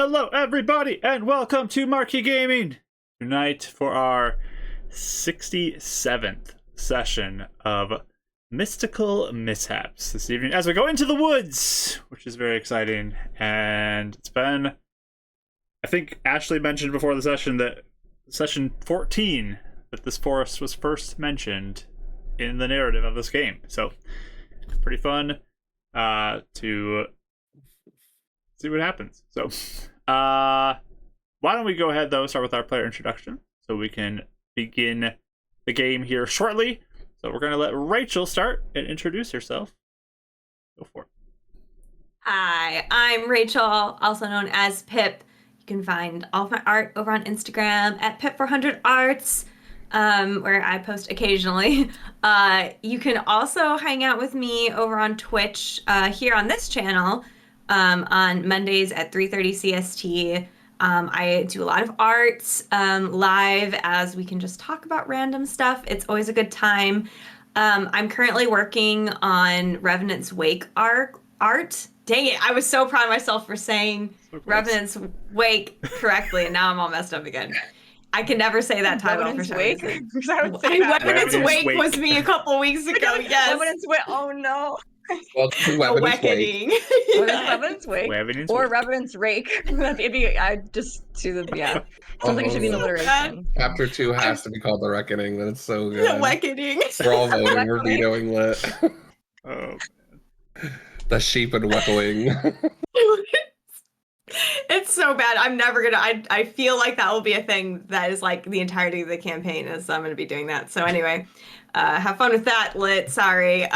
Hello, everybody, and welcome to Marquee Gaming. Tonight for our 67th session of Mystical Mishaps this evening as we go into the woods, which is very exciting. And it's been, I think Ashley mentioned before the session that session 14 that this forest was first mentioned in the narrative of this game. So it's pretty fun to see what happens. So why don't we go ahead though, start with our player introduction so we can begin the game here shortly. So we're going to let Rachel start and introduce herself. Go for it. Hi, I'm Rachel, also known as Pip. You can find all of my art over on Instagram at Pip400arts, where I post occasionally. You can also hang out with me over on Twitch here on this channel on Mondays at 3:30 CST. I do a lot of art live as we can just talk about random stuff. It's always a good time. I'm currently working on Revenant's Wake art. Dang it, I was so proud of myself for saying Revenant's Wake correctly, and now I'm all messed up again. I can never say that title for some reason. Revenant's Wake was me a couple weeks ago, yes. Revenant's Wake, oh no. Well, Awakening. Revenant's Wake. Or Revenant's Rake. I just do the, yeah. Sounds like it should be in alliteration. Chapter 2 has to be called The Reckoning. That's so good. Awakening. We're all voting. We're vetoing lit. Oh, man. The sheep and weckling. It's so bad. I'm never gonna. I feel like that will be a thing that is like the entirety of the campaign, so I'm gonna be doing that. So anyway, have fun with that, lit. Sorry.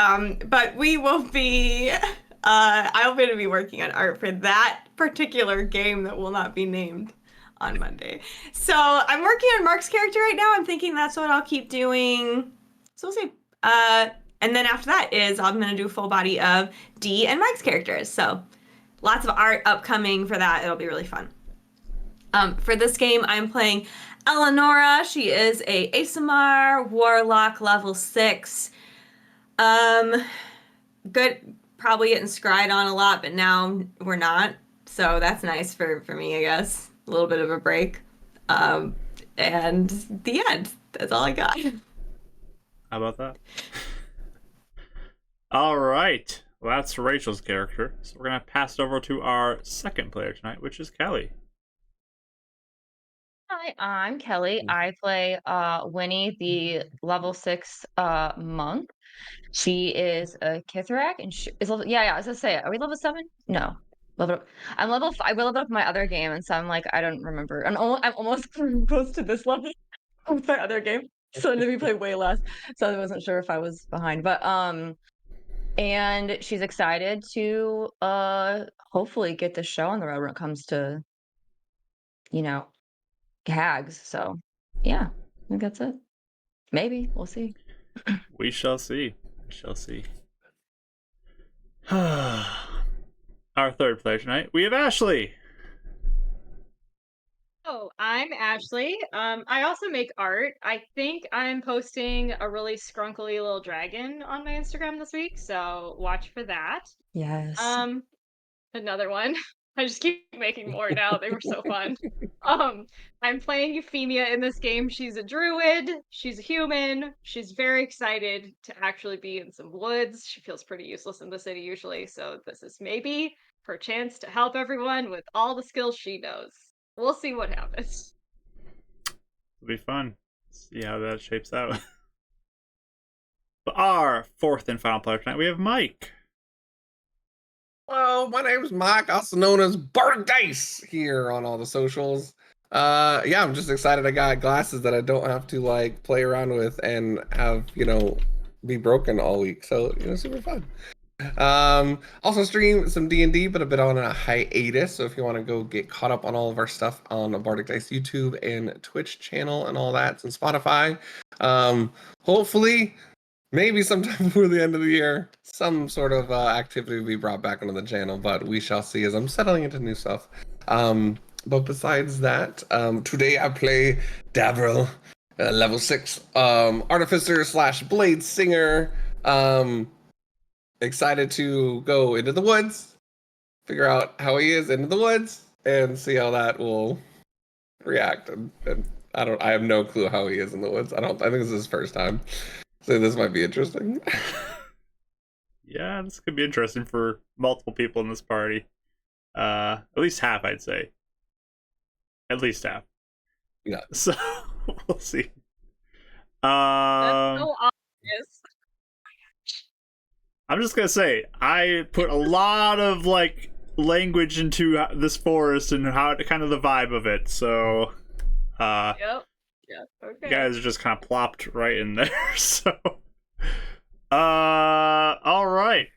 But we will be. I'll be working on art for that particular game that will not be named on Monday. So I'm working on Mark's character right now. I'm thinking that's what I'll keep doing. So we'll see. And then after that is I'm gonna do a full body of Dee and Mike's characters. So lots of art upcoming for that. It'll be really fun. For this game, I'm playing Eleonora. She is a ASMR Warlock level 6. Good, probably getting scryed on a lot, but now we're not. So that's nice for me, I guess. A little bit of a break. And the end. That's all I got. How about that? All right. Well, that's Rachel's character. So we're going to pass it over to our second player tonight, which is Kelly. Hi, I'm Kelly. I play Winnie, the level 6 monk. She is a Kitharak, and she is level, yeah, I was gonna say, are we level 7? No. Level up. I'm level 5. I leveled up my other game, and so I'm like, I don't remember. I'm almost close to this level with my other game. So let me play way less. So I wasn't sure if I was behind. But and she's excited to hopefully get the show on the road when it comes to, hags. So yeah, I think that's it. Maybe. We'll see. We shall see. We shall see. Our third player tonight, we have Ashley. Oh, I'm Ashley. I also make art. I think I'm posting a really scrunkly little dragon on my Instagram this week, so watch for that. Yes. Another one. I just keep making more now. They were so fun. I'm playing Euphemia in this game. She's a druid. She's a human. She's very excited to actually be in some woods. She feels pretty useless in the city usually, so this is maybe her chance to help everyone with all the skills she knows. We'll see what happens. It'll be fun. See how that shapes out. But our fourth and final player tonight, we have Mike. Hello, my name is Mike, also known as Bardic Dice here on all the socials. Yeah, I'm just excited I got glasses that I don't have to like play around with and have, be broken all week. So, super fun. Also stream some D&D, but a bit on a hiatus. So if you want to go get caught up on all of our stuff on the Bardic Dice YouTube and Twitch channel and all that, and Spotify, hopefully, maybe sometime before the end of the year, some sort of activity will be brought back onto the channel, but we shall see as I'm settling into new stuff. But besides that, today I play Davril, level 6, artificer / blade singer. Excited to go into the woods, figure out how he is into the woods, and see how that will react. And I have no clue how he is in the woods. I think this is his first time. So this might be interesting. Yeah, this could be interesting for multiple people in this party. At least half, I'd say. At least half. Yeah. So we'll see. That's so obvious. I'm just gonna say I put a lot of like language into this forest and how kind of the vibe of it. So, Yep. Yeah. Okay. you guys are just kind of plopped right in there. So, all right.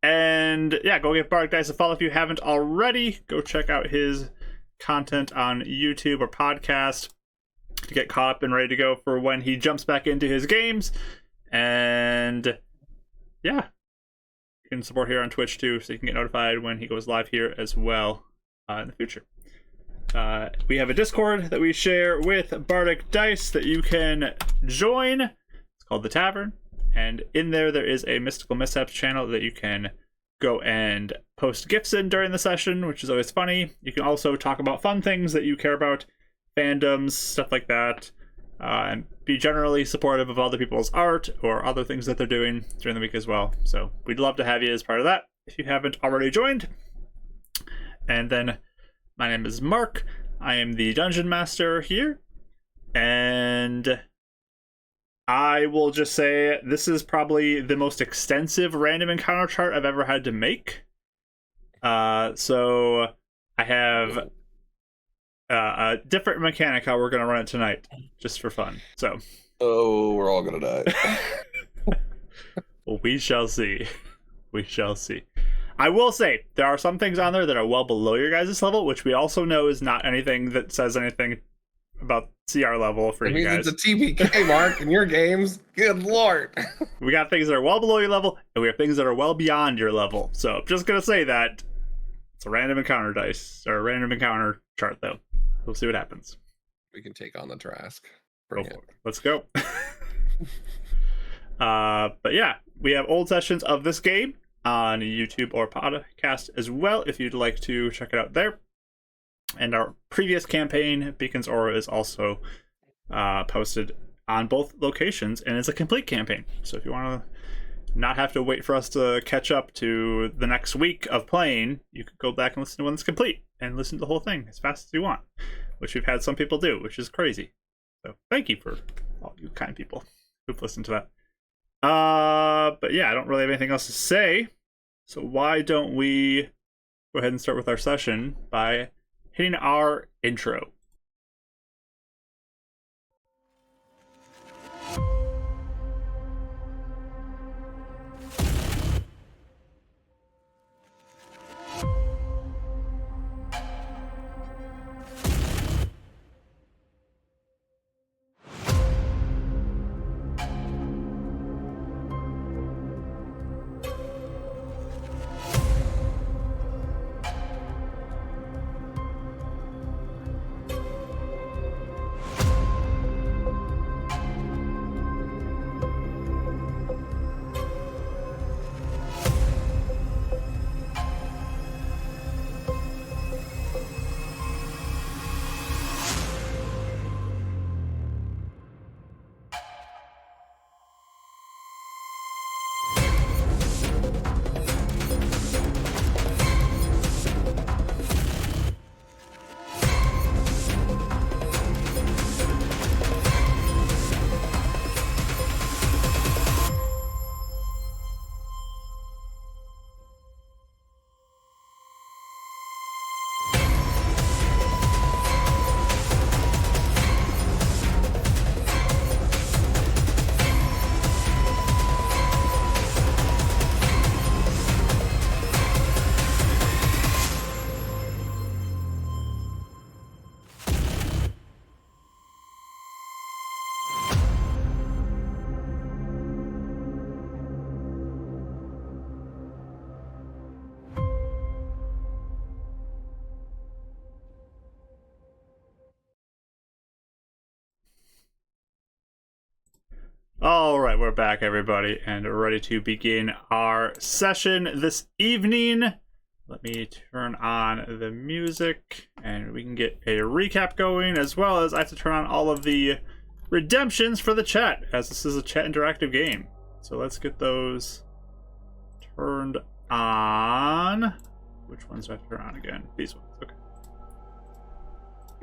And yeah, go give Bardic Dice a follow if you haven't already. Go check out his content on YouTube or podcast to get caught up and ready to go for when he jumps back into his games. And yeah, you can support here on Twitch too, so you can get notified when he goes live here as well in the future. We have a Discord that we share with Bardic Dice that you can join. It's called The Tavern. And in there is a Mystical Mishaps channel that you can go and post gifts in during the session, which is always funny. You can also talk about fun things that you care about, fandoms, stuff like that, and be generally supportive of other people's art or other things that they're doing during the week as well. So we'd love to have you as part of that if you haven't already joined. And then my name is Mark. I am the Dungeon Master here. And I will just say this is probably the most extensive random encounter chart I've ever had to make. So I have a different mechanic how we're going to run it tonight, just for fun. So, Oh, we're all gonna die. well, we shall see. We shall see. I will say, there are some things on there that are well below your guys' level, which we also know is not anything that says anything about CR level for It you means guys. it's a TPK, Mark, in your games. Good lord. We got things that are well below your level, and we have things that are well beyond your level. So I'm just going to say that it's a random encounter dice, or a random encounter chart, though. We'll see what happens. We can take on the Trask. Go Bring for it. it. Let's go. But yeah, we have old sessions of this game on YouTube or podcast as well, if you'd like to check it out there. And our previous campaign, Beacon's Aura, is also posted on both locations, and it's a complete campaign. So if you want to not have to wait for us to catch up to the next week of playing, you could go back and listen to when it's complete and listen to the whole thing as fast as you want, which we've had some people do, which is crazy. So thank you for all you kind people who've listened to that. But yeah, I don't really have anything else to say. So why don't we go ahead and start with our session by hitting our intro. All right, we're back, everybody, and we're ready to begin our session this evening. Let me turn on the music and we can get a recap going, as well as I have to turn on all of the redemptions for the chat, as this is a chat interactive game. So let's get those turned on. Which ones do I have to turn on again? These ones. Okay.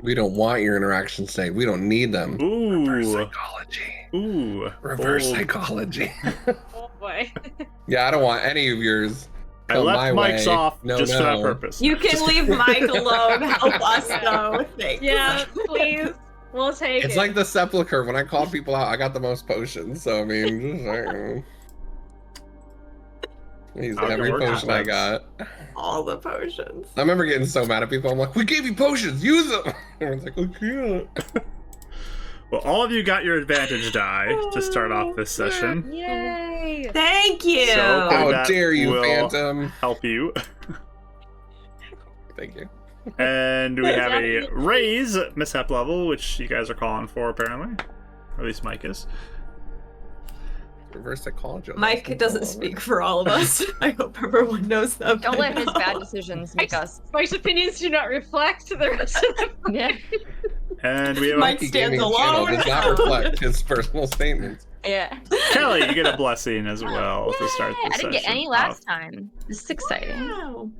We don't want your interactions saved. We don't need them. Ooh. Reverse psychology. Ooh. Reverse bold. psychology. Oh boy. Yeah, I don't want any of yours. I Come left my mics way. off No, just for that no. purpose. You can leave Mike alone. Help us though. Thanks. Yeah, please. We'll take it. It's like the sepulcher. When I called people out, I got the most potions. So I mean, just saying. He's I'll every work potion I on got. All the potions. I remember getting so mad at people. I'm like, we gave you potions, use them. Everyone's like, I can't. Well, all of you got your advantage die to start off this session. Yay! Thank you. So- How that dare you, will- Phantom? Help you. Thank you. And we have a raise mishap level, which you guys are calling for, apparently. Or at least Mike is. Reverse psychology. Mike doesn't speak for all of us. I hope everyone knows that. Don't by let his now. bad decisions make us. Mike's opinions do not reflect the rest of the Yeah. And we have Mike Monkey stands Gaming channel alone. does not reflect his personal statements. Yeah. Kelly, you get a blessing as well to start Yay! this I didn't get session any last time. This is exciting. Wow.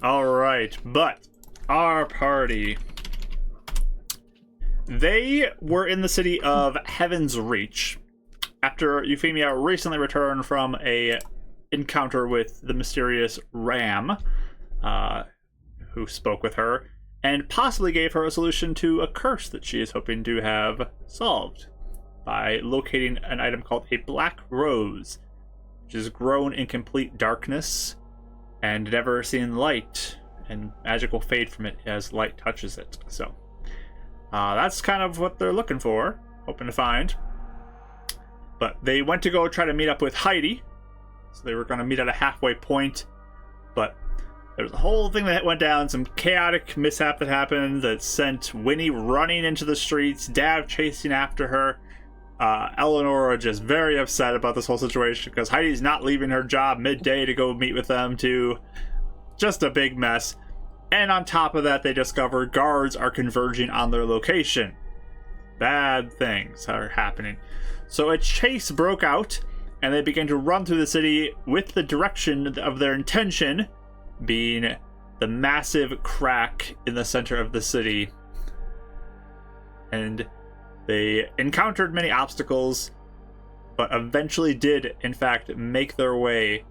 All right, but our party. They were in the city of Heaven's Reach after Euphemia recently returned from a encounter with the mysterious Ram, who spoke with her and possibly gave her a solution to a curse that she is hoping to have solved by locating an item called a black rose, which is grown in complete darkness and never seen light, and magic will fade from it as light touches it. So that's kind of what they're looking for, hoping to find. But they went to go try to meet up with Heidi, so they were going to meet at a halfway point, but there was a whole thing that went down, some chaotic mishap that happened that sent Winnie running into the streets, Dav chasing after her, Eleanor just very upset about this whole situation because Heidi's not leaving her job midday to go meet with them too. Just a big mess. And on top of that, they discover guards are converging on their location. Bad things are happening. So a chase broke out, and they began to run through the city with the direction of their intention being the massive crack in the center of the city. And they encountered many obstacles, but eventually did, in fact, make their way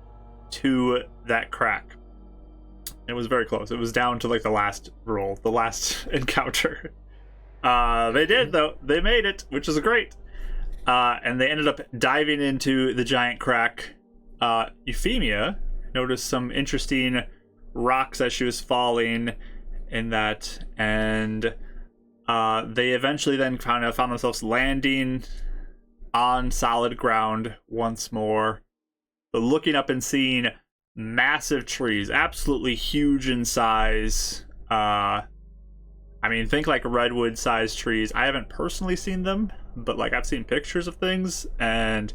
to that crack. It was very close. It was down to like the last roll, the last encounter. They did, though. They made it, which is great. And they ended up diving into the giant crack. Euphemia noticed some interesting rocks as she was falling in that, and they eventually then kind of found themselves landing on solid ground once more, but looking up and seeing massive trees, absolutely huge in size. I mean, think like redwood sized trees. I haven't personally seen them, but like I've seen pictures of things, and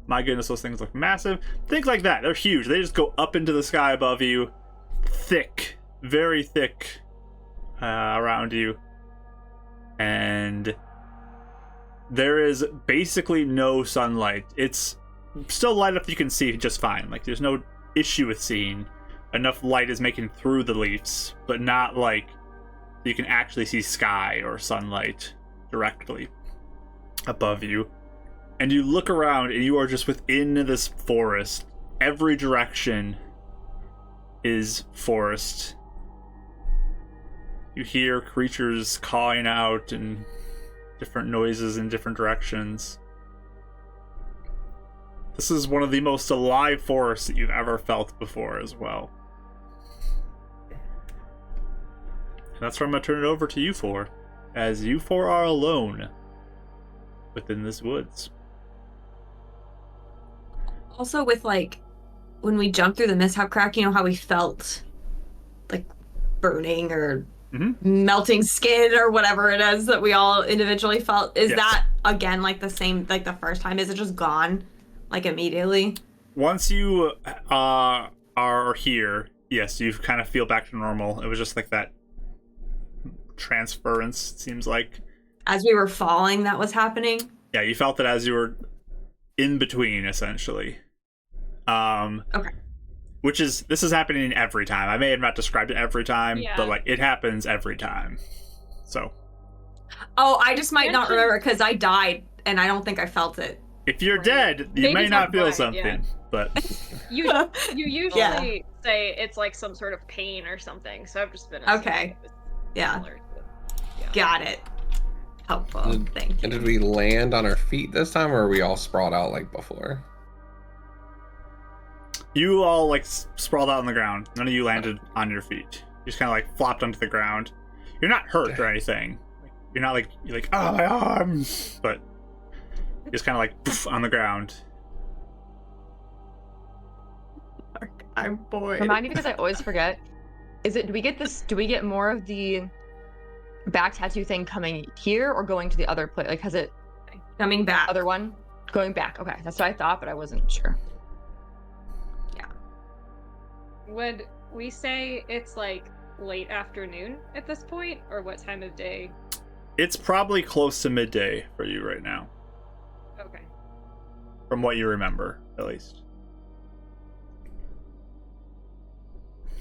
my goodness, those things look massive. Think like that. They're huge. They just go up into the sky above you, thick, very thick around you, and there is basically no sunlight. It's still light enough you can see just fine. Like there's no issue with seeing. Enough light is making through the leaves, but not like you can actually see sky or sunlight directly above you. And you look around and you are just within this forest. Every direction is forest. You hear creatures cawing out and different noises in different directions. This is one of the most alive forests that you've ever felt before as well. And that's where I'm going to turn it over to you four, as you four are alone within this woods. Also, with like when we jumped through the mishap crack, you know how we felt like burning or melting skin or whatever it is that we all individually felt. Is Yes. that again like the same like the first time? Is it just gone like immediately? Once you are here, yes, you kind of feel back to normal. It was just like that transference, it seems like. As we were falling, that was happening? Yeah, you felt it as you were in between, essentially. Okay. This is happening every time. I may have not described it every time, Yeah. but like it happens every time. So. Oh, I just might not remember because I died and I don't think I felt it. If you're Right. dead, you Maybe may not that's feel why, something, yeah. but You usually Yeah. say it's like some sort of pain or something, so I've just been Okay. assuming it was Yeah. similar to- yeah. Got it. Helpful. Thank you. And did we land on our feet this time, or are we all sprawled out like before? you all like sprawled out on the ground. None of you landed on your feet. You just kind of like flopped onto the ground. You're not hurt or anything. You're not like oh my arm, but you're just kind of like poof, on the ground. I'm bored. Remind me because I always forget. Do we get more of the back tattoo thing coming here or going to the other place? Like, has it Coming back. other one going back? Okay, that's what I thought, but I wasn't sure. Would we say it's like late afternoon at this point, or what time of day? It's probably close to midday for you right now, Okay. from what you remember, at least.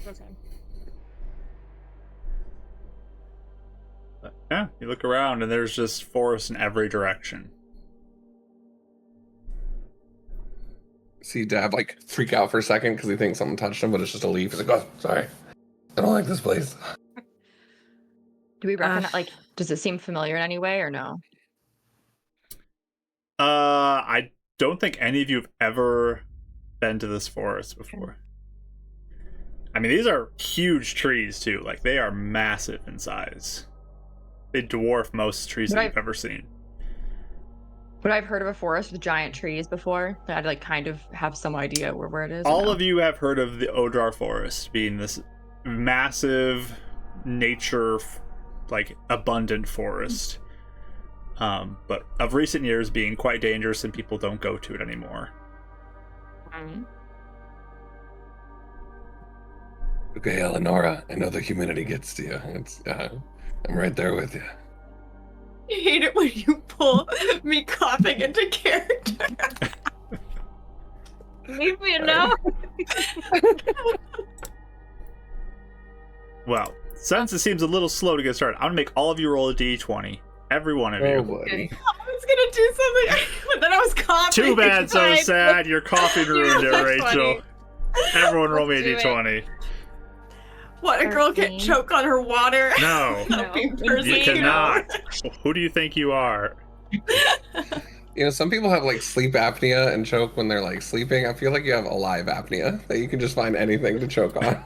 Okay. But, yeah, you look around and there's just forest in every direction. See Dab like freak out for a second because he thinks something touched him, but it's just a leaf. He's like, oh, sorry. I don't like this place. Do we recognize, like, does it seem familiar in any way or no? I don't think any of you have ever been to this forest before. I mean, these are huge trees too. Like, they are massive in size. They dwarf most trees that you've ever seen. But I've heard of a forest with giant trees before. That I'd like kind of have some idea where it is. All of you have heard of the Odrar Forest being this massive nature, like abundant forest. But of recent years being quite dangerous and people don't go to it anymore. Okay, Eleonora, I know the humidity gets to you. I'm right there with you. I hate it when you pull me coughing into character. Leave me alone. Well, since it seems a little slow to get started, I'm gonna make all of you roll a d20. Every one of you. Oh, buddy. I was gonna do something, but then I was coughing. Too bad, so Fine. sad. Your coughing ruined it, That's Rachel. Everyone roll me a Let's do d20. What, a girl can't 13. choke on her water? No, Helping No. person, you You cannot. Who do you think you are? You know, some people have like sleep apnea and choke when they're like sleeping. I feel like you have alive apnea, that you can just find anything to choke on.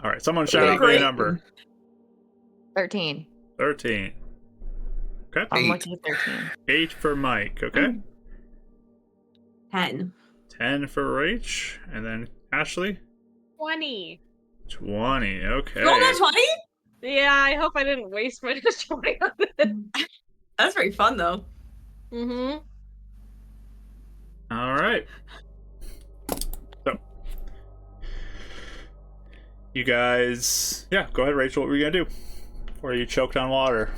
All right, someone shout out me a Great. number. 13. 13. Okay. I'm 8. lucky at 13. 8 for Mike, okay? 10. 10 for Rach, and then Ashley? 20. 20, okay. Roll that 20? Yeah, I hope I didn't waste my 20 on it. That's very fun, though. Mm-hmm. All right. So, you guys, yeah, go ahead, Rachel. What were you gonna do before you choked on water?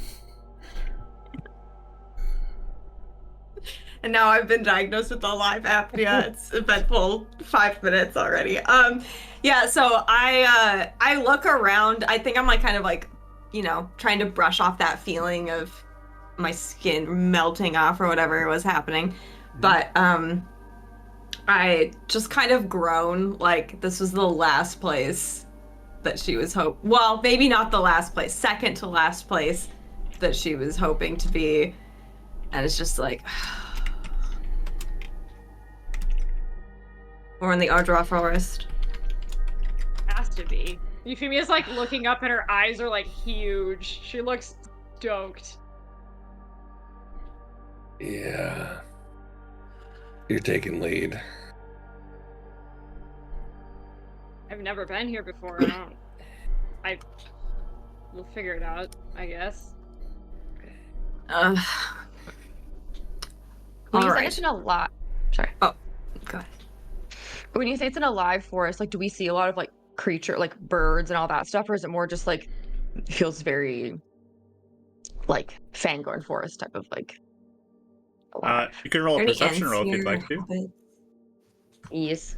And now I've been diagnosed with alive apnea. It's eventful 5 minutes already. Yeah, so I look around. I think I'm like kind of like, you know, trying to brush off that feeling of my skin melting off or whatever was happening. But I just kind of groan like this was the last place that she was well, maybe not the last place, second to last place that she was hoping to be. And it's just like we're in the Odrar Forest. Has to be. Euphemia's like looking up and her eyes are like huge. She looks stoked. Yeah. You're taking lead. I've never been here before. We'll figure it out, I guess. All We right. mentioned a lot. Sorry. Go ahead. When you say it's an alive forest, like, do we see a lot of like creature, like birds and all that stuff, or is it more just like feels very like Fangorn forest type of like alive? You can roll a Are there any perception ants roll if you'd here? like to. Hobbits? Yes.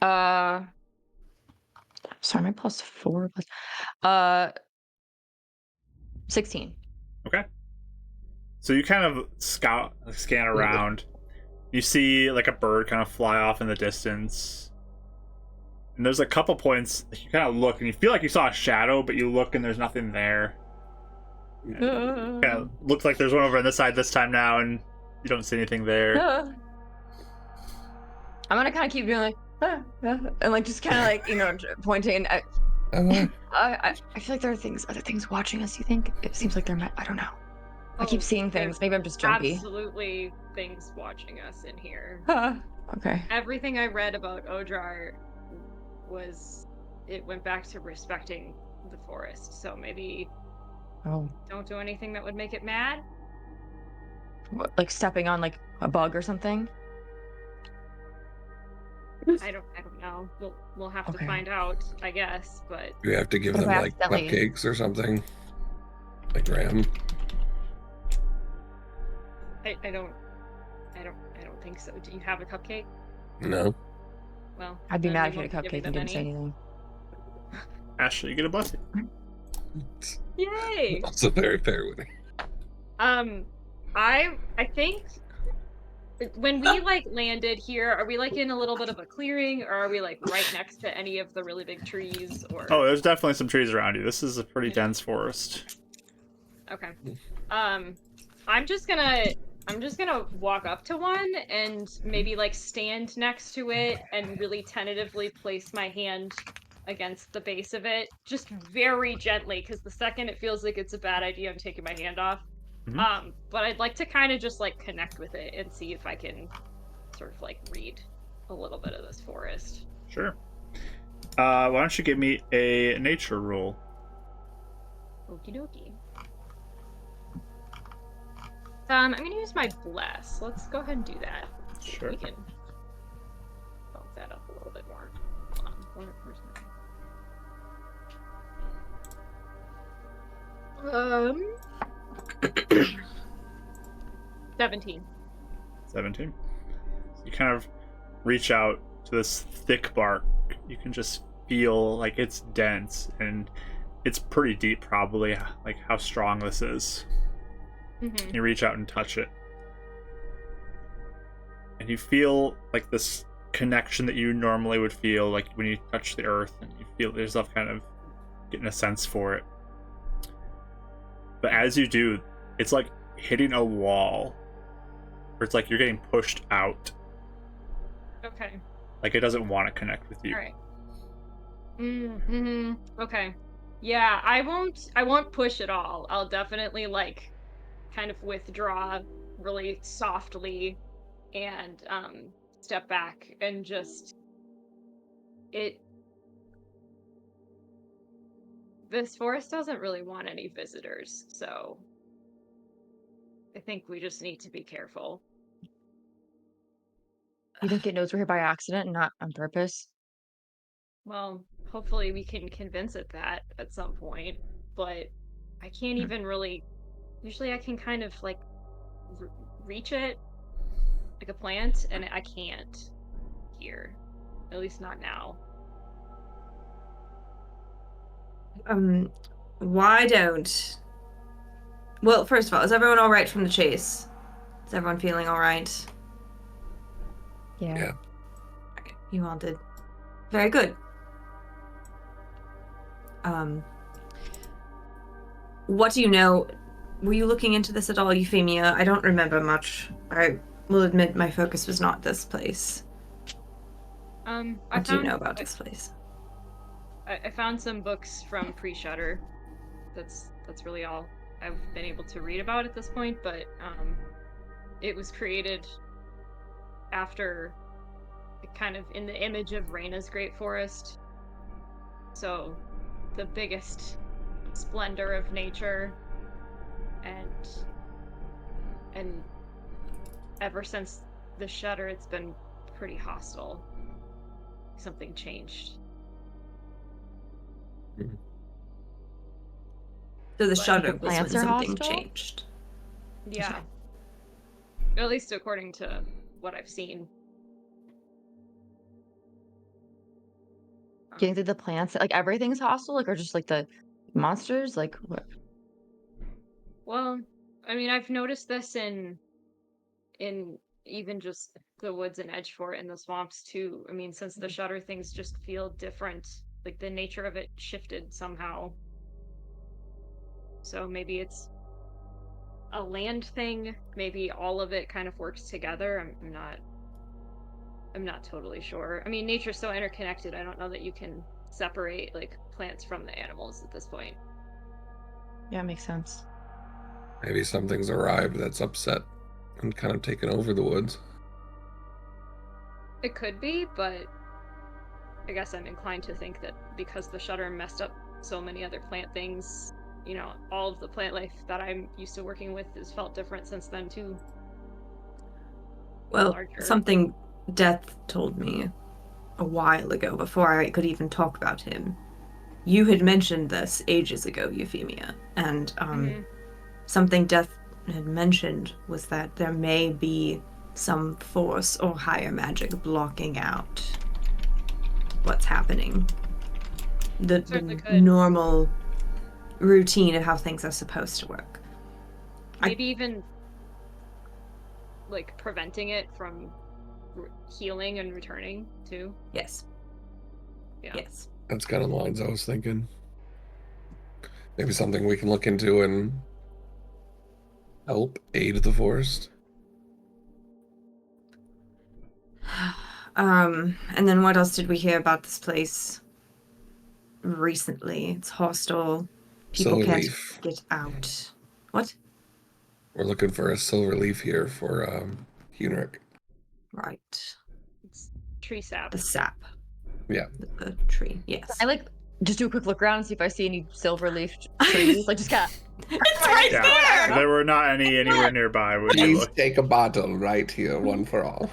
Uh, sorry, my +4 plus 16. Okay. So you kind of scan around. You see like a bird kind of fly off in the distance. And there's a couple points that you kind of look and you feel like you saw a shadow, but you look and there's nothing there. Kind of looks like there's one over on this side this time now, and you don't see anything there. I'm gonna kind of keep doing like, and like just kind of like, you know, pointing. And I feel like there are other things watching us. You think? It seems like I don't know. I keep seeing things. Maybe I'm just jumpy. Absolutely things watching us in here. Okay. Everything I read about Odrar went back to respecting the forest. So maybe don't do anything that would make it mad. What, like stepping on like a bug or something? I don't know. We'll have to find out, I guess, but You have to give What them about like Ellie? cupcakes or something. Like Ram. I don't think so. Do you have a cupcake? No. Well, I'd be then mad we if you had a won't give cupcake and didn't say any. anything. Ashley, you get a blessing. Yay! Also very fair, Winnie. I think when we like landed here, are we like in a little bit of a clearing, or are we like right next to any of the really big trees? Or Oh, there's definitely some trees around you. This is a pretty dense forest. okay. I'm just gonna walk up to one and maybe like stand next to it and really tentatively place my hand against the base of it, just very gently, because the second it feels like it's a bad idea, I'm taking my hand off. But I'd like to kind of just like connect with it and see if I can sort of like read a little bit of this forest. Sure. Why don't you give me a nature roll? Okie dokie. I'm gonna use my bless. Let's go ahead and do that. See if Sure. we can bump that up a little bit more. Hold on, where's my... 17. 17. You kind of reach out to this thick bark. You can just feel like it's dense and it's pretty deep, probably, like how strong this is. Mm-hmm. You reach out and touch it. And you feel like this connection that you normally would feel like when you touch the earth, and you feel yourself kind of getting a sense for it. But as you do, it's like hitting a wall. Or it's like you're getting pushed out. Okay. Like it doesn't want to connect with you. All right. Mm-hmm. Okay. Yeah, I won't push at all. I'll definitely like kind of withdraw really softly and step back and just this forest doesn't really want any visitors, so I think we just need to be careful. You think it knows we're here by accident and not on purpose? Well, hopefully we can convince it that at some point, but I can't even really. Usually I can kind of like reach it like a plant, and I can't here. At least not now. Why don't... Well, first of all, is everyone all right from the chase? Is everyone feeling all right? Yeah. Okay, you all did. Very good. What do you know? Were you looking into this at all, Euphemia? I don't remember much. I will admit my focus was not this place. What do you know about this place? I found some books from pre-Shutter. That's really all I've been able to read about at this point, but it was created after kind of in the image of Reyna's Great Forest. So the biggest splendor of nature, and ever since the Shutter, it's been pretty hostile. Something changed. So the But shutter the was when plants are something hostile? changed. Yeah. At least according to what I've seen. Getting through the plants, like everything's hostile, like or just like the monsters, like what? Well, I mean, I've noticed this in even just the woods and Edgefort and the swamps too. I mean, since the shutter things just feel different, like the nature of it shifted somehow. So maybe it's a land thing. Maybe all of it kind of works together. I'm not totally sure. I mean, nature's so interconnected. I don't know that you can separate like plants from the animals at this point. Yeah, makes sense. Maybe something's arrived that's upset and kind of taken over the woods. It could be, but I guess I'm inclined to think that because the shutter messed up so many other plant things, you know, all of the plant life that I'm used to working with has felt different since then too. Well, Larger. something Death told me a while ago before I could even talk about him. You had mentioned this ages ago, Euphemia, and something Death had mentioned was that there may be some force or higher magic blocking out what's happening. The normal routine of how things are supposed to work. Maybe even like preventing it from healing and returning too. Yes. Yeah. Yes. That's kind of the lines I was thinking. Maybe something we can look into and help aid the forest. And then what else did we hear about this place recently? It's hostile. People Silver can't leaf. get out. What? We're looking for a silver leaf here for Huneric. Right. It's tree sap. The sap. Yeah. The tree. Yes. I like just do a quick look around and see if I see any silver leaf trees. Like just got It's right Yeah, there. there were not any anywhere nearby when you Please looked. take a bottle right here, one for all.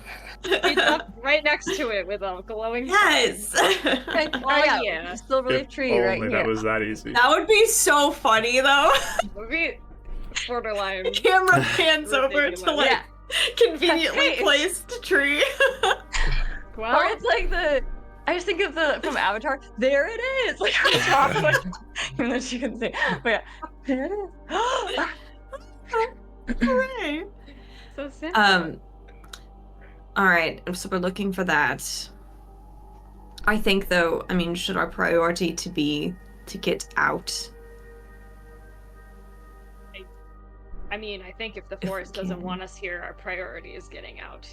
It's up right next to it with a glowing Yes. oh yeah. yeah, silver leaf If tree right only here. that was that easy. That would be so funny though. would be borderline. Camera pans over to like Yeah. conveniently Hey. placed tree. Well, Or it's like I just think of from Avatar. There it is, like on top of it. Even though she couldn't see. But yeah, there it is. Hooray. so simple. All right, so we're looking for that. I think though, I mean, should our priority to be to get out? I mean, I think if the we forest doesn't can. want us here, our priority is getting out.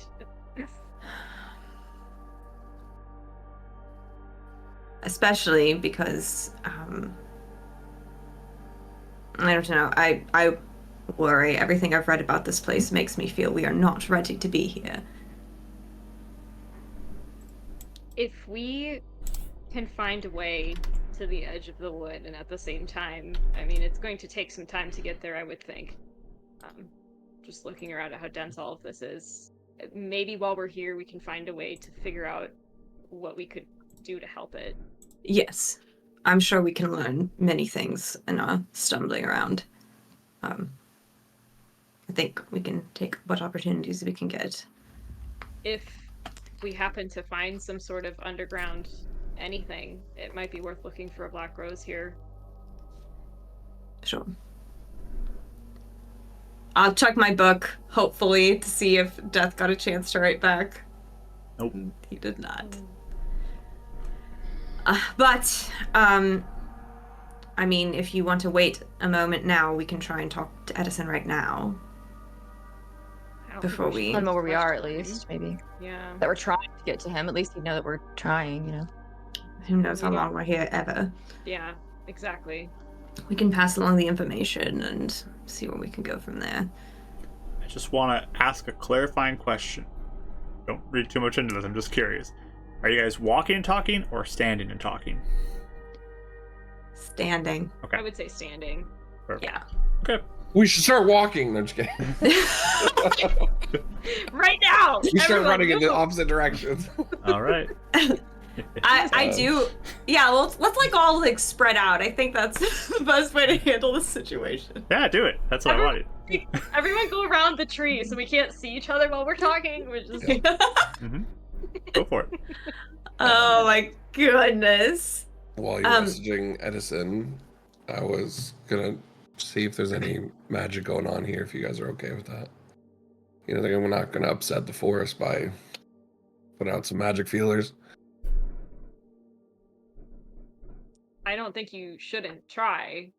Especially because I don't know. I worry. Everything I've read about this place makes me feel we are not ready to be here. If we can find a way to the edge of the wood and at the same time, I mean, it's going to take some time to get there, I would think. Just looking around at how dense all of this is. Maybe while we're here, we can find a way to figure out what we could do to help it. Yes, I'm sure we can learn many things in our stumbling around. I think we can take what opportunities we can get. If we happen to find some sort of underground anything, it might be worth looking for a black rose here. Sure. I'll check my book, hopefully, to see if Death got a chance to write back. Nope. He did not. But, I mean, if you want to wait a moment now, we can try and talk to Edison right now. I don't Before think we- should I don't know where we are, at waste least maybe time. Yeah. that we're trying to get to him. At least he'd know that we're trying. You know. Who knows how Yeah. long we're here ever. Yeah, exactly. We can pass along the information and see where we can go from there. I just want to ask a clarifying question. Don't read too much into this, I'm just curious. Are you guys walking and talking or standing and talking? Standing. Okay. I would say standing. Perfect. Yeah. Okay. We should start walking. No, I'm just kidding. Right now. We start everyone running in the move. opposite directions. All right. I do. Yeah, let's like all like spread out. I think that's the best way to handle the situation. Yeah, do it. That's what I wanted. Everyone go around the tree so we can't see each other while we're talking. We're just Go for it. Oh my goodness. While you're messaging Edison, I was gonna see if there's any magic going on here, if you guys are okay with that. You know, like, we're not gonna upset the forest by putting out some magic feelers. I don't think you shouldn't try.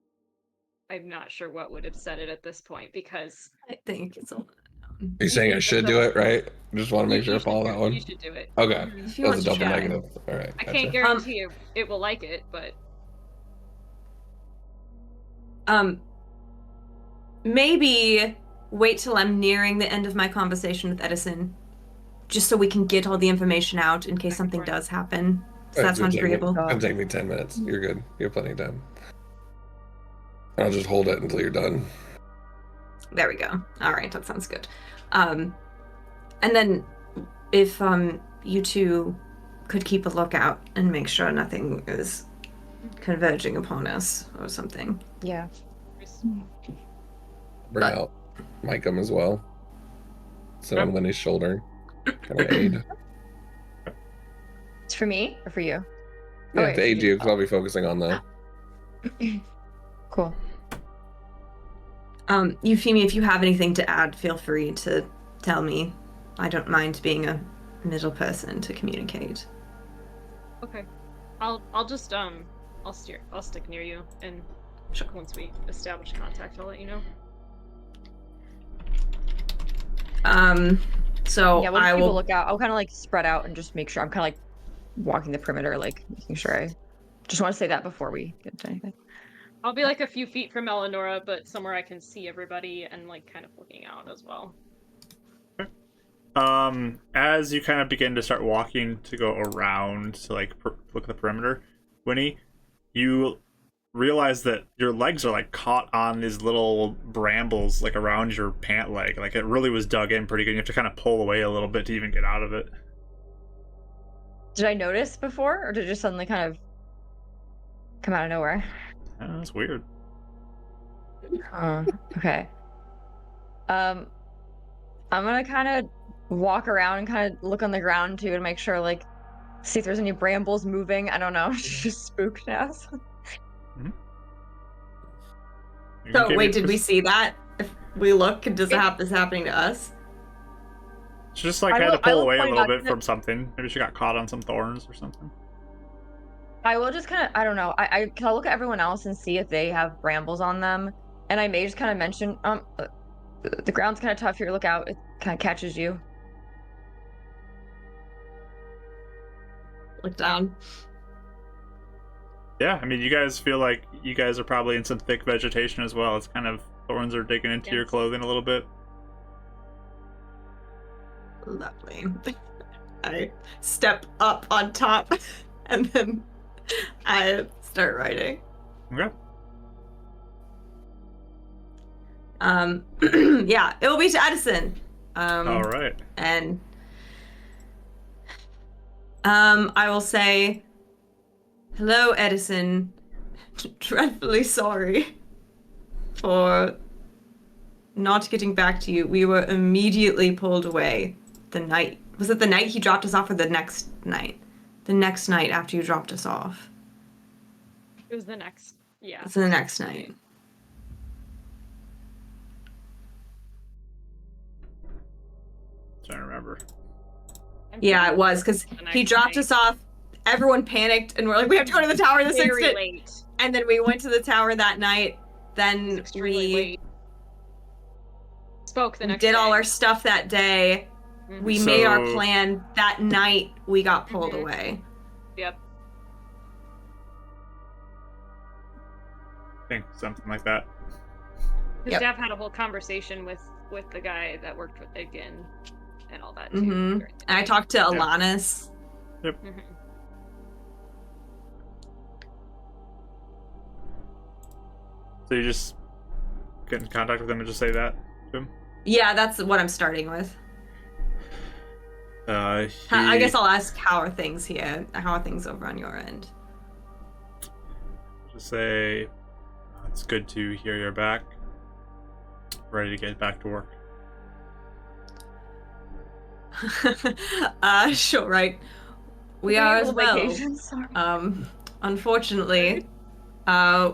I'm not sure what would upset it at this point because I think it's a You're saying I should do it, right? Just want to make sure I you follow should that do- one. You should do it. Okay, if you that want was a to double try. negative. All right, I gotcha. can't guarantee it will like it, but Maybe wait till I'm nearing the end of my conversation with Edison, just so we can get all the information out in case something does happen. So that sounds agreeable. It's gonna take me 10 minutes. You're good. You have plenty of time. I'll just hold it until you're done. There we go. All right, that sounds good. And then if you two could keep a lookout and make sure nothing is converging upon us or something. Yeah. Bring out Micah as well. Sit on Winnie's shoulder. Kind of aid. It's for me or for you? Yeah, Okay, to aid you, because I'll be focusing on the... Cool. Euphemia, if you have anything to add, feel free to tell me. I don't mind being a middle person to communicate. okay. I'll just I'll stick near you, and once we establish contact, I'll let you know. So Yeah, we'll I just keep a will lookout. I'll kind of like spread out and just make sure I'm kind of like walking the perimeter, like making sure I just want to say that before we get to anything. I'll be like a few feet from Eleonora, but somewhere I can see everybody and like kind of looking out as well. As you kind of begin to start walking to go around to like look at the perimeter, Winnie, you realize that your legs are like caught on these little brambles like around your pant leg. Like it really was dug in pretty good. You have to kind of pull away a little bit to even get out of it. Did I notice before, or did it just suddenly kind of come out of nowhere? Oh, that's weird. Okay. I'm gonna kind of walk around and kind of look on the ground too to make sure, like, see if there's any brambles moving. I don't know. Just spooked now. So wait, did we see that? If we look, does it have this happening to us? She just like I had to will pull away a point little out bit that- from something. Maybe she got caught on some thorns or something. I will just kind of, I don't know. Can I look at everyone else and see if they have brambles on them? And I may just kind of mention, the ground's kind of tough here. Look out. It kind of catches you. Look down. Yeah, I mean, you guys feel like you guys are probably in some thick vegetation as well. It's kind of thorns are digging into your clothing a little bit. Lovely. I step up on top and then I start writing. Okay. Yeah, it will be to Edison. All right. And I will say, hello, Edison. Dreadfully sorry for not getting back to you. We were immediately pulled away the night. Was it the night he dropped us off or the next night? The next night after you dropped us off. It was the next. Yeah. It's the next night. Trying to remember. Yeah, it was because he dropped us off. Everyone panicked and we're like, we have to go to the tower this very instant. late. And then we went to the tower that night. Then Extremely we late. Spoke the next did day. all our stuff that day. Mhm. We made our So- plan that night. We got pulled Mhm. away. Yep. I think something like that. His Yep. dad had a whole conversation with the guy that worked with again and all that too. Hmm during the And I day. talked to Alanis. Mhm. So you just get in contact with him and just say that to him? Yeah, that's what I'm starting with. I He, guess I'll ask, how are things here? How are things over on your end? just say, it's good to hear you're back. Ready to get back to work. Sure, right. We Taking a are as little well. vacation, sorry. Unfortunately,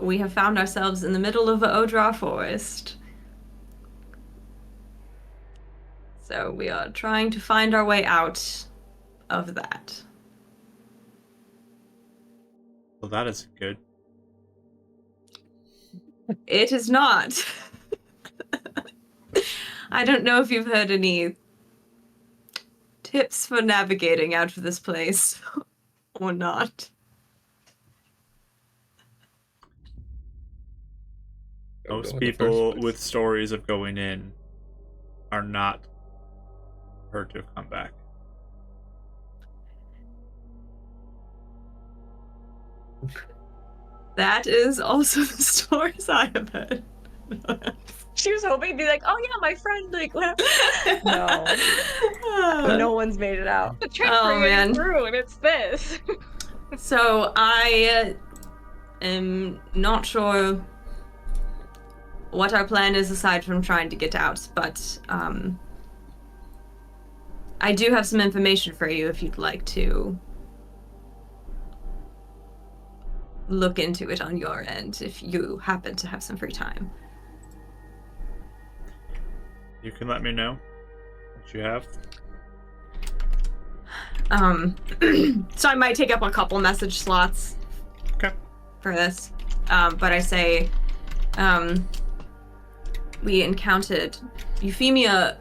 we have found ourselves in the middle of the Odra forest. So we are trying to find our way out of that. Well, that is good. It is not. I don't know if you've heard any tips for navigating out of this place or not. Don't Most go in the first people place. with stories of going in are not heard to have come back. That is also the stories I have heard. She was hoping to be like, oh yeah, my friend, like, whatever. No one's made it out. The trick Oh, for getting man. through, and it's this. So I am not sure what our plan is aside from trying to get out, but I do have some information for you if you'd like to look into it on your end, if you happen to have some free time. You can let me know what you have. So I might take up a couple message slots Okay. for this. But I say, we encountered, Euphemia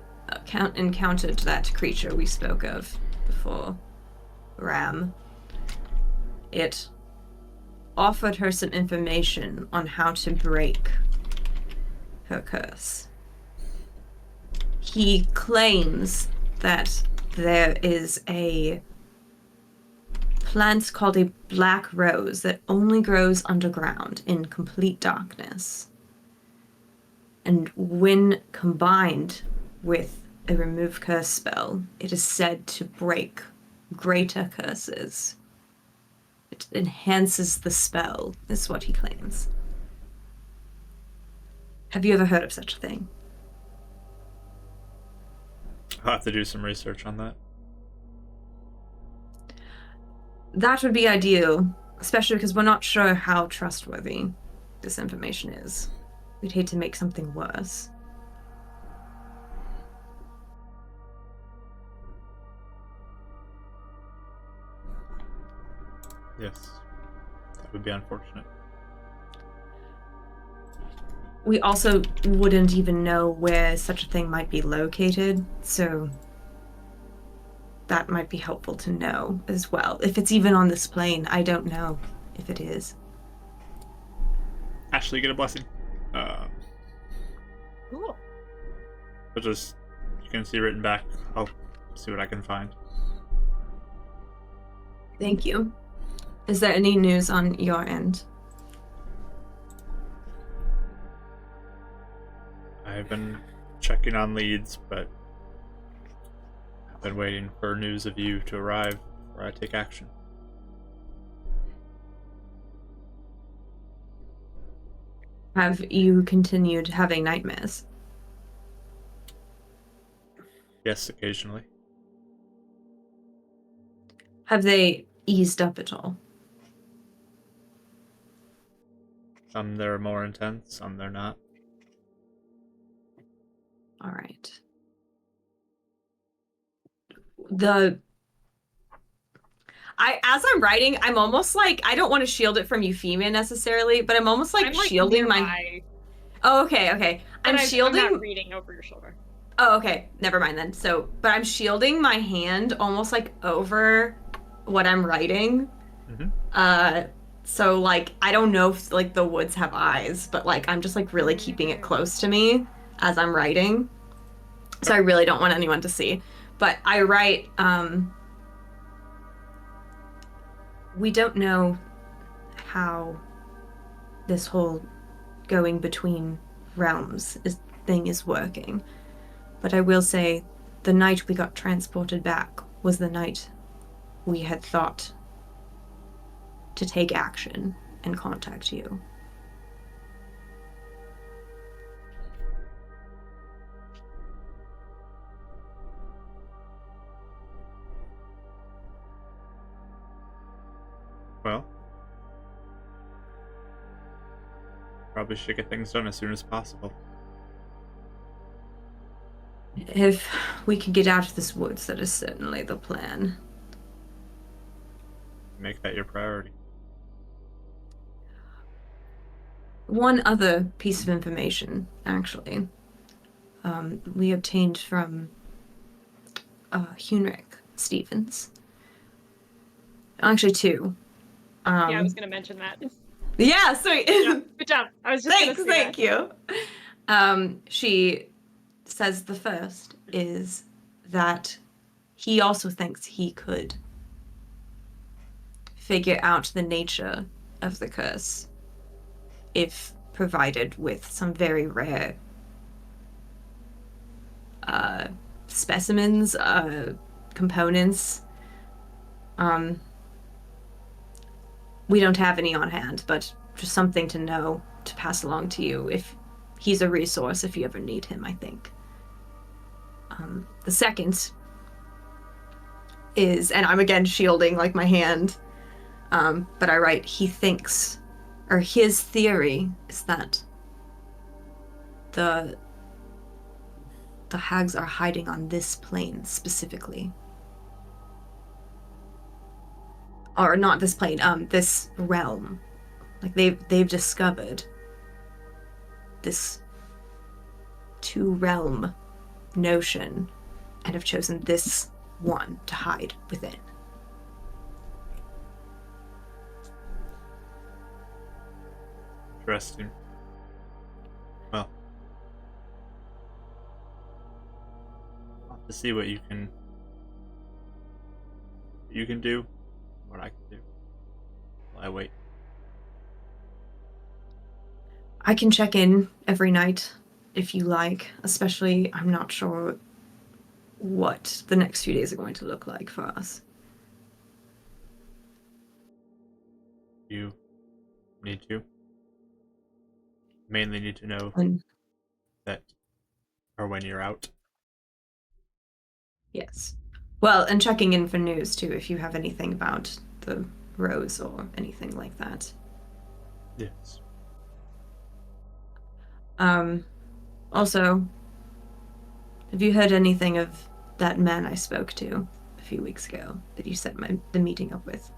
encountered that creature we spoke of before, Ram. It offered her some information on how to break her curse. He claims that there is a plant called a black rose that only grows underground in complete darkness. And when combined with a remove curse spell, it is said to break greater curses. It enhances the spell, is what he claims. Have you ever heard of such a thing? I'll have to do some research on that. That would be ideal, especially because we're not sure how trustworthy this information is. We'd hate to make something worse. Yes. That would be unfortunate. We also wouldn't even know where such a thing might be located, so that might be helpful to know as well. If it's even on this plane, I don't know if it is. Ashley, you get a blessing. Cool. But just, you can see written back. I'll see what I can find. Thank you. Is there any news on your end? I've been checking on leads, but I've been waiting for news of you to arrive before I take action. Have you continued having nightmares? Yes, occasionally. Have they eased up at all? Some they're more intense, some they're not. All right. As I'm writing, I'm almost like, I don't want to shield it from Euphemia necessarily, but I'm almost like, I'm like shielding nearby, Oh, okay. but I'm shielding. I'm not reading over your shoulder. Oh, okay. Never mind then. So, but I'm shielding my hand almost like over what I'm writing. Mm-hmm. So like I don't know if like the woods have eyes, but like I'm just like really keeping it close to me as I'm writing. So I really don't want anyone to see. But I write, we don't know how this whole going between realms thing is working. But I will say, the night we got transported back was the night we had thought to take action and contact you. Well, probably should get things done as soon as possible. If we can get out of this woods, that is certainly the plan. Make that your priority. One other piece of information, actually, we obtained from Hunrick Stevens. Actually, two. Yeah, I was gonna mention that. Yeah, sweet. Yeah, good job. I was just Thanks, gonna say thank you. She says the first is that he also thinks he could figure out the nature of the curse if provided with some very rare specimens, components. We don't have any on hand, but just something to know to pass along to you if he's a resource if you ever need him, I think. The second is, and I'm again shielding like my hand, but I write, he thinks, or his theory is that the hags are hiding on this plane specifically. Or not this plane, this realm. Like they've discovered this two-realm notion and have chosen this one to hide within. Interesting. Well, I'll have to see what you can do, what I can do. While I wait. I can check in every night if you like, especially I'm not sure what the next few days are going to look like for us. You need to. Mainly need to know that, or when you're out. Yes. Well, and checking in for news too, if you have anything about the Rose or anything like that. Yes. Also, have you heard anything of that man I spoke to a few weeks ago that you set the meeting up with?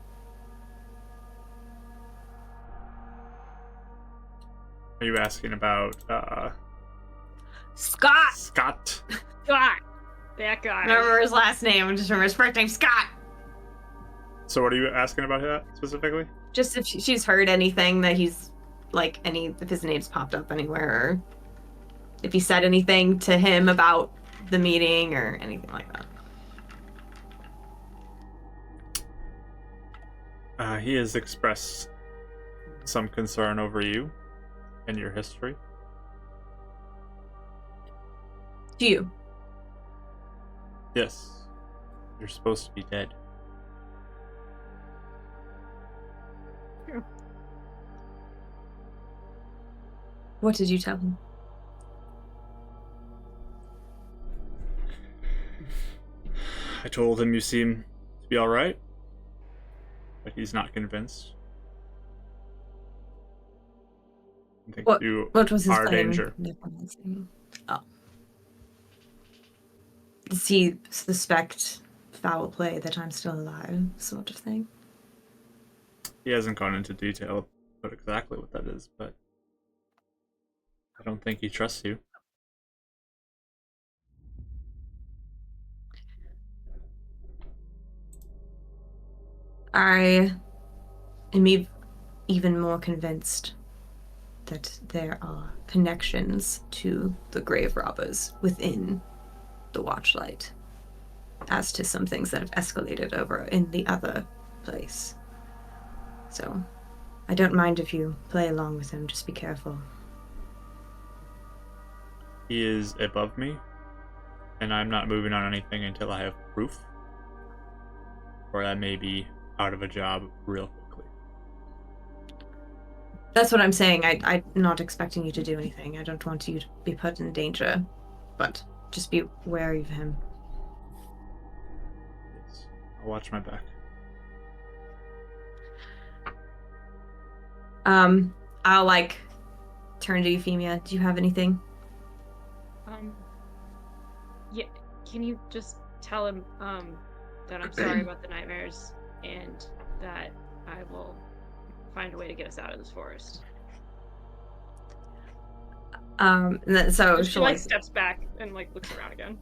Are you asking about Scott! Scott? Scott, that guy. I don't remember his last name, I just remember his first name, Scott! So what are you asking about that specifically? Just if she's heard anything that he's, like, if his name's popped up anywhere, or if he said anything to him about the meeting or anything like that. He has expressed some concern over you and your history. To you? Yes. You're supposed to be dead. What did you tell him? I told him you seem to be alright, but he's not convinced. I think you What was his are claim? danger. Oh. Does he suspect foul play that I'm still alive, sort of thing? He hasn't gone into detail about exactly what that is, but I don't think he trusts you. I am even more convinced that there are connections to the grave robbers within the Watchlight, as to some things that have escalated over in the other place. So, I don't mind if you play along with him, just be careful. he is above me, and I'm not moving on anything until I have proof, or I may be out of a job real quickly. That's what I'm saying. I'm not expecting you to do anything. I don't want you to be put in danger, but just be wary of him. Yes. I'll watch my back. I'll like turn to Euphemia. Do you have anything? Yeah, can you just tell him that I'm sorry about the nightmares and that I will find a way to get us out of this forest. And then, so She she'll like steps back and like looks around again.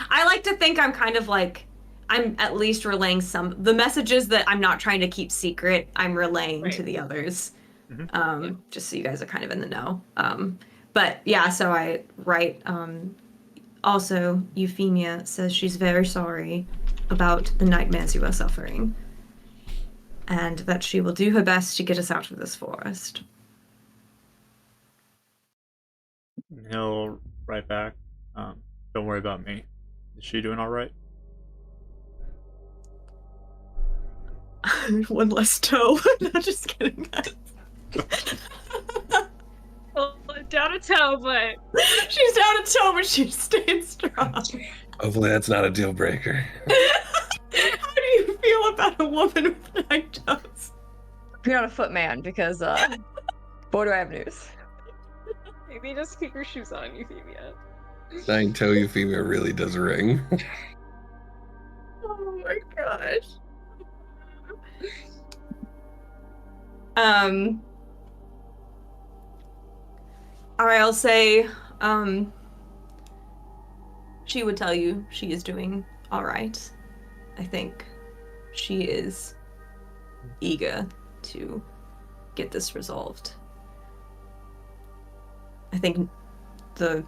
I like to think I'm kind of like I'm at least relaying the messages that I'm not trying to keep secret. I'm relaying to the others, just so you guys are kind of in the know. But yeah, so I write. Also, Euphemia says she's very sorry about the nightmares you are suffering, and that she will do her best to get us out of this forest. He'll write back. Don't worry about me. Is she doing all right? One less toe. Not just kidding, guys. Well, down a toe, but She's down a toe, but she's staying strong. Hopefully that's not a deal breaker. How do you feel about a woman with 9 toes? You're not a foot man because, boy, do I have news. maybe just keep your shoes on, Euphemia. 9-toe Euphemia really does ring. Oh my gosh. Alright, I'll say, she would tell you she is doing alright. I think she is eager to get this resolved. I think the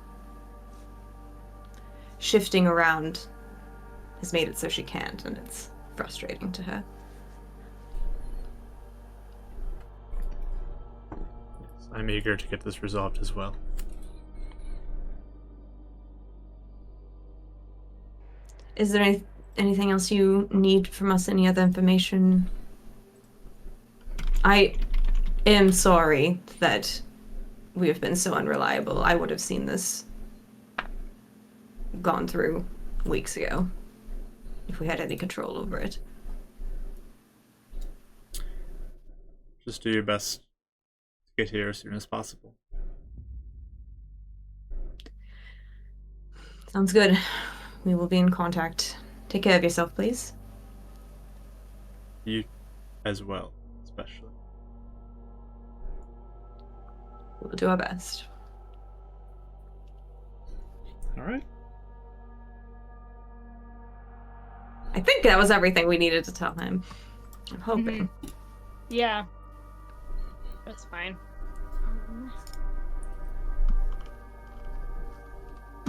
shifting around has made it so she can't, and it's frustrating to her. Yes, I'm eager to get this resolved as well. Is there anything else you need from us? Any other information? I am sorry that we have been so unreliable. I would have seen this gone through weeks ago if we had any control over it. Just do your best to get here as soon as possible. Sounds good. We will be in contact. Take care of yourself, please. You as well, especially. We will do our best. All right. I think that was everything we needed to tell him. I'm hoping. Yeah. That's fine.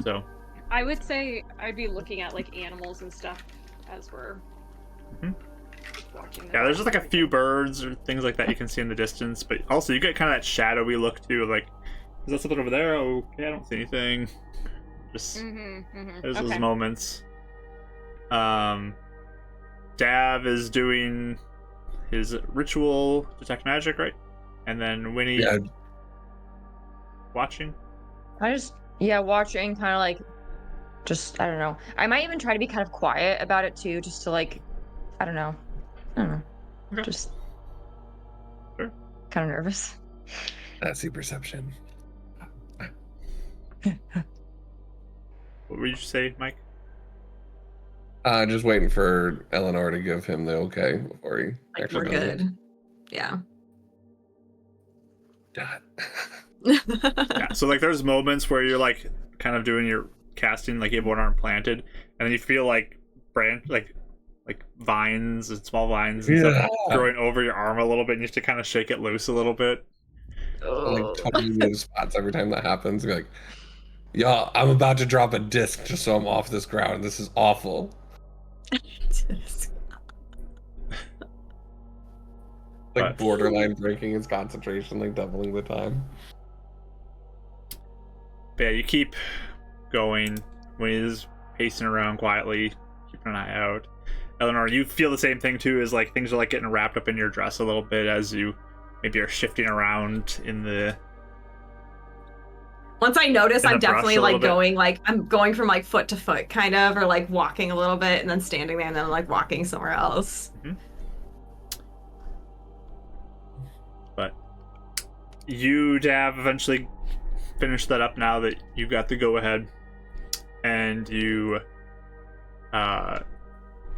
So, I would say I'd be looking at like animals and stuff as we're watching. yeah, there's just like a few birds or things like that you can see in the distance, but also you get kind of that shadowy look too, like, is that something over there? Okay, I don't see anything. Just there's those moments. Dav is doing his ritual detect magic, right? And then Winnie watching. Watching, kind of like, just, I don't know. I might even try to be kind of quiet about it too, just to like, I don't know. Okay. Just Sure. kind of nervous. I see perception. What would you say, Mike? Just waiting for Eleanor to give him the okay before he Like, actually we're does it. good. Yeah. God. Yeah, so like there's moments where you're like kind of doing your casting, like you have one arm planted, and then you feel like like vines and small vines and stuff growing over your arm a little bit, and you have to kind of shake it loose a little bit. Like totally move spots every time that happens. Be like, y'all, I'm about to drop a disc just so I'm off this ground. This is awful. Like borderline breaking his concentration, like doubling the time. But yeah, you keep going. Winnie is pacing around quietly, keeping an eye out. Eleanor, you feel the same thing too, as like things are like getting wrapped up in your dress a little bit as you maybe are shifting around in the. Once I notice, In the I'm definitely brush a little like bit. going like I'm going from like foot to foot kind of, or like walking a little bit and then standing there and then like walking somewhere else. But you, Dav, eventually finish that up now that you got the go ahead, and you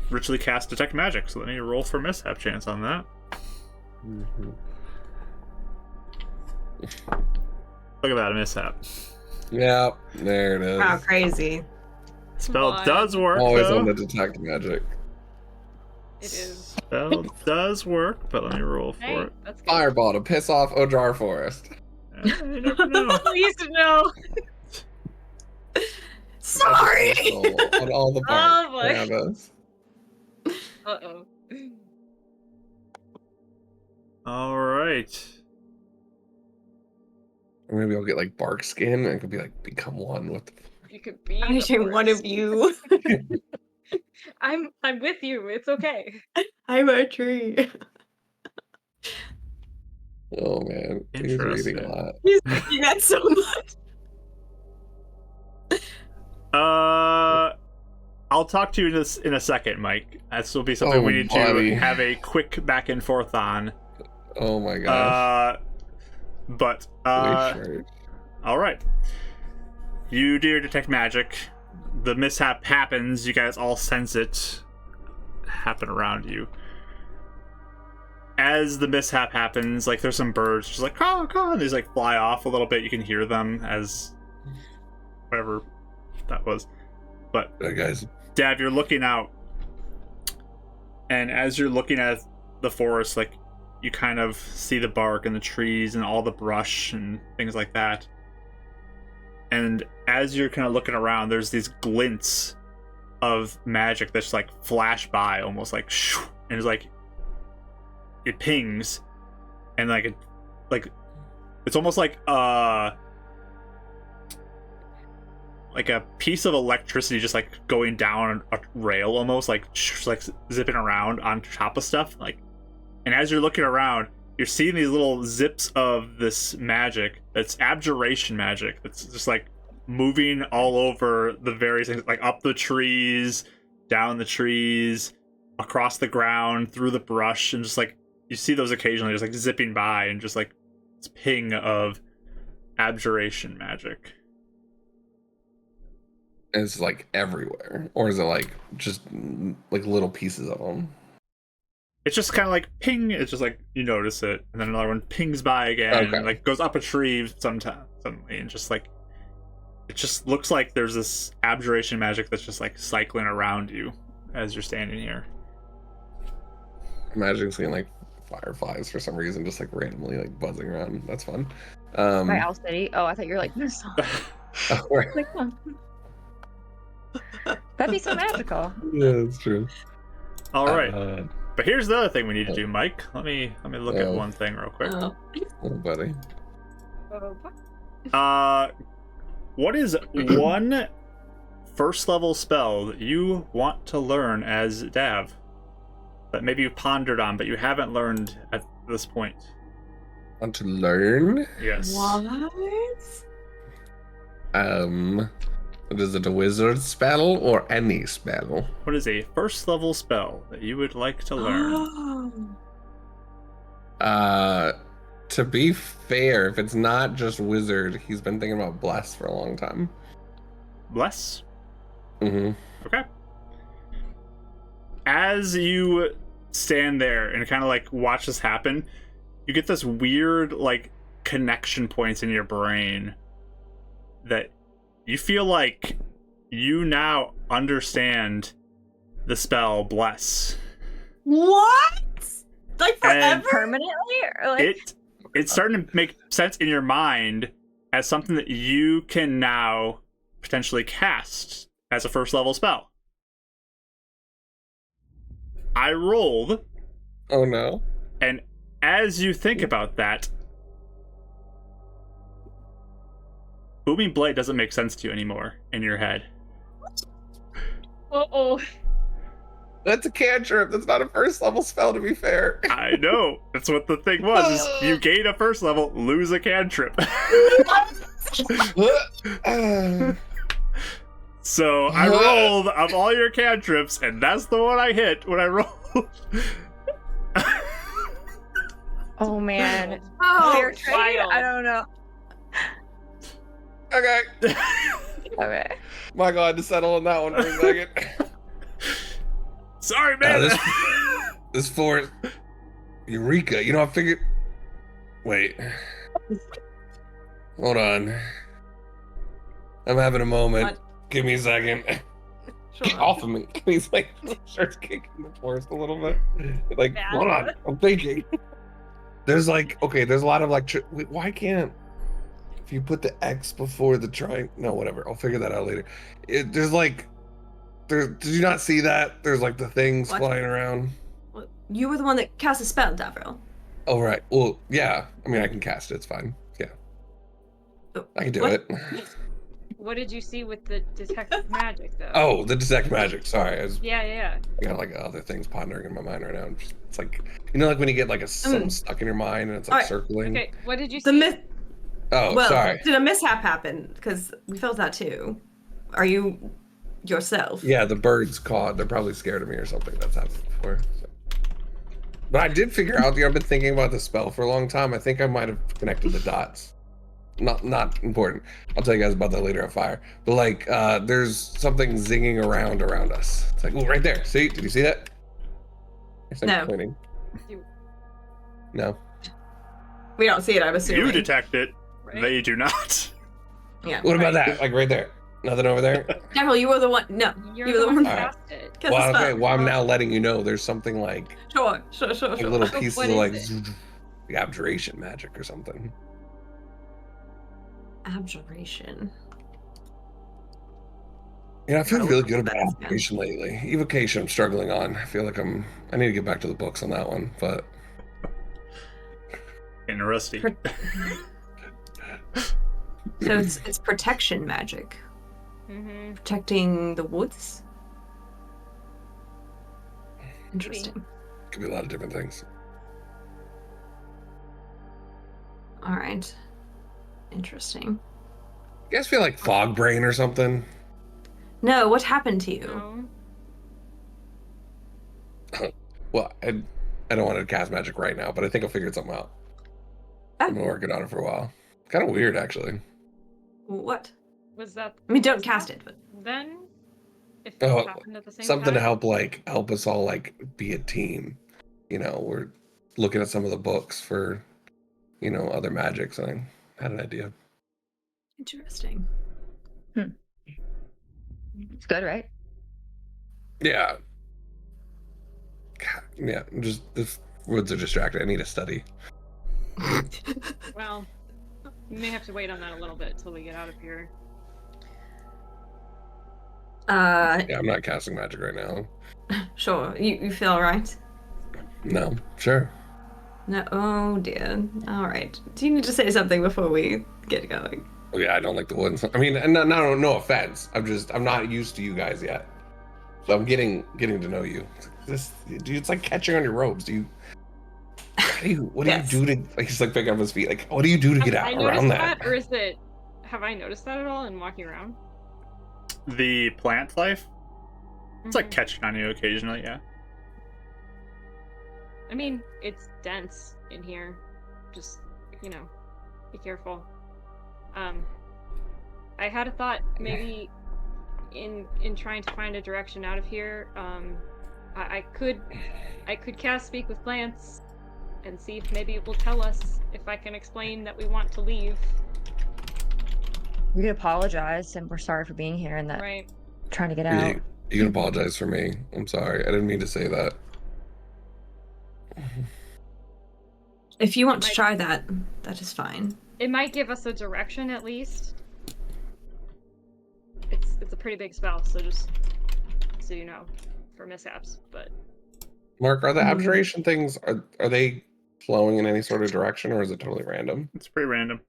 ritually cast detect magic. So let me roll for mishap chance on that. Look at that, a mishap. Yep, there it is. Wow, crazy. Spell Come does work Always though. on the detect magic. It is. Spell does work, but let me roll for Hey, it. that's good. Fireball to piss off Ojar Forest. You never know. Please no. Sorry. On all the Oh, parts. boy. Travis. Uh-oh. All right. Or maybe I'll get like bark skin and it could be like become one with the You could be I the should one of forest. you. I'm with you. It's okay. I'm a tree. Oh man. He's reading a Interesting. lot. He's thinking that so much. I'll talk to you in a second, Mike. This will be something Oh, we need buddy. to have a quick back and forth on. Oh my gosh. But Sure. all right. You do your detect magic. The mishap happens. You guys all sense it happen around you. As the mishap happens, like there's some birds just like caw caw, and they just like fly off a little bit. You can hear them as whatever that was. But Hey guys. Dav, you're looking out, and as you're looking at the forest, like you kind of see the bark and the trees and all the brush and things like that. And as you're kind of looking around, there's these glints of magic that's like flash by, almost like shoo, and it's like it pings, and like it's almost like a piece of electricity just like going down a rail, almost like zipping around on top of stuff. Like, and as you're looking around, you're seeing these little zips of this magic that's abjuration magic that's just like moving all over the various things, like up the trees, down the trees, across the ground, through the brush, and just like you see those occasionally just like zipping by, and just like this ping of abjuration magic. It's like everywhere. Or is it like just like little pieces of them? It's just kind of like ping. It's just like you notice it, and then another one pings by again, Okay. and like goes up a tree sometime suddenly, and just like it just looks like there's this abjuration magic that's just like cycling around you as you're standing here. Imagine seeing like fireflies for some reason, just like randomly like buzzing around. That's fun. By Owl City. Oh, I thought you were like, this. Oh, right. Like, huh. That'd be so magical. Yeah, that's true. All right, Uh, but here's the other thing we need to do, Mike. Let me look at Oh. one thing real quick. Oh. oh, buddy. What is one first level spell that you want to learn as Dav that maybe you've pondered on but you haven't learned at this point? Want to learn? Yes. What? Is it a wizard spell or any spell? What is a first level spell that you would like to learn? Oh. To be fair, if it's not just wizard, he's been thinking about bless for a long time. Bless? Mm-hmm. Okay. As you stand there and kind of like watch this happen, you get this weird like connection points in your brain that you feel like you now understand the spell bless. What? Like And forever? Permanently? Or like, It's starting to make sense in your mind as something that you can now potentially cast as a first level spell. I rolled, Oh no. and as you think about that, Booming Blade doesn't make sense to you anymore in your head. Uh-oh. That's a cantrip. That's not a first level spell, to be fair. I know. That's what the thing was. Is you gain a first level, lose a cantrip. So I rolled of all your cantrips, and that's the one I hit when I rolled. Oh man. Oh, Fair trade? wild. I don't know. Okay. Okay. My God, to settle on that one for a second. Sorry, man. This for Eureka. You know, I figured. Wait. Hold on. I'm having a moment. What? Give me a second. Get Sure. off of me. He's like starts kicking the forest a little bit. Like, Yeah. hold on. I'm thinking. There's like, okay, there's a lot of like, wait, why can't, if you put the X before the triangle, no, whatever. I'll figure that out later. There's like, did you not see that? There's like the things What? flying around. Well, you were the one that cast a spell, Davril. Oh, right. Well, yeah. I mean, I can cast it. It's fine. Yeah. Oh, I can do what? it. What did you see with the detect magic, though? Oh, the detect magic. Sorry. I Yeah. got like other things pondering in my mind right now. It's like, you know, like when you get like something stuck in your mind and it's like Alright. circling. Okay, what did you The see? myth. Oh, Well, sorry. did a mishap happen? Because we felt that too. Are you yourself? Yeah, the birds cawed. They're probably scared of me or something. That's happened before. So. But I did figure out, I've been thinking about the spell for a long time. I think I might have connected the dots. Not important. I'll tell you guys about that later on fire. But like, there's something zinging around us. It's like, oh, right there. See? Did you see that? Yes, I'm No. pointing. You- No. We don't see it, I'm assuming. You detect it. Right? They do not. Yeah. What about right. that? Like right there. Nothing over there? Davril, you were the one. No, You're you were the one who Alright. cast it. Cast Well, the spell. okay. Well, I'm now letting you know there's something like Sure. a little So pieces what of is like it? the abjuration magic or something. Abjuration. You know, I feel Oh, really good about that's good. evocation lately. Evocation, I'm struggling on. I feel like I need to get back to the books on that one, but Getting rusty. Pro- So it's protection magic. Mm-hmm. Protecting the woods? Interesting. it could be a lot of different things. Alright. Interesting. You guys feel like fog brain or something? No, what happened to you? No. Well, I don't want to cast magic right now, but I think I figured something out. Oh. I've been working on it for a while. Kind of weird, actually. What? Was that? I mean, don't was cast that it, but Then, if Oh, it happened at the same Something time. to help us all like be a team. You know, we're looking at some of the books for, you know, other magics, and I had an idea. interesting. It's good, right? Yeah. God, yeah, just the woods are distracted. I need to study. Well, you may have to wait on that a little bit till we get out of here. Yeah, I'm not casting magic right now. Sure. You feel alright? No, sure. No. Oh dear. Alright. Do you need to say something before we get going? Oh, yeah, I don't like the woods. I mean, and no offense. I'm not used to you guys yet, so I'm getting to know you. Dude, it's like catching on your ropes. What do Yes. you do to? Like, he's like picking up his feet. Like, what do you do to get Have out I around noticed that? or is it? Have I noticed that at all in walking around? The plant life? It's like Mhm. catching on you occasionally, yeah. I mean, it's dense in here. Just, you know, be careful. I had a thought maybe in trying to find a direction out of here. I could cast Speak with Plants and see if maybe it will tell us if I can explain that we want to leave. We apologize and we're sorry for being here and that Right. trying to get Yeah, out. you can apologize for me. I'm sorry. I didn't mean to say that. If you want to try that, that is fine. It might give us a direction at least. It's a pretty big spell, so just so you know, for mishaps. But Mark, are the Mhm. abjuration things are they flowing in any sort of direction, or is it totally random? It's pretty random.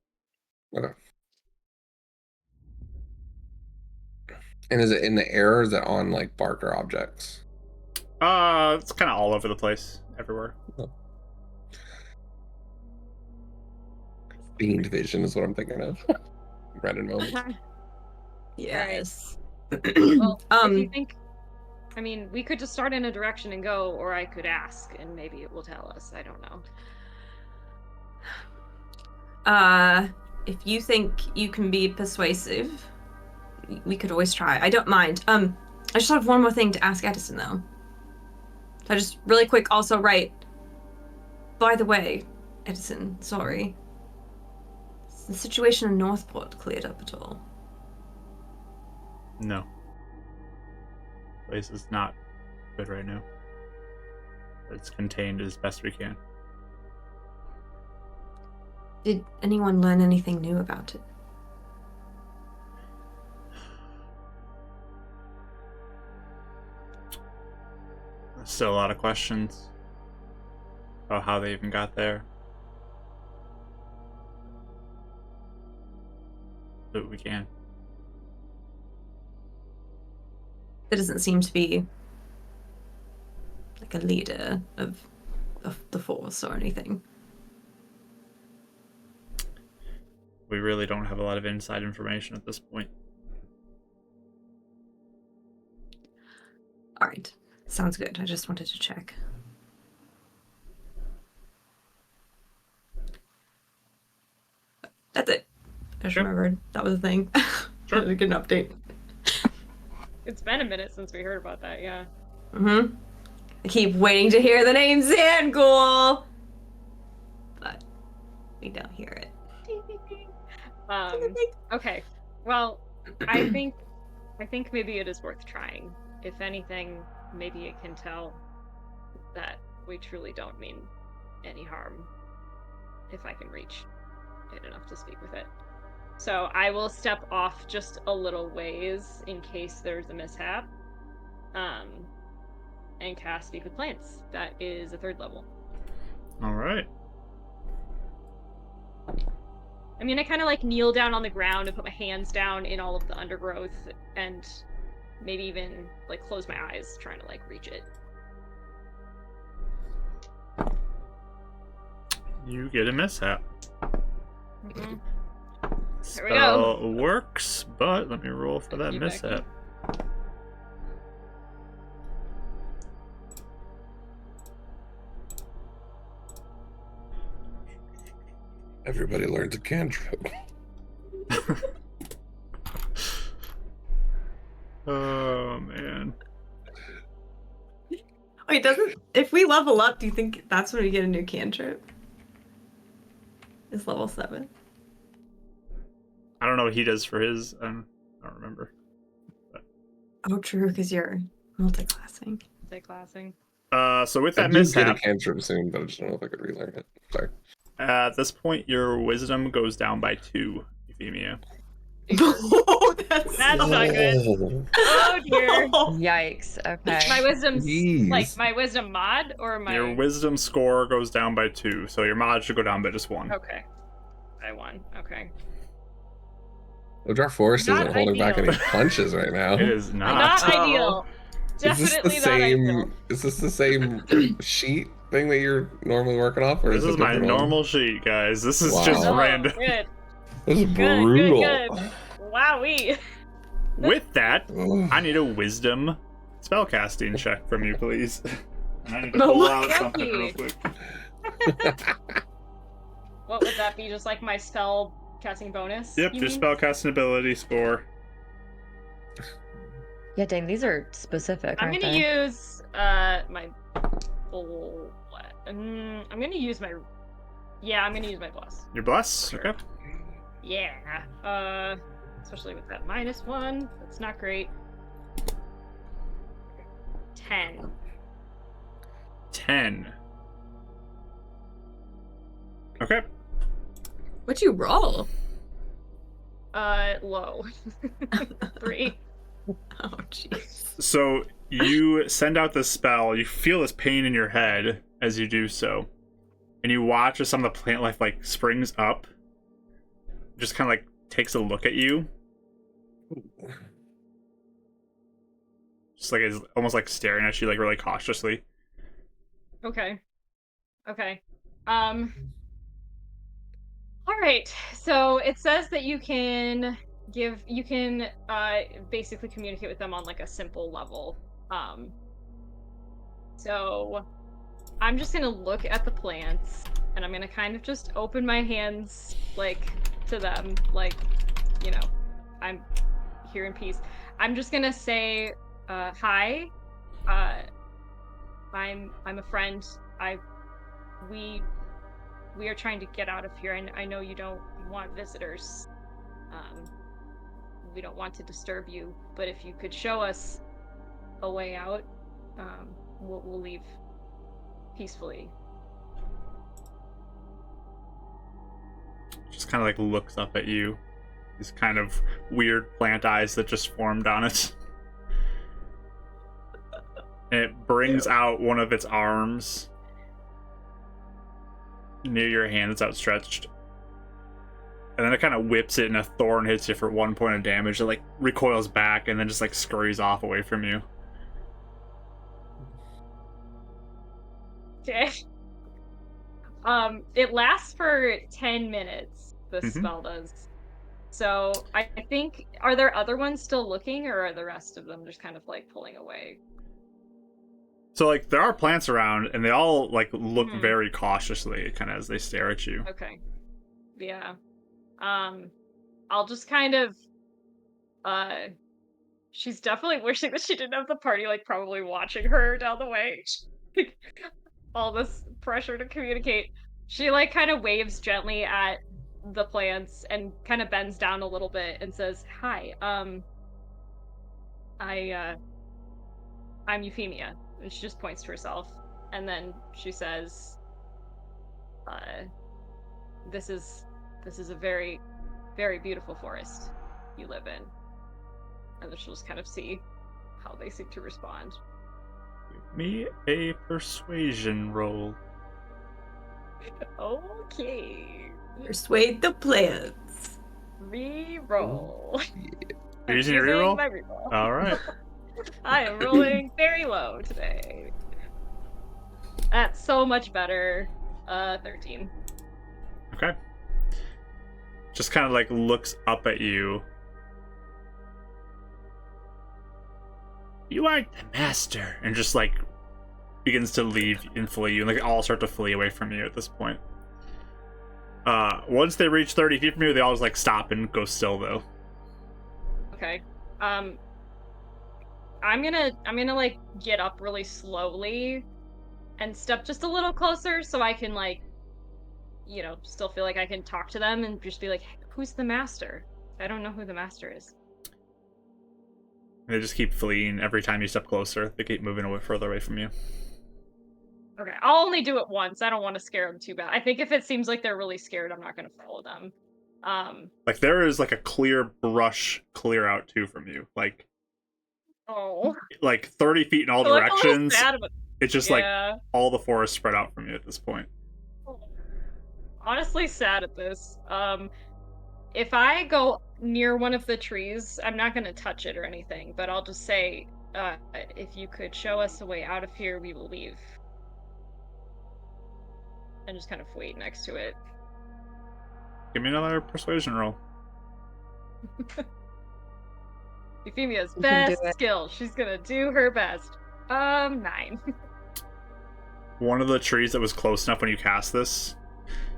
Okay. And is it in the air or is it on like Barker objects? It's kind of all over the place, everywhere. Fiend vision is what I'm thinking of. Random moments. Yes. Well, if you think, I mean, we could just start in a direction and go, or I could ask and maybe it will tell us. I don't know. If you think you can be persuasive, we could always try. I don't mind. I just have one more thing to ask Edison, though. So just really quick, also, right. By the way, Edison, sorry. Is the situation in Northport cleared up at all? No. Place is not good right now. It's contained as best we can. Did anyone learn anything new about it? There's still a lot of questions about how they even got there. But we can. There doesn't seem to be like a leader of the force or anything. We really don't have a lot of inside information at this point. All right. Sounds good. I just wanted to check. That's it. I just remembered that was a thing. Sure. That was a good update. It's been a minute since we heard about that, yeah. Mm-hmm. I keep waiting to hear the name Zangul, but we don't hear it. Okay. Well, I think maybe it is worth trying. If anything, maybe it can tell that we truly don't mean any harm if I can reach it enough to speak with it. So I will step off just a little ways in case there's a mishap. And cast Speak with Plants. That is a 3rd level. All right. I mean, I kind of like kneel down on the ground and put my hands down in all of the undergrowth and maybe even like close my eyes trying to like reach it. You get a mishap. Mm-hmm. Spell we go. works, but let me roll for that You mishap. Everybody learns a cantrip. Oh man. Wait, doesn't if we level up, do you think that's when we get a new cantrip? Is level 7? I don't know what he does for his. I don't remember. Oh, true, because you're multi-classing. Classing. So with I that do get a mishap, cantrip soon, but I just don't know if I could relearn it. Sorry. at this point, your wisdom goes down by 2, Euphemia. Oh, that's Not good. Oh dear. Yikes. Okay. My wisdom's Jeez. like my wisdom mod or my Your wisdom score goes down by 2, so your mod should go down by just 1. Okay. I won. Okay. Ojar Forest Not isn't holding back ideal. any punches right now. It is not. Not ideal. Is this the Definitely not same? ideal. Is this the same sheet thing that you're normally working off, or This is is it my different one? normal sheet, guys. This is Wow. just Oh, random. good. This is Good, brutal. good. Wowee. With that, Ugh. I need a wisdom spellcasting check from you, please. I need to Oh pull my out God. something real quick. What would that be? Just like my spell casting bonus? Yep, you your mean? spellcasting ability score. Yeah, dang, these are specific. I'm aren't gonna they? use my I'm gonna use my I'm gonna use my bless. Your bless? Sure. Okay. Yeah. Especially with that -1. That's not great. 10. 10. Okay. What'd you roll? Low. 3. Oh, jeez. So you send out this spell, you feel this pain in your head as you do so, and you watch as some of the plant life like springs up, just kind of like takes a look at you, just like is almost like staring at you like really cautiously. Okay. All right. So it says that you can basically communicate with them on like a simple level. So I'm just gonna look at the plants and I'm gonna kind of just open my hands like to them, like, you know, I'm here in peace. I'm just gonna say, hi. I'm a friend. We are trying to get out of here, and I know you don't want visitors. We don't want to disturb you, but if you could show us a way out, we'll leave peacefully. Just kind of like looks up at you. These kind of weird plant eyes that just formed on it. And it brings out one of its arms near your hand that's outstretched. And then it kind of whips it and a thorn hits you for 1 point of damage. It like recoils back and then just like scurries off away from you. Okay. It lasts for 10 minutes, the spell does. So I think, are there other ones still looking, or are the rest of them just kind of like pulling away? So like there are plants around and they all like look very cautiously kind of as they stare at you. Okay. Yeah. I'll just kind of she's definitely wishing that she didn't have the party like probably watching her down the way. All this pressure to communicate. She like kind of waves gently at the plants and kind of bends down a little bit and says, "Hi, I'm Euphemia." And she just points to herself, and then she says, this is a very, very beautiful forest you live in." And then she'll just kind of see how they seem to respond. Give me a persuasion roll. Okay. Persuade the plants. Reroll. You're using your reroll? My reroll. All right. I am rolling very low today. That's so much better. 13. Okay. Just kind of like looks up at you. "You aren't the master," and just like begins to leave and flee you, and like all start to flee away from you at this point. Once they reach 30 feet from you, they all just like stop and go still though. Okay. I'm gonna like get up really slowly and step just a little closer so I can like, you know, still feel like I can talk to them and just be like, "Who's the master? I don't know who the master is." And they just keep fleeing every time you step closer. They keep moving away further away from you. Okay, I'll only do it once. I don't want to scare them too bad. I think if it seems like they're really scared, I'm not gonna follow them. Like there is like a clear brush clear out too from you. Like 30 feet in all like, directions. It's just like yeah. all the forest spread out from you at this point. Honestly sad at this. If I go near one of the trees, I'm not gonna touch it or anything, but I'll just say, if you could show us a way out of here, we will leave. And just kind of wait next to it. Give me another persuasion roll. Euphemia's You can do best it. skill. She's gonna do her best. 9. One of the trees that was close enough when you cast this,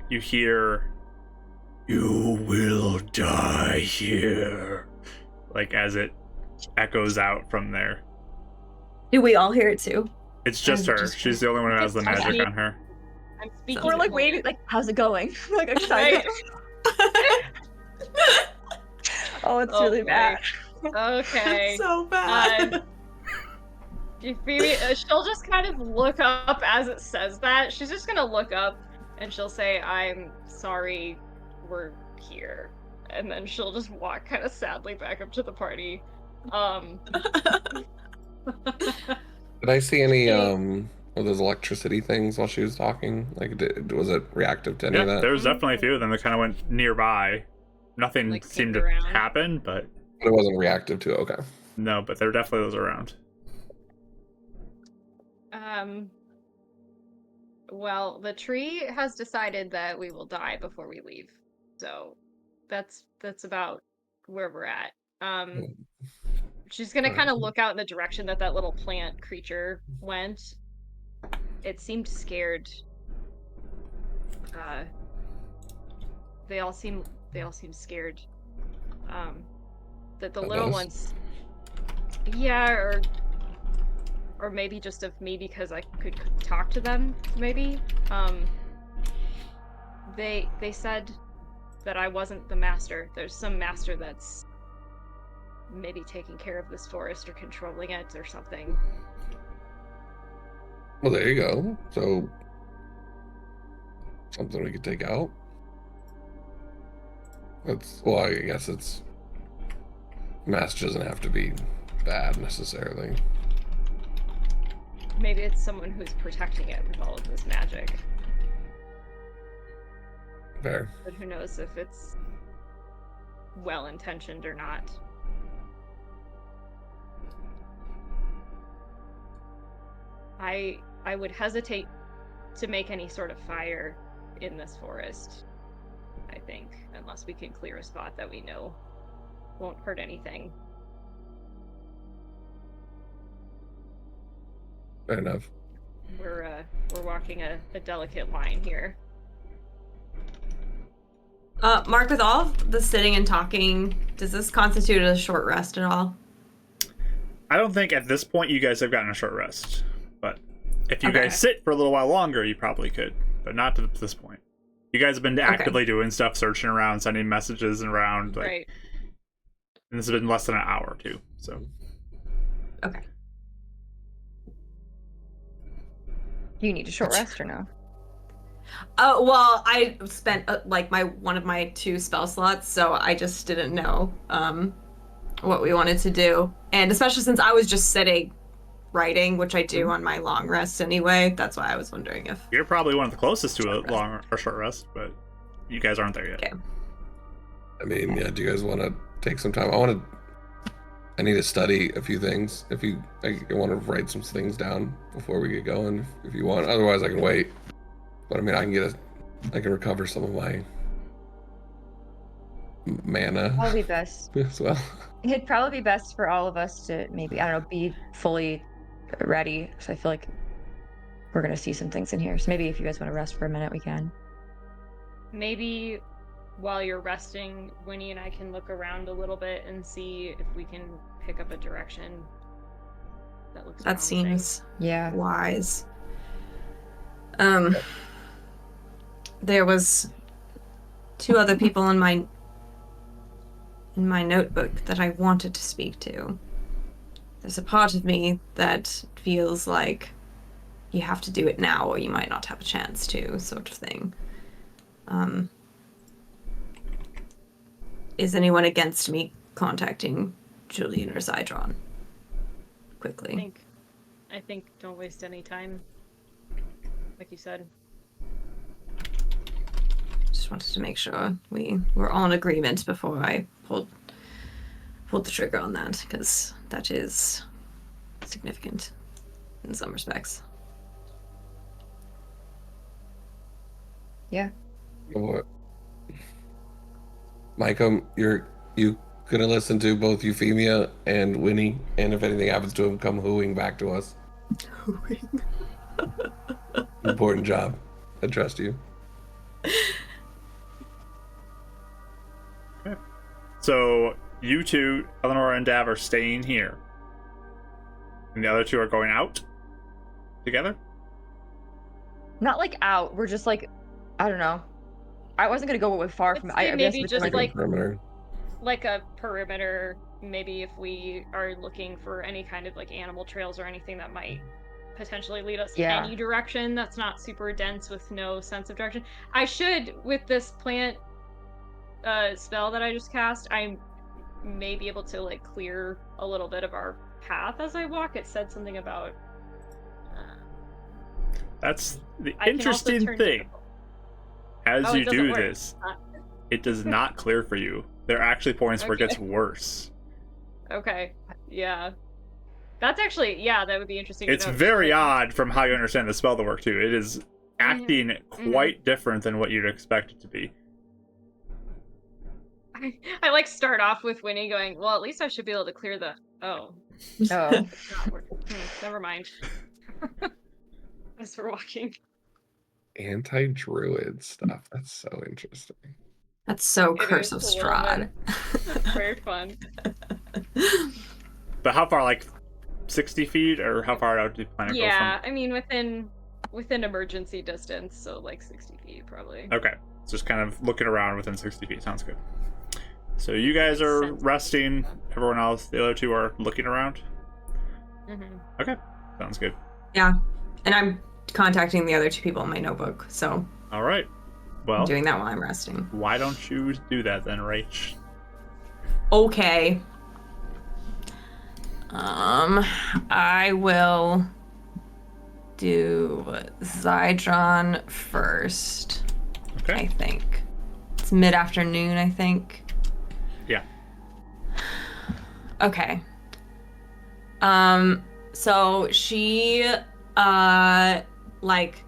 you hear, "You will die here," like as it echoes out from there. Do we all hear it too? It's just her. She's the only one who has the magic on her. I'm speaking. We're We're like to waiting, like, how's it going? Like excited. Oh, it's really bad. Okay. So bad. Euphemia, she'll just kind of look up as it says that. She's just gonna look up and she'll say, "I'm sorry, we're here." And then she'll just walk kind of sadly back up to the party. Did I see any of those electricity things while she was talking? Like, was it reactive to any of Yeah, that? there was definitely a few of them that kind of went nearby. Nothing Like, seemed pinged to around. happen, but But it wasn't reactive to it. Okay. no, but there were definitely those around. Well, the tree has decided that we will die before we leave. So that's about where we're at. She's gonna kind of look out in the direction that that little plant creature went. It seemed scared. They all seem scared. That the little ones, yeah, or maybe just of me because I could talk to them. Maybe. They said that I wasn't the master. There's some master that's maybe taking care of this forest or controlling it or something. Well, there you go. So, something we could take out. Well, I guess it's... Master doesn't have to be bad, necessarily. Maybe it's someone who's protecting it with all of this magic. Fair. But who knows if it's well-intentioned or not. I would hesitate to make any sort of fire in this forest, I think, unless we can clear a spot that we know won't hurt anything. Fair enough. We're walking a delicate line here. Mark, with all of the sitting and talking, does this constitute a short rest at all? I don't think at this point you guys have gotten a short rest. But if you guys sit for a little while longer, you probably could. But not to this point. You guys have been actively doing stuff, searching around, sending messages around. Like, Right. And this has been less than an hour, too. So. Okay. Do you need a short rest or no? Oh, well, I spent like one of my 2 spell slots, so I just didn't know what we wanted to do. And especially since I was just sitting writing, which I do on my long rest anyway, that's why I was wondering if... You're probably one of the closest to a long or short rest, but you guys aren't there yet. Okay. I mean, yeah, do you guys want to take some time? I need to study a few things. I want to write some things down before we get going, if you want. Otherwise, I can wait. But I mean, I can recover some of my mana. Probably best. As well. It'd probably be best for all of us to maybe, I don't know, be fully ready. So I feel like we're going to see some things in here. So maybe if you guys want to rest for a minute, we can. Maybe while you're resting, Winnie and I can look around a little bit and see if we can pick up a direction that looks That promising. seems Yeah. wise. There was 2 other people in my notebook that I wanted to speak to. There's a part of me that feels like you have to do it now or you might not have a chance to, sort of thing. Is anyone against me contacting Julian or Zydron? Quickly. I think don't waste any time. Like you said. Just wanted to make sure we were all in agreement before I pulled the trigger on that, because that is significant in some respects. Yeah. What? Micah, you gonna listen to both Euphemia and Winnie, and if anything happens to him, come hooing back to us. Hooing. Important job. I trust you. Okay. So you 2, Eleanor and Dav, are staying here. And the other 2 are going out together? Not like out. We're just like, I don't know. I wasn't going to go far from Let's say maybe guess just like perimeter. Like a perimeter, maybe if we are looking for any kind of like animal trails or anything that might potentially lead us any direction that's not super dense with no sense of direction. I should, with this plant spell that I just cast, I may be able to like clear a little bit of our path as I walk. It said something about That's the I can also interesting turn thing. As Oh, you it doesn't do work. this, it does not clear for you. There are actually points where it gets Okay. worse. Okay, yeah. That's actually, yeah, that would be interesting. It's to know. very odd from how you understand the spell to work too. It is acting quite different than what you'd expect it to be. I like start off with Winnie going, well, at least I should be able to clear the. Oh, Oh. never mind. As we're walking. Anti-druid stuff. That's so interesting. That's so It Curse is of a little Strahd. It's very fun. But how far, like 60 feet, or how far out do you plan to go Yeah, I mean within emergency distance, so like 60 feet probably. Okay, so just kind of looking around within 60 feet. Sounds good. So you guys are resting. Everyone else, the other two are looking around. Okay, sounds good. Yeah, and I'm contacting the other two people in my notebook, so All right. Well, I'm doing that while I'm resting. why don't you do that then, Rach? Okay. I will do Zydron first. I Okay. think it's mid-afternoon. I think. Yeah. Okay. So she, like,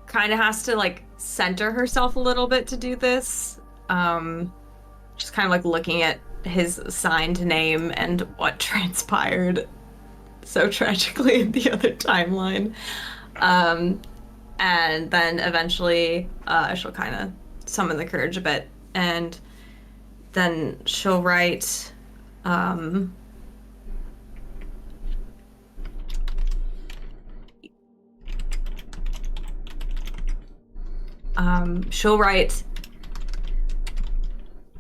kind of has to, like, center herself a little bit to do this. Just kind of, like, looking at his assigned name and what transpired so tragically in the other timeline. And then eventually, she'll kind of summon the courage a bit, and then she'll write, she'll write,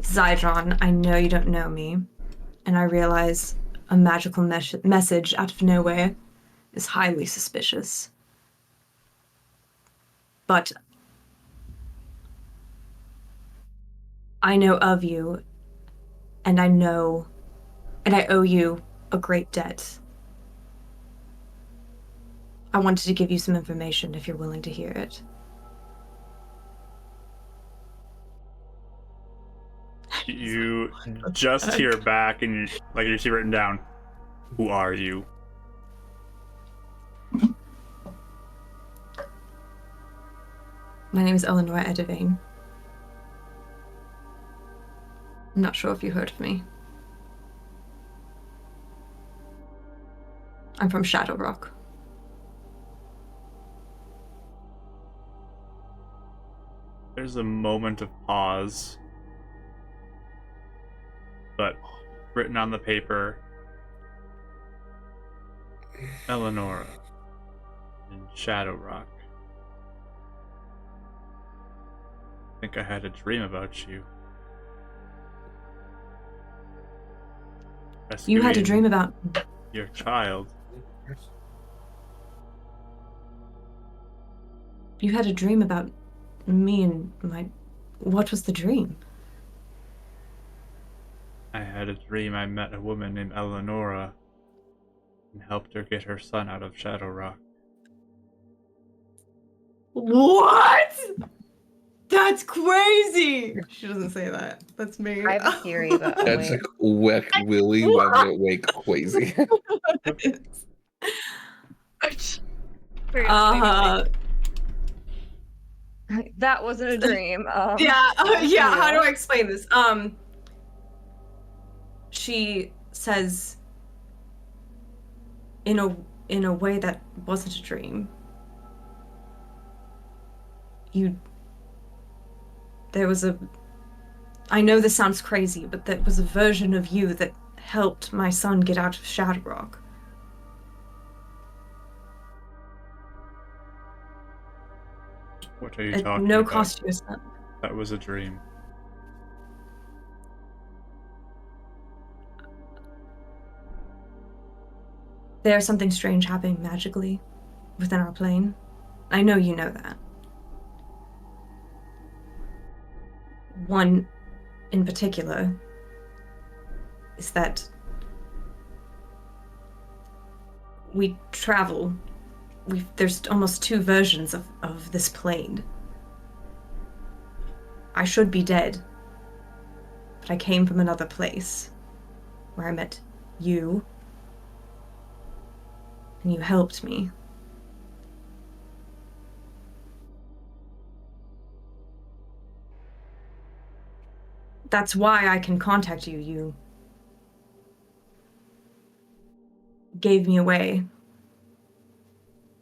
Zydron, I know you don't know me, and I realize a magical message out of nowhere is highly suspicious. But I know of you, and I owe you a great debt. I wanted to give you some information if you're willing to hear it. You just hear back, and you see written down, "Who are you?" My name is Eleanor Edivane. I'm not sure if you heard of me. I'm from Shadow Rock. There's a moment of pause, but written on the paper, Eleonora in Shadow Rock. I think I had a dream about you. You had a Rescuing dream about your child. You had a dream about me and my... What was the dream? I had a dream I met a woman named Eleonora and helped her get her son out of Shadow Rock. What? That's crazy! She doesn't say that. That's me. I have a theory, but I'll That's wait. like Wick Willy Wabbit Wake Crazy. That wasn't a dream. Yeah, yeah. how do I explain this? She says in a way that wasn't a dream. I know this sounds crazy, but there was a version of you that helped my son get out of Shadow Rock. What are you talking No about? cost to your son. That was a dream. There's something strange happening magically within our plane. I know you know that. One in particular is that we travel. There's almost two versions of this plane. I should be dead, but I came from another place where I met you and you helped me. That's why I can contact you. You gave me away,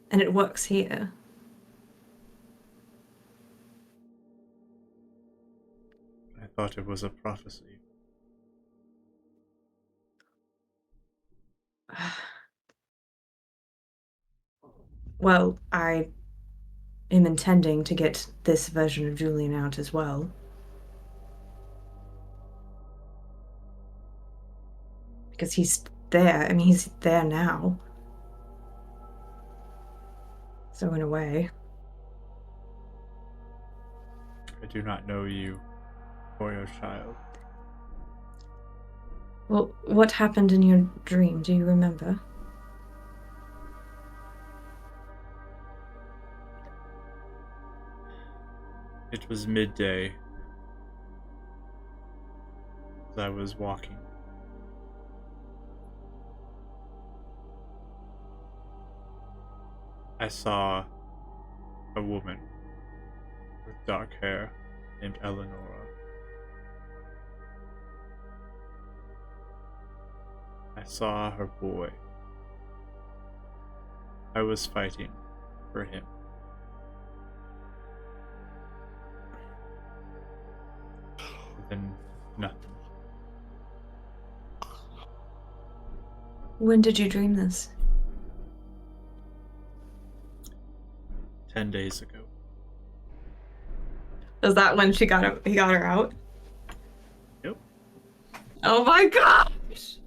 and it works here. I thought it was a prophecy. Well, I am intending to get this version of Julian out as well. Because he's there. I mean, he's there now. So in a way. I do not know you or your child. Well, what happened in your dream? Do you remember? It was midday as I was walking. I saw a woman with dark hair named Eleonora. I saw her boy. I was fighting for him. Then nothing. When did you dream this? 10 days ago. Is that when he got her out? Yep. Oh my gosh!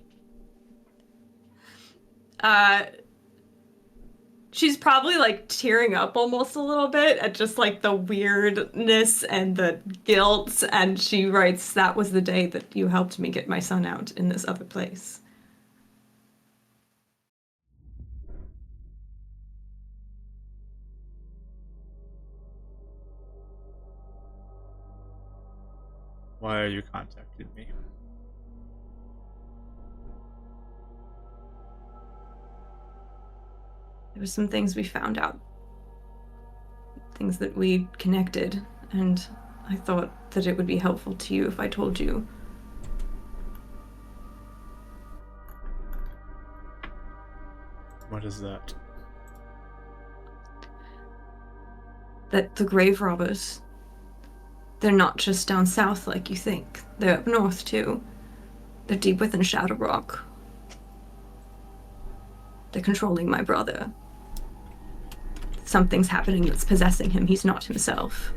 She's probably like tearing up almost a little bit at just like the weirdness and the guilt, and she writes, "That was the day that you helped me get my son out in this other place." Why are you contacting me? There were some things we found out. Things that we connected, and I thought that it would be helpful to you if I told you. What is that? That the grave robbers, they're not just down south like you think. They're up north too. They're deep within Shadow Rock. They're controlling my brother. Something's happening that's possessing him. He's not himself.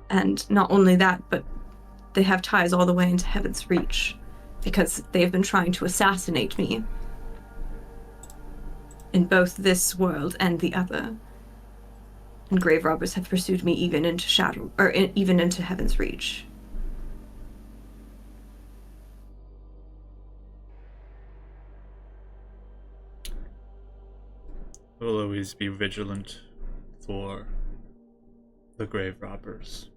And not only that, but they have ties all the way into Heaven's Reach, because they've been trying to assassinate me in both this world and the other. And grave robbers have pursued me even into even into Heaven's Reach. We'll always be vigilant for the grave robbers.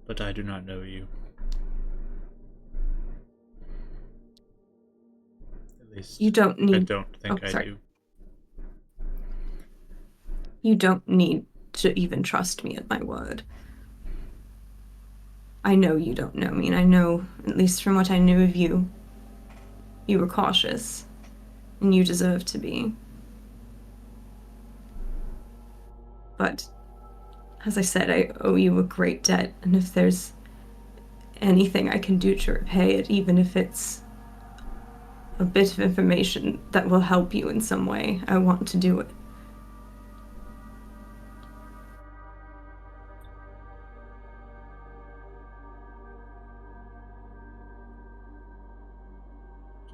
But I do not know you. At least You don't need... I don't think I do. You don't need to even trust me at my word. I know you don't know me, and I know, at least from what I knew of you, you were cautious, and you deserve to be. But, as I said, I owe you a great debt, and if there's anything I can do to repay it, even if it's a bit of information that will help you in some way, I want to do it.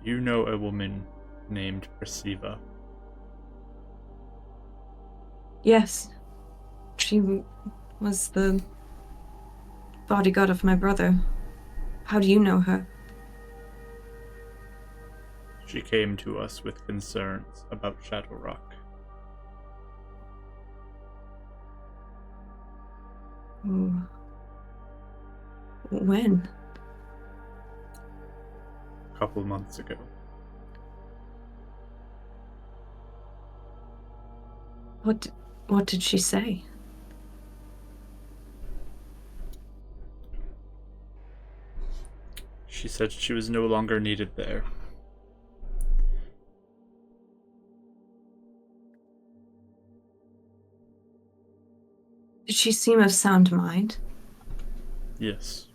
Do you know a woman named Persiva? Yes. She was the bodyguard of my brother. How do you know her? She came to us with concerns about Shadow Rock. Ooh. When? A couple of months ago. What did she say? She said she was no longer needed there. Did she seem of sound mind? Yes.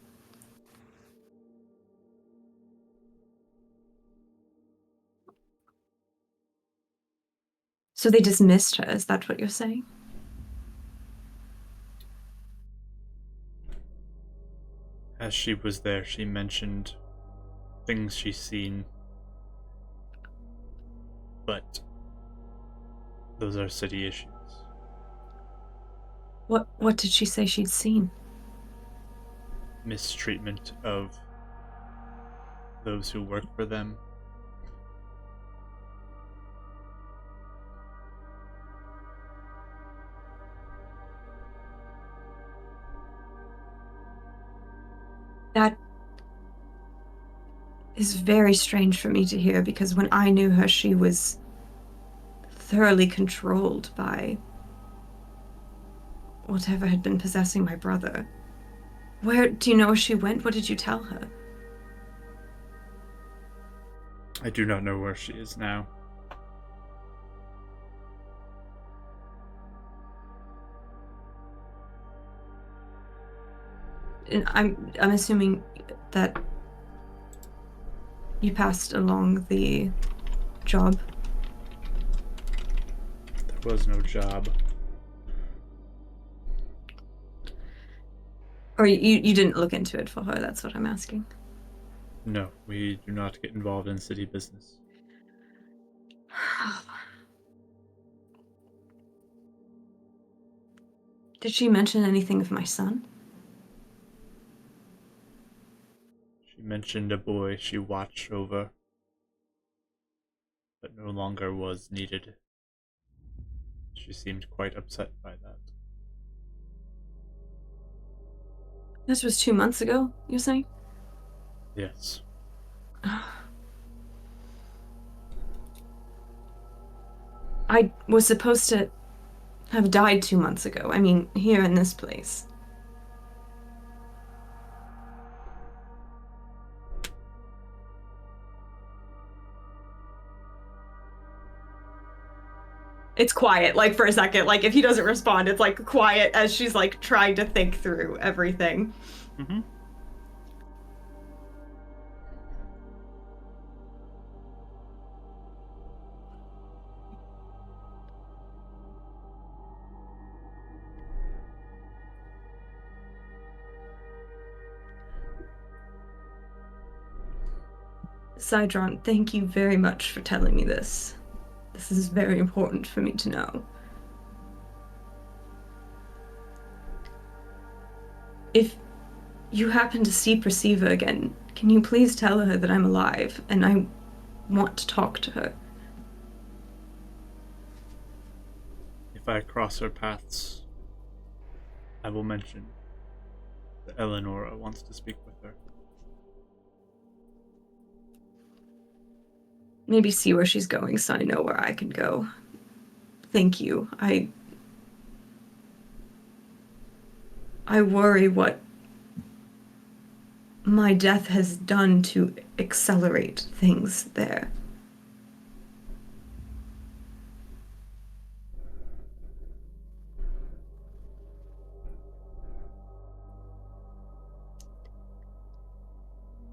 So they dismissed her, is that what you're saying? As she was there, she mentioned things she's seen. But those are city issues. What did she say she'd seen? Mistreatment of those who work for them. That is very strange for me to hear, because when I knew her, she was thoroughly controlled by whatever had been possessing my brother. Where do you know where she went? What did you tell her? I do not know where she is now. And I'm assuming that you passed along the job. There was no job. Or you didn't look into it for her, that's what I'm asking. No, we do not get involved in city business. Did she mention anything of my son? She mentioned a boy she watched over, but no longer was needed. She seemed quite upset by that. This was 2 months ago, you're saying? Yes. I was supposed to have died 2 months ago. I mean, here in this place. It's quiet, like, for a second. Like, if he doesn't respond, it's, like, quiet as she's, like, trying to think through everything. Mm-hmm. Sidron, thank you very much for telling me this. This is very important for me to know. If you happen to see Perceiver again, can you please tell her that I'm alive and I want to talk to her? If I cross her paths, I will mention that Eleonora wants to speak with her. Maybe see where she's going so I know where I can go. Thank you. I worry what my death has done to accelerate things there.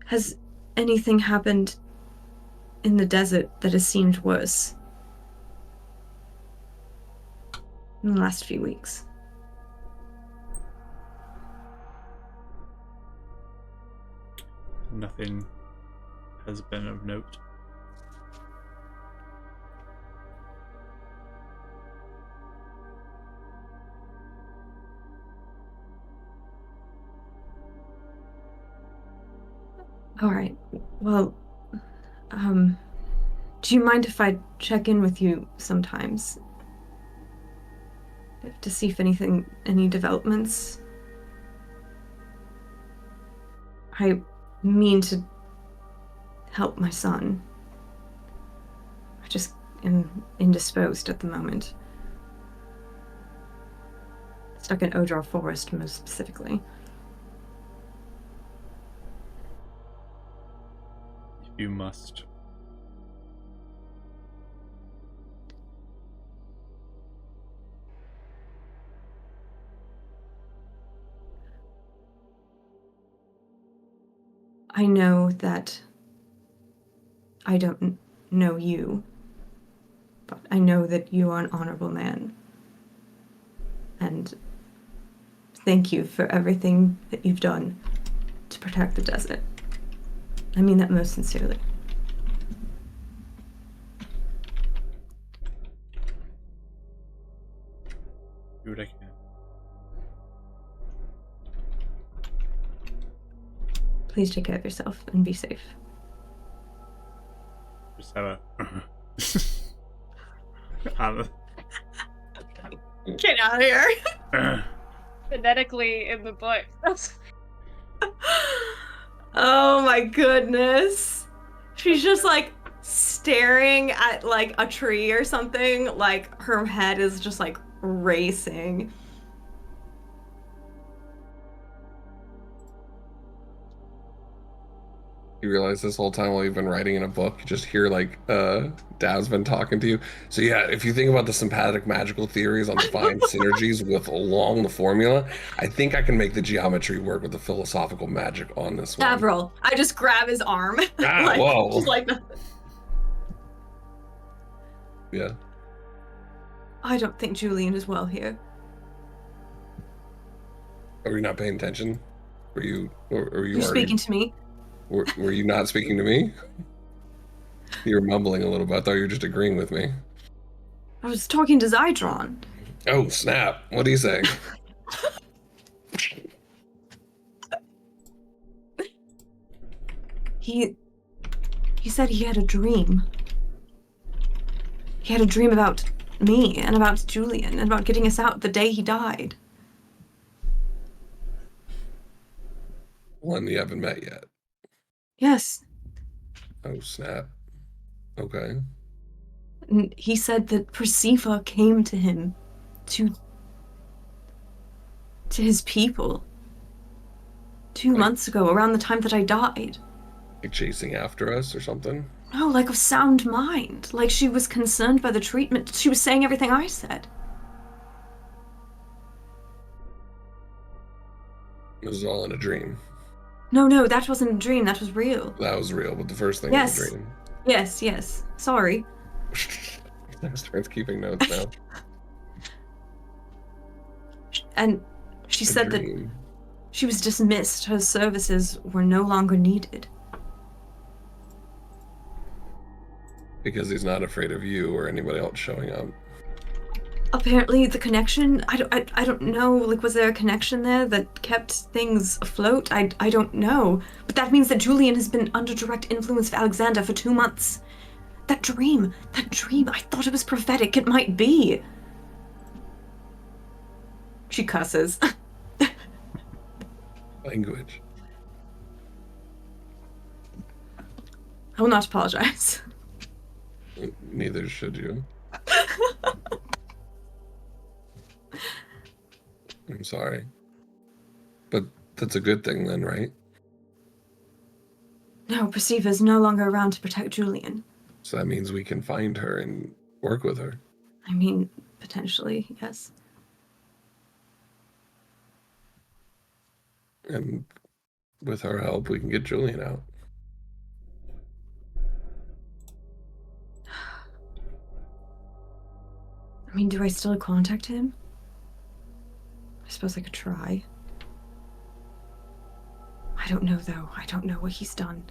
Has anything happened in the desert that has seemed worse in the last few weeks? Nothing has been of note. All right. Well, do you mind if I check in with you sometimes to see if any developments? I mean to help my son. I just am indisposed at the moment. Stuck in Odrar Forest, most specifically. You must. I know that I don't know you, but I know that you are an honorable man. And thank you for everything that you've done to protect the desert. I mean that most sincerely. Do what I can. Please take care of yourself and be safe. Just have a. Get out of here. Phonetically in the book. Oh my goodness. She's just like staring at like a tree or something. Like her head is just like racing. You realize this whole time while you've been writing in a book, you just hear like Dav's been talking to you. So yeah, if you think about the sympathetic magical theories on defined synergies with along the formula, I think I can make the geometry work with the philosophical magic on this one. Davriel, I just grab his arm. Ah, whoa. Just like Yeah. I don't think Julian is well here. Are you not paying attention? Were you You're speaking to me. Were you not speaking to me? You were mumbling a little bit. I thought you were just agreeing with me. I was talking to Zydron. Oh, snap. What are you saying? He said he had a dream. He had a dream about me and about Julian and about getting us out the day he died. One you haven't met yet. Yes. Oh, snap. Okay. And he said that Persephone came to him to his people 2 months ago, around the time that I died. Like chasing after us or something? No, like of sound mind. Like she was concerned by the treatment. She was saying everything I said. This is all in a dream. No, that wasn't a dream. That was real. That was real, but the first thing Yes. was a dream. Yes. Sorry. Starts keeping notes now. And she said that she was dismissed. Her services were no longer needed. Because he's not afraid of you or anybody else showing up. Apparently the connection, I don't know, like was there a connection there that kept things afloat? I don't know. But that means that Julian has been under direct influence of Alexander for 2 months. That dream, I thought it was prophetic. It might be. She cusses. Language. I will not apologize. Neither should you. I'm sorry. But that's a good thing then, right? No, Persephone is no longer around to protect Julian. So that means we can find her and work with her. I mean, potentially, yes. And with her help, we can get Julian out. I mean, do I still contact him? I suppose I could try. I don't know, though. I don't know what he's done.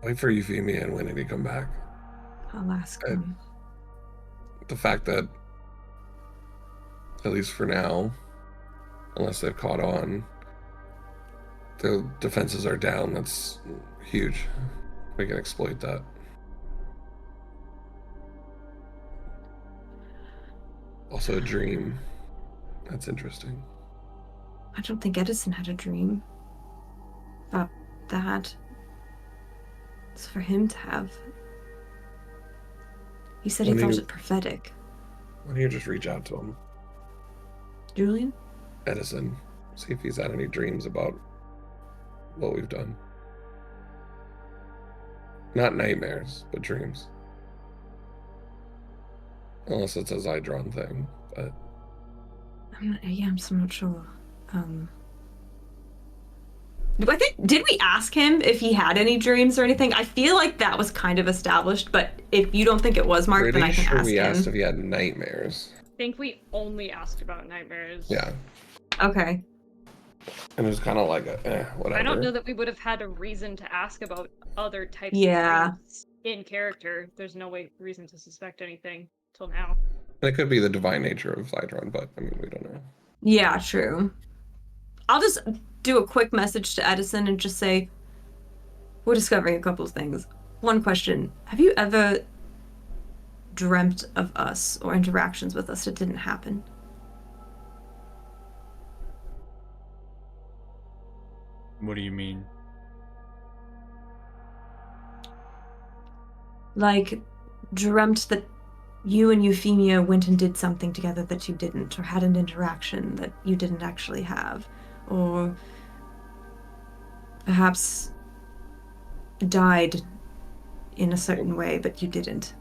Wait for Euphemia and Winnie to come back. I'll ask him. The fact that, at least for now, unless they've caught on, the defenses are down, that's huge. We can exploit that. Also a dream. That's interesting. I don't think Edison had a dream about that. It's for him to have. He said he When thought you- it prophetic. Why don't you just reach out to him, Julian? Edison? See if he's had any dreams about what we've done. Not nightmares, but dreams. Unless it's a Zydron thing, but I'm still not sure. Did we ask him if he had any dreams or anything? I feel like that was kind of established, but if you don't think it was, Mark, then I pretty can sure ask we him. asked if he had nightmares. I think we only asked about nightmares. Yeah, Okay. and it was kind of like whatever. I don't know that we would have had a reason to ask about other types Yeah. of dreams in character. There's no reason to suspect anything till now. And it could be the divine nature of Zydron, but I mean, we don't know. Yeah, true. I'll just do a quick message to Edison and just say, we're discovering a couple of things. One question, have you ever dreamt of us or interactions with us that didn't happen? What do you mean? Like, dreamt that you and Euphemia went and did something together that you didn't, or had an interaction that you didn't actually have, or perhaps died in a certain way, but you didn't.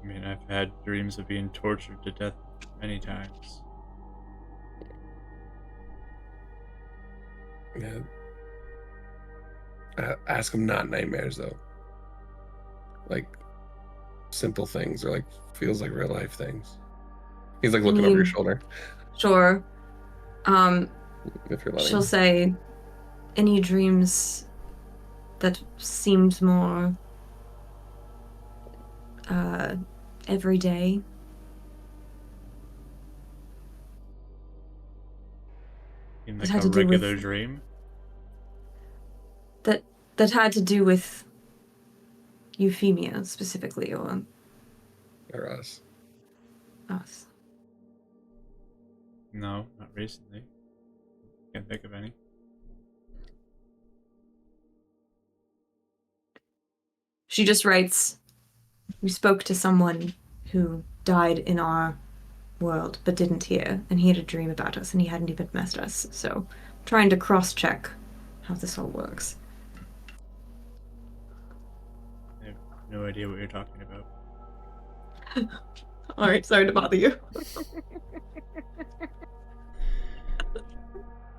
I mean, I've had dreams of being tortured to death many times. Yeah. Ask him not nightmares though. Like simple things or like feels like real life things. He's like looking over your shoulder. Sure. If you're letting She'll him. say, any dreams that seemed more everyday? In It like had a to do with- regular dream? That had to do with Euphemia specifically, or Or us. us. No, not recently. Can't think of any. She just writes, we spoke to someone who died in our world but didn't here, and he had a dream about us and he hadn't even met us, so I'm trying to cross-check how this all works. I have no idea what you're talking about. Alright, sorry to bother you.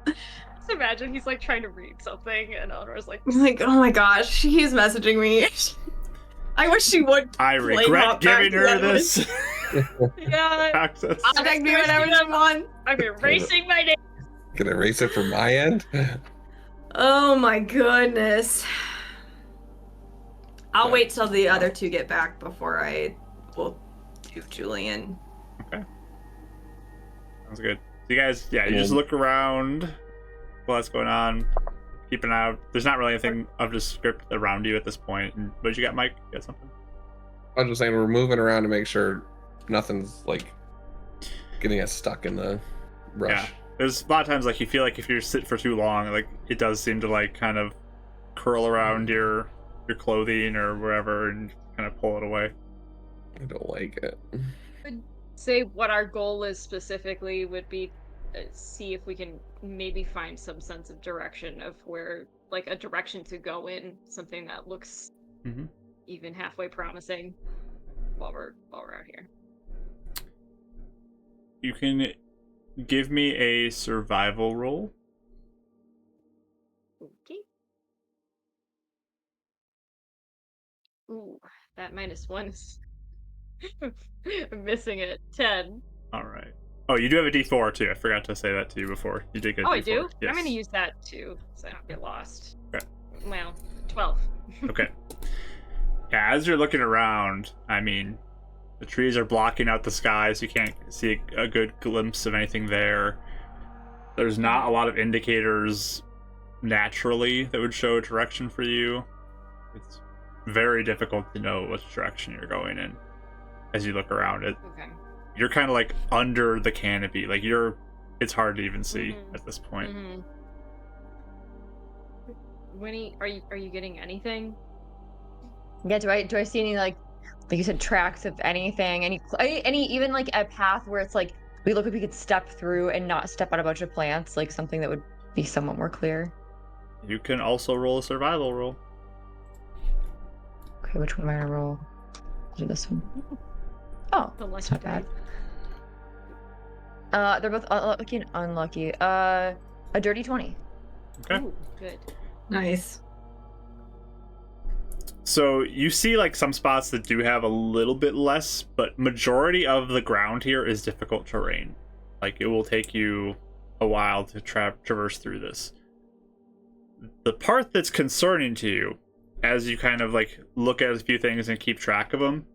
Just imagine he's like trying to read something and Eleanor's like, Like, oh my gosh, he's messaging me. I wish she would. I play regret hop back giving to her that one. this yeah, access. Contact me whenever you want. I'm erasing my name. Can I erase it from my end? Oh my goodness. I'll Yeah. wait till the other two get back before I will do Julian. Okay. Sounds good. So you guys, yeah, you just Yeah. look around while that's going on. Keep an eye out. There's not really anything of the script around you at this point. But you got, Mike? You got something? I was just saying we're moving around to make sure nothing's like getting us stuck in the rush. Yeah. There's a lot of times like you feel like if you sit for too long, like it does seem to like kind of curl around your clothing or wherever and kind of pull it away. I don't like it. Say what our goal is specifically would be see if we can maybe find some sense of direction of where, like, a direction to go in, something that looks Mm-hmm. even halfway promising while we're out here. You can give me a survival roll. Okay. Ooh, that -1 is I'm missing it. 10. All right. Oh, you do have a D4 too. I forgot to say that to you before. You did get a Oh, D4. I do? Yes. I'm gonna use that too, so I don't get lost. Okay. Well, 12. Okay. Yeah, as you're looking around, I mean, the trees are blocking out the sky, so you can't see a good glimpse of anything there. There's not a lot of indicators naturally that would show a direction for you. It's very difficult to know which direction you're going in as you look around it. Okay. you're kind of like under the canopy. Like it's hard to even see at this point. Winnie, are you getting anything? Yeah, do I see any like you said, tracks of anything, any even like a path where it's like we look like we could step through and not step on a bunch of plants, like something that would be somewhat more clear. You can also roll a survival roll. Okay, which one am I gonna roll? Do this one. Oh, The that's lucky not bad. They're both lucky and unlucky. A dirty 20. Okay. Ooh, good. Nice. So you see like some spots that do have a little bit less, but majority of the ground here is difficult terrain. Like it will take you a while to traverse through this. The part that's concerning to you, as you kind of like look at a few things and keep track of them,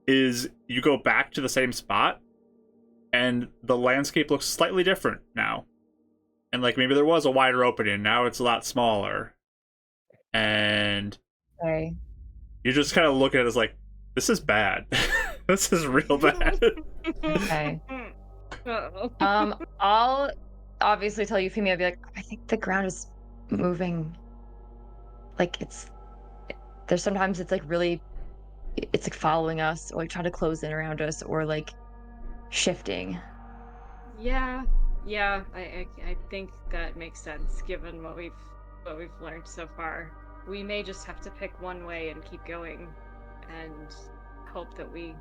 is you go back to the same spot and the landscape looks slightly different now. And like maybe there was a wider opening, now it's a lot smaller. And Okay. you just kind of look at it as like, this is bad. This is real bad. Okay. Uh-oh. I'll obviously tell Euphemia, I'll be like, I think the ground is moving. Like there's sometimes it's like really, it's like following us or like trying to close in around us or like shifting. Yeah, I think that makes sense given what we've learned so far. We may just have to pick one way and keep going, and hope that we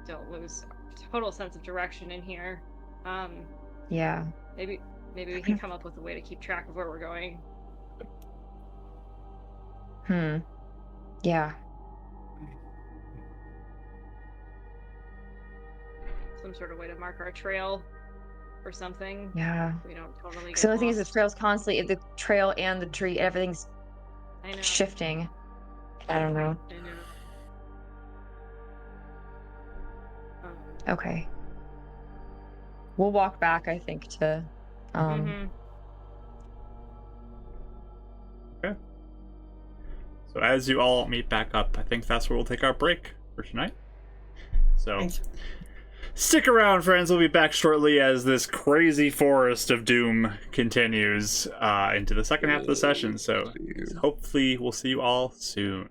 don't lose our total sense of direction in here. Yeah. Maybe we can come up with a way to keep track of where we're going. Yeah. Some sort of way to mark our trail or something. Yeah. We don't totally So get the thing is, the lost. trail's constantly, the trail and the tree, everything's I know. shifting. I don't know. I know. Okay. We'll walk back, I think, to Okay. So as you all meet back up, I think that's where we'll take our break for tonight. So Thanks. Stick around, friends. We'll be back shortly as this crazy forest of doom continues into the second half of the session. So hopefully we'll see you all soon.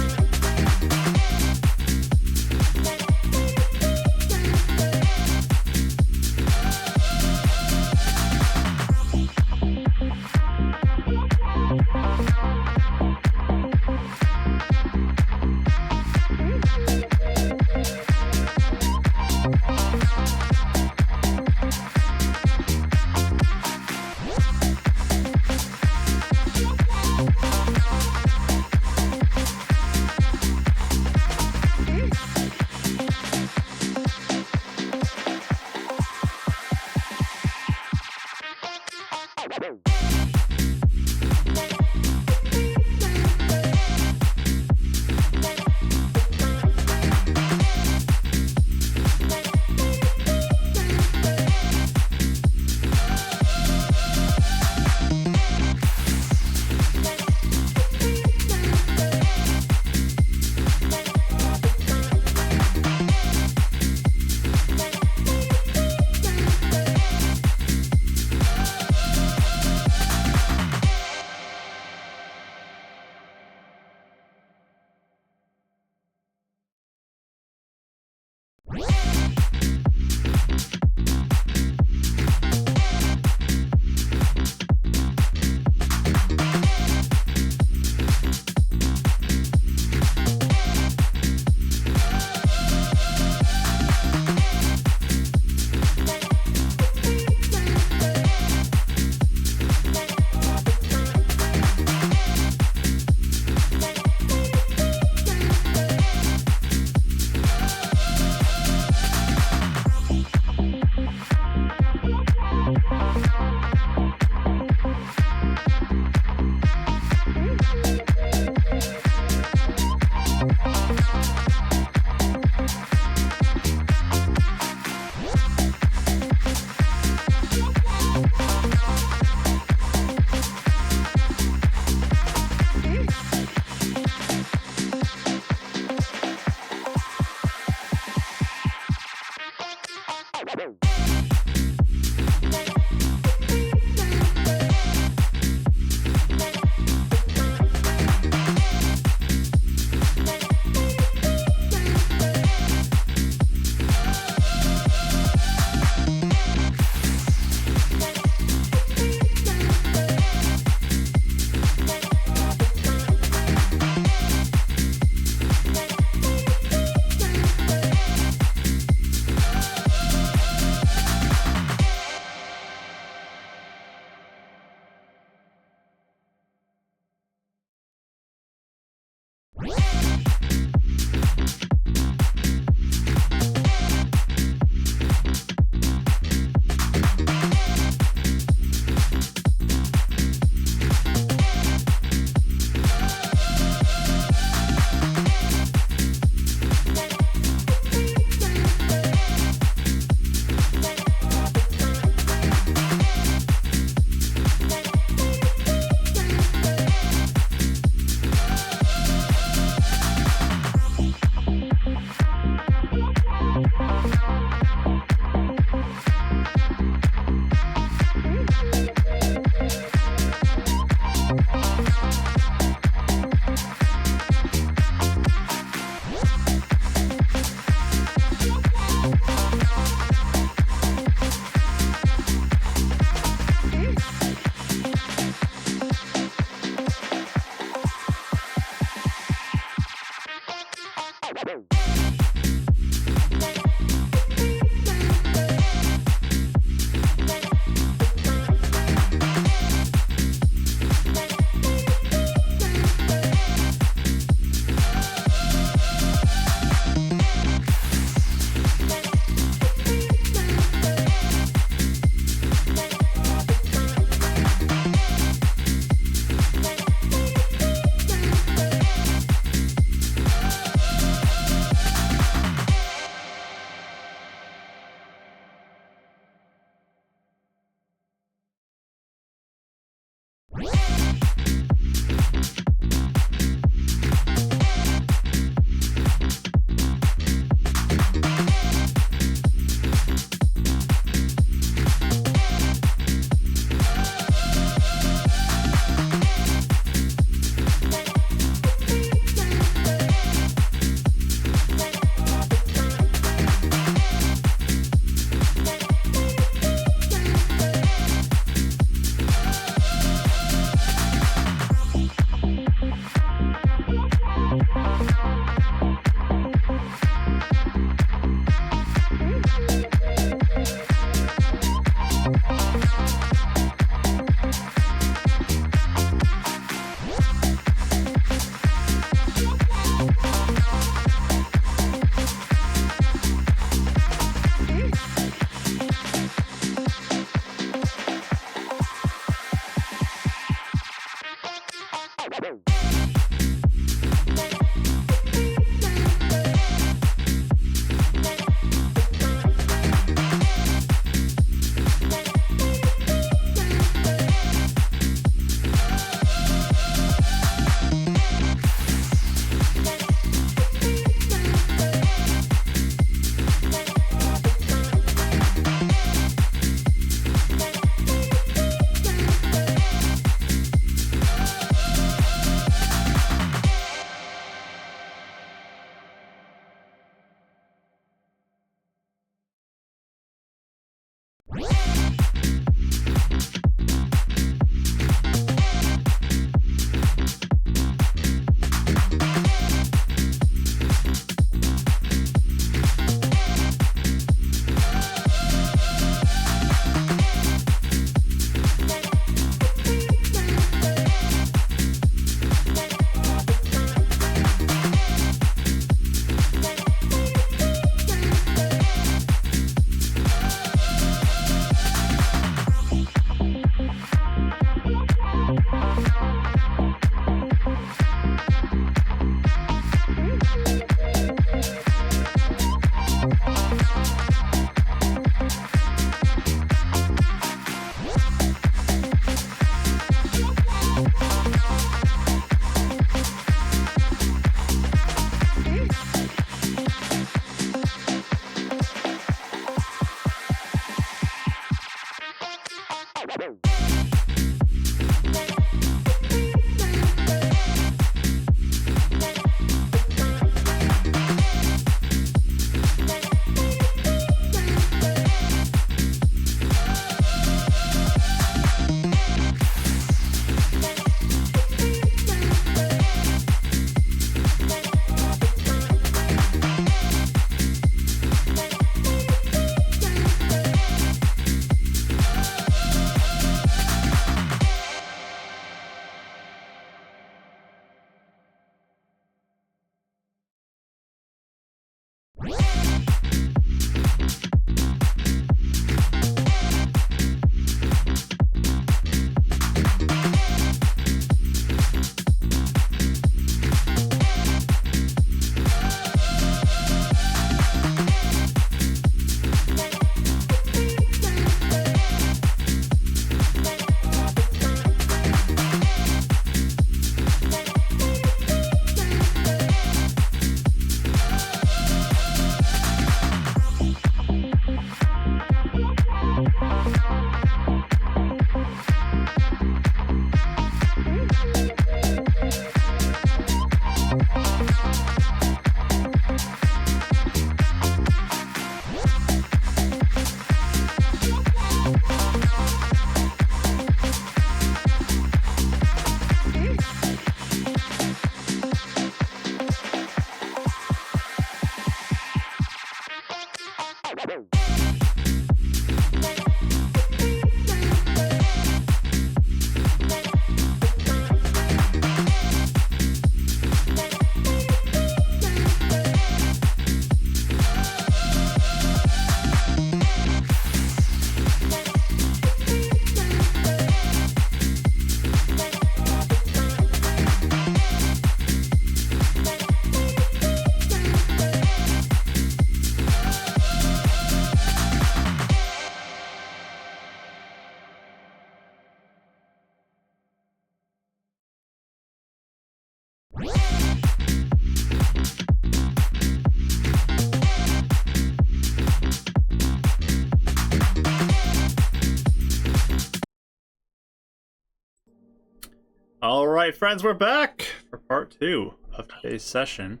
All right, friends, we're back for part 2 of today's session.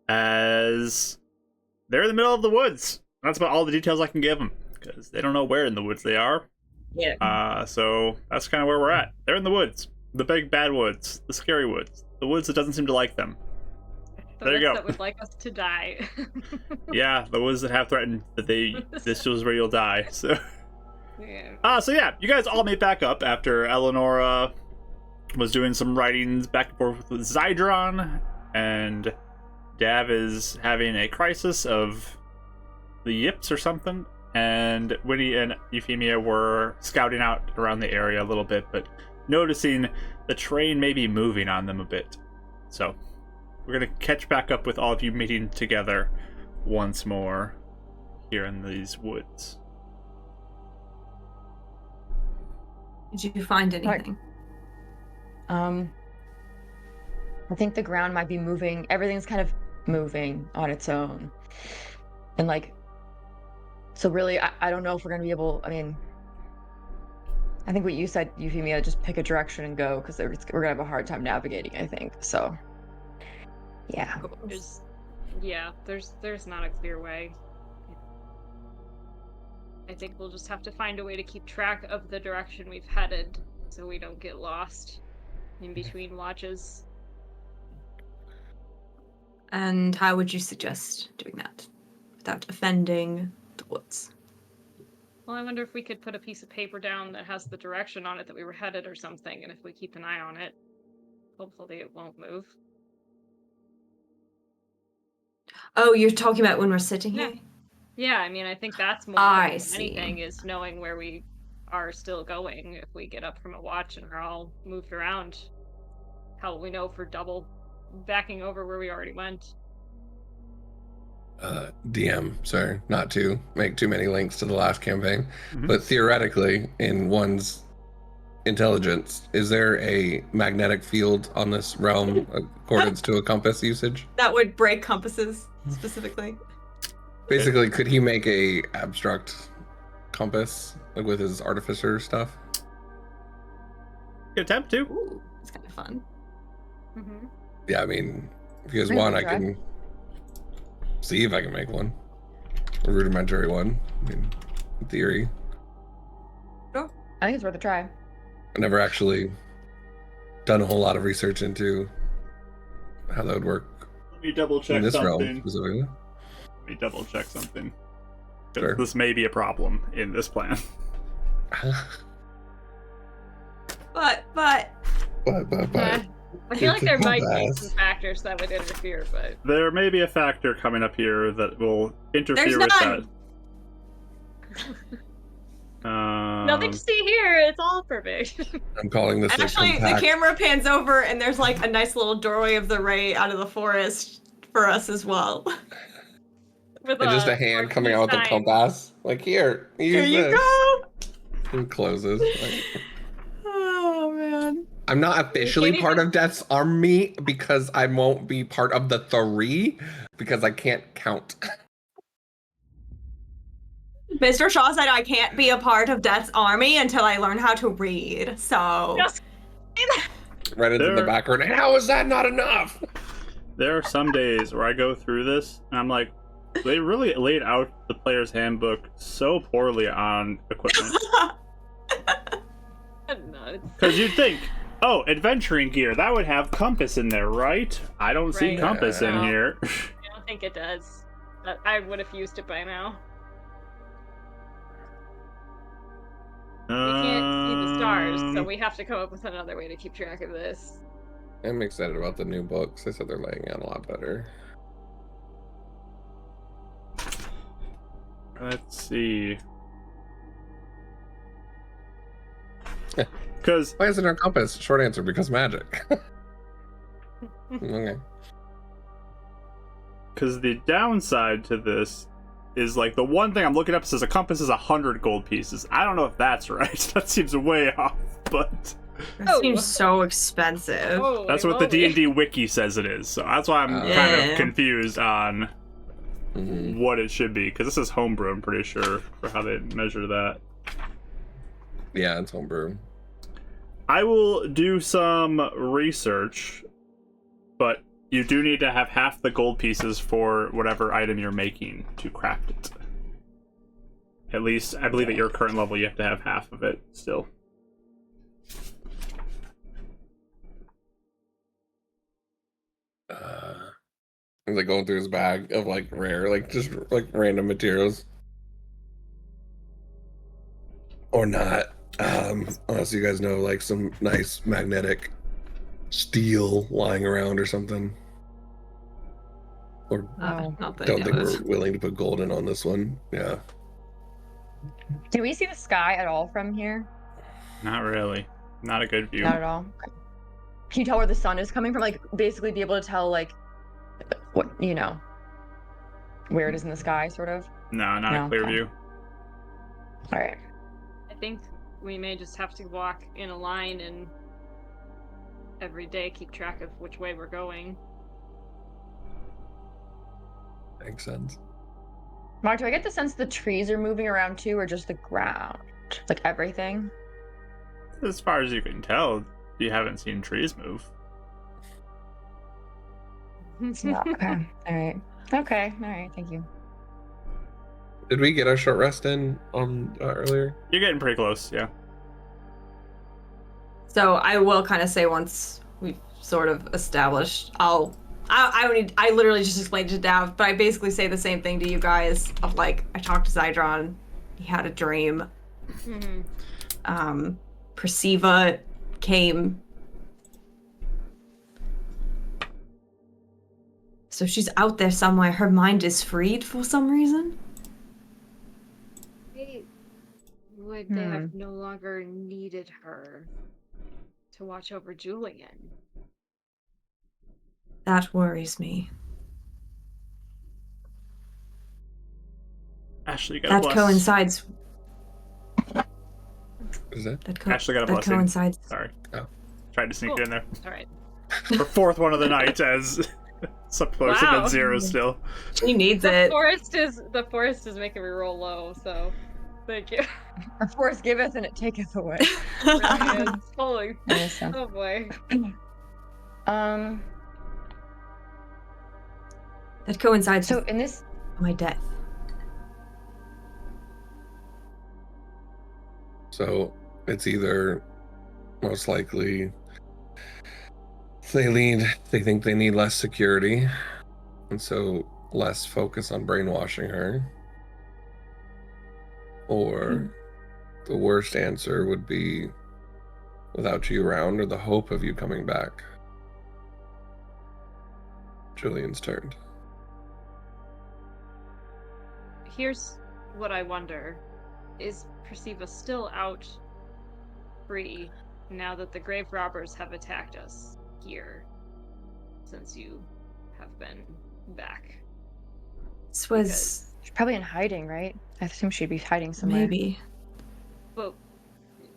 As they're in the middle of the woods. That's about all the details I can give them, because they don't know where in the woods they are. Yeah. So that's kind of where we're at. They're in the woods. The big bad woods. The scary woods. The woods that doesn't seem to like them. The There you ones go. that would like us to die. Yeah, the woods that have threatened that this is where you'll die. So Yeah. so yeah, you guys all meet back up after Eleonora was doing some writings back and forth with Zydron, and Dav is having a crisis of the yips or something, and Winnie and Euphemia were scouting out around the area a little bit, but noticing the train may be moving on them a bit. So we're gonna catch back up with all of you meeting together once more here in these woods. Did you find anything? I think the ground might be moving. Everything's kind of moving on its own. And like, so really, I don't know if we're going to be able, I mean, I think what you said, Euphemia, just pick a direction and go, because we're going to have a hard time navigating, I think. So, yeah. There's not a clear way. I think we'll just have to find a way to keep track of the direction we've headed so we don't get lost in between watches. And how would you suggest doing that without offending the woods? Well, I wonder if we could put a piece of paper down that has the direction on it that we were headed or something, and if we keep an eye on it, hopefully it won't move. Oh, you're talking about when we're sitting here? Yeah, I mean, I think that's more I important than see. anything is knowing where we are still going. If we get up from a watch and are all moved around, how will we know if we're double backing over where we already went? DM, sorry, not to make too many links to the last campaign, Mhm. but theoretically, in one's intelligence, is there a magnetic field on this realm accordance to a compass usage? That would break compasses, specifically. Basically, could he make a abstract compass, like with his artificer stuff? Good attempt to. Ooh, it's kind of fun. Mm-hmm. Yeah, I mean, if you guys Maybe want, I try. can see if I can make one. A rudimentary one, I mean, in theory. I think it's worth a try. I never actually done a whole lot of research into how that would work Let me double check in this realm something. specifically. Let me double check something. 'Cause Sure. This may be a problem in this plan. But but I feel like there It's a might be compass. some factors that would interfere, but There may be a factor coming up here that will interfere There's with none. that. nothing to see here. It's all perfect. I'm calling this actually, a the compact. camera pans over and there's like a nice little doorway of the ray out of the forest for us as well. With And just a hand coming out with a sign. compass. Like, here, use Here you this. go! And closes. Like, Oh, man. I'm not officially can't part even- of Death's army because I won't be part of the 3 because I can't count. Mr. Shaw said I can't be a part of Death's army until I learn how to read, so... Just Right into the There- background. And how is that not enough? There are some days where I go through this and I'm like, they really laid out the player's handbook so poorly on equipment. no, it's Because you'd think, oh, adventuring gear, that would have compass in there, right? I don't see Right. compass in No. here. I don't think it does. But I would have used it by now. We can't see the stars, so we have to come up with another way to keep track of this. I'm excited about the new books. I said they're laying out a lot better. Let's see. Because Why isn't there a compass? Short answer, because magic. Okay. the downside to this is like the one thing I'm looking up says a compass is 100 gold pieces. I don't know if that's right. That seems way off, but That Oh. seems so expensive. Holy that's what the moly. D&D wiki says it is. So that's why I'm kind Yeah. of confused on Mhm. what it should be, because this is homebrew, I'm pretty sure, for how they measure that. Yeah, it's homebrew. I will do some research, but you do need to have half the gold pieces for whatever item you're making to craft it. At least, I believe at your current level, you have to have half of it still. He's like going through his bag of like rare, like just like random materials. Or not. Unless you guys know like some nice magnetic steel lying around or something. Or Oh. Not that I don't know think of. we're willing to put gold in on this one. Yeah. Can we see the sky at all from here? Not really. Not a good view. Not at all. Okay. Can you tell where the sun is coming from? Like, basically be able to tell, like, what, you know, where it is in the sky, sort of? No, not No, a clear okay. view. All right. I think we may just have to walk in a line and every day keep track of which way we're going. Makes sense. Mark, do I get the sense the trees are moving around too, or just the ground? Like everything? As far as you can tell, you haven't seen trees move. Yeah. Okay. All right. Okay. All right. Thank you. Did we get our short rest in earlier? You're getting pretty close, yeah. So I will kind of say once we've sort of established, I literally just explained to Dav, but I basically say the same thing to you guys of like, I talked to Zydron, he had a dream. Perceiva came. So she's out there somewhere. Her mind is freed for some reason. Would they have no longer needed her to watch over Julian? That worries me. Ashley, you got a That bless. coincides. Is that? Ashley got a That blessing. coincides. Sorry. Oh. Tried to sneak it in there. All right. For fourth one of the night as some closer Wow. than zero still. She needs The it. forest is making me roll low, so thank you. The force giveth and it taketh away. Really is. Holy, Yes, so. oh boy. That coincides So with in this, my death. So it's either most likely they think they need less security, and so less focus on brainwashing her. Or the worst answer would be without you around or the hope of you coming back. Julian's turned. Here's what I wonder. Is Perceiva still out free now that the grave robbers have attacked us here since you have been back? This was she's probably in hiding, right? I assume she'd be hiding somewhere. maybe. Well,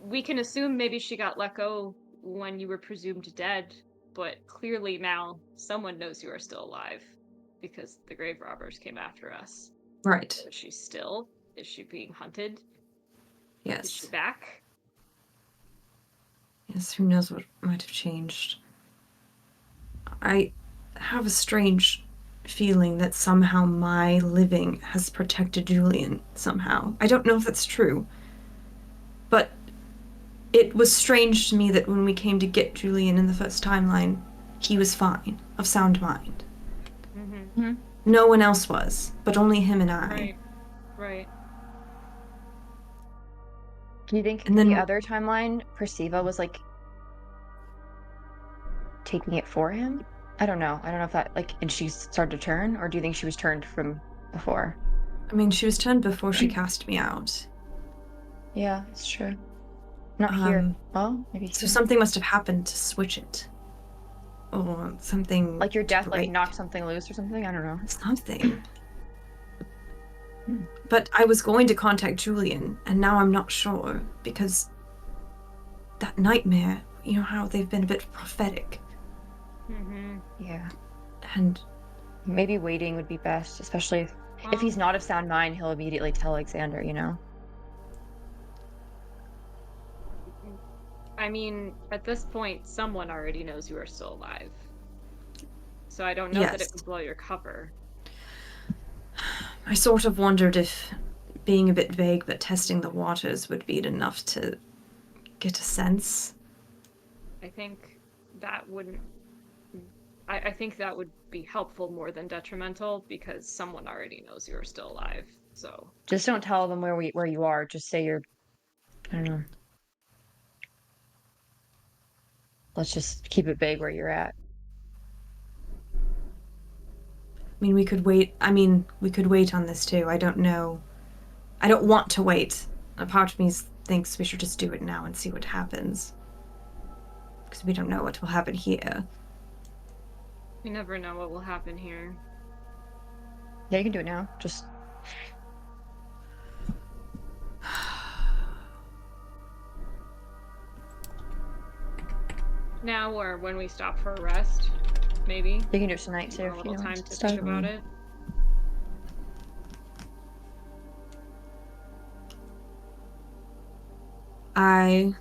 we can assume maybe she got let go when you were presumed dead, but clearly now someone knows you are still alive because the grave robbers came after us. Right. So is she still? Is she being hunted? Is she Yes. back? Yes, who knows what might have changed. I have a strange feeling that somehow my living has protected Julian somehow. I don't know if that's true. But it was strange to me that when we came to get Julian in the first timeline, he was fine, of sound mind. Mm-hmm. No one else was, but only him and I. Right. Right. Do you think And then- the other timeline, Perceiva was like taking it for him? I don't know. I don't know if that and she started to turn, or do you think she was turned from before? I mean, she was turned before she cast me out. Yeah, it's true. Not here. Well, maybe So here. something must have happened to switch it. Or something. Like your to death, break. knocked something loose or something. I don't know. Something. But I was going to contact Julian, and now I'm not sure, because that nightmare, you know how they've been a bit prophetic. Mm-hmm. Yeah, And maybe waiting would be best, especially if he's not of sound mind. He'll immediately tell Alexander. You know. I mean, at this point, someone already knows you are still alive. So I don't know that it Yes. would blow your cover. I sort of wondered if being a bit vague but testing the waters would be enough to get a sense. I think that wouldn't. I think that would be helpful more than detrimental because someone already knows you're still alive. So Just don't tell them where you are. Just say you're. I don't know. Let's just keep it vague where you're at. We could wait. We could wait on this too. I don't know. I don't want to wait. A part of me thinks we should just do it now and see what happens. Because we don't know what will happen here. you never know what will happen here. Yeah, you can do it now. Just Now or when we stop for a rest, maybe. you can do it tonight too A if you little don't time want to start. think about it. I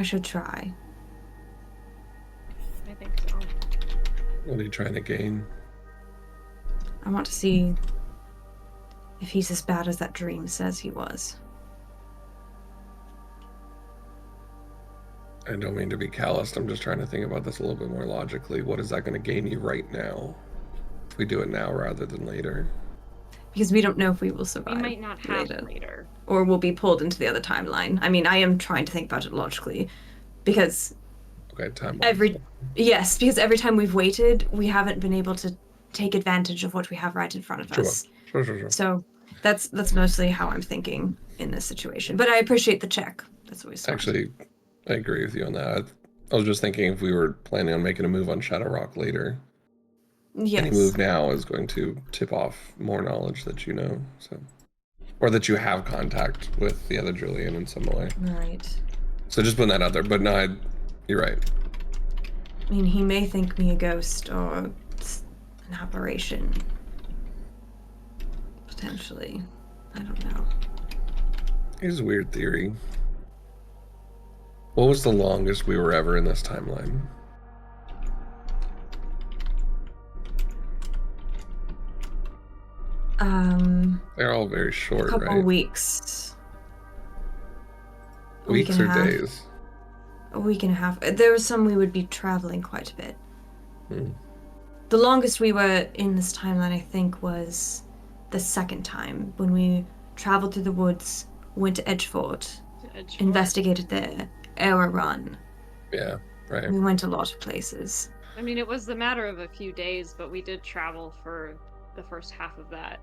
should try. I think so. What are you trying to gain? I want to see if he's as bad as that dream says he was. I don't mean to be calloused. I'm just trying to think about this a little bit more logically. What is that going to gain you right now? If we do it now rather than later. Because we don't know if we will We survive might not have later. or we'll be pulled into the other timeline. I am trying to think about it logically. Because Okay, time. Yes, because every time we've waited, we haven't been able to take advantage of what we have right in front of us. Sure. So that's mostly how I'm thinking in this situation. But I appreciate the check. That's always smart. Actually, I agree with you on that. I was just thinking if we were planning on making a move on Shadow Rock later, yes. any move now is going to tip off more knowledge that you know, so, or that you have contact with the other Julian in some way. Right. So just putting that out there. But no, you're right. He may think me a ghost or an aberration. Potentially. I don't know. Here's a weird theory. What was the longest we were ever in this timeline? They're all very short, couple right? weeks. Weeks or days? A week and a half. There was some we would be traveling quite a bit. Hmm. The longest we were in this timeline, I think, was the second time when we traveled through the woods, went to Edgefort, investigated there, Era Run. Yeah, right. We went a lot of places. I mean, it was the matter of a few days, but we did travel for the first half of that.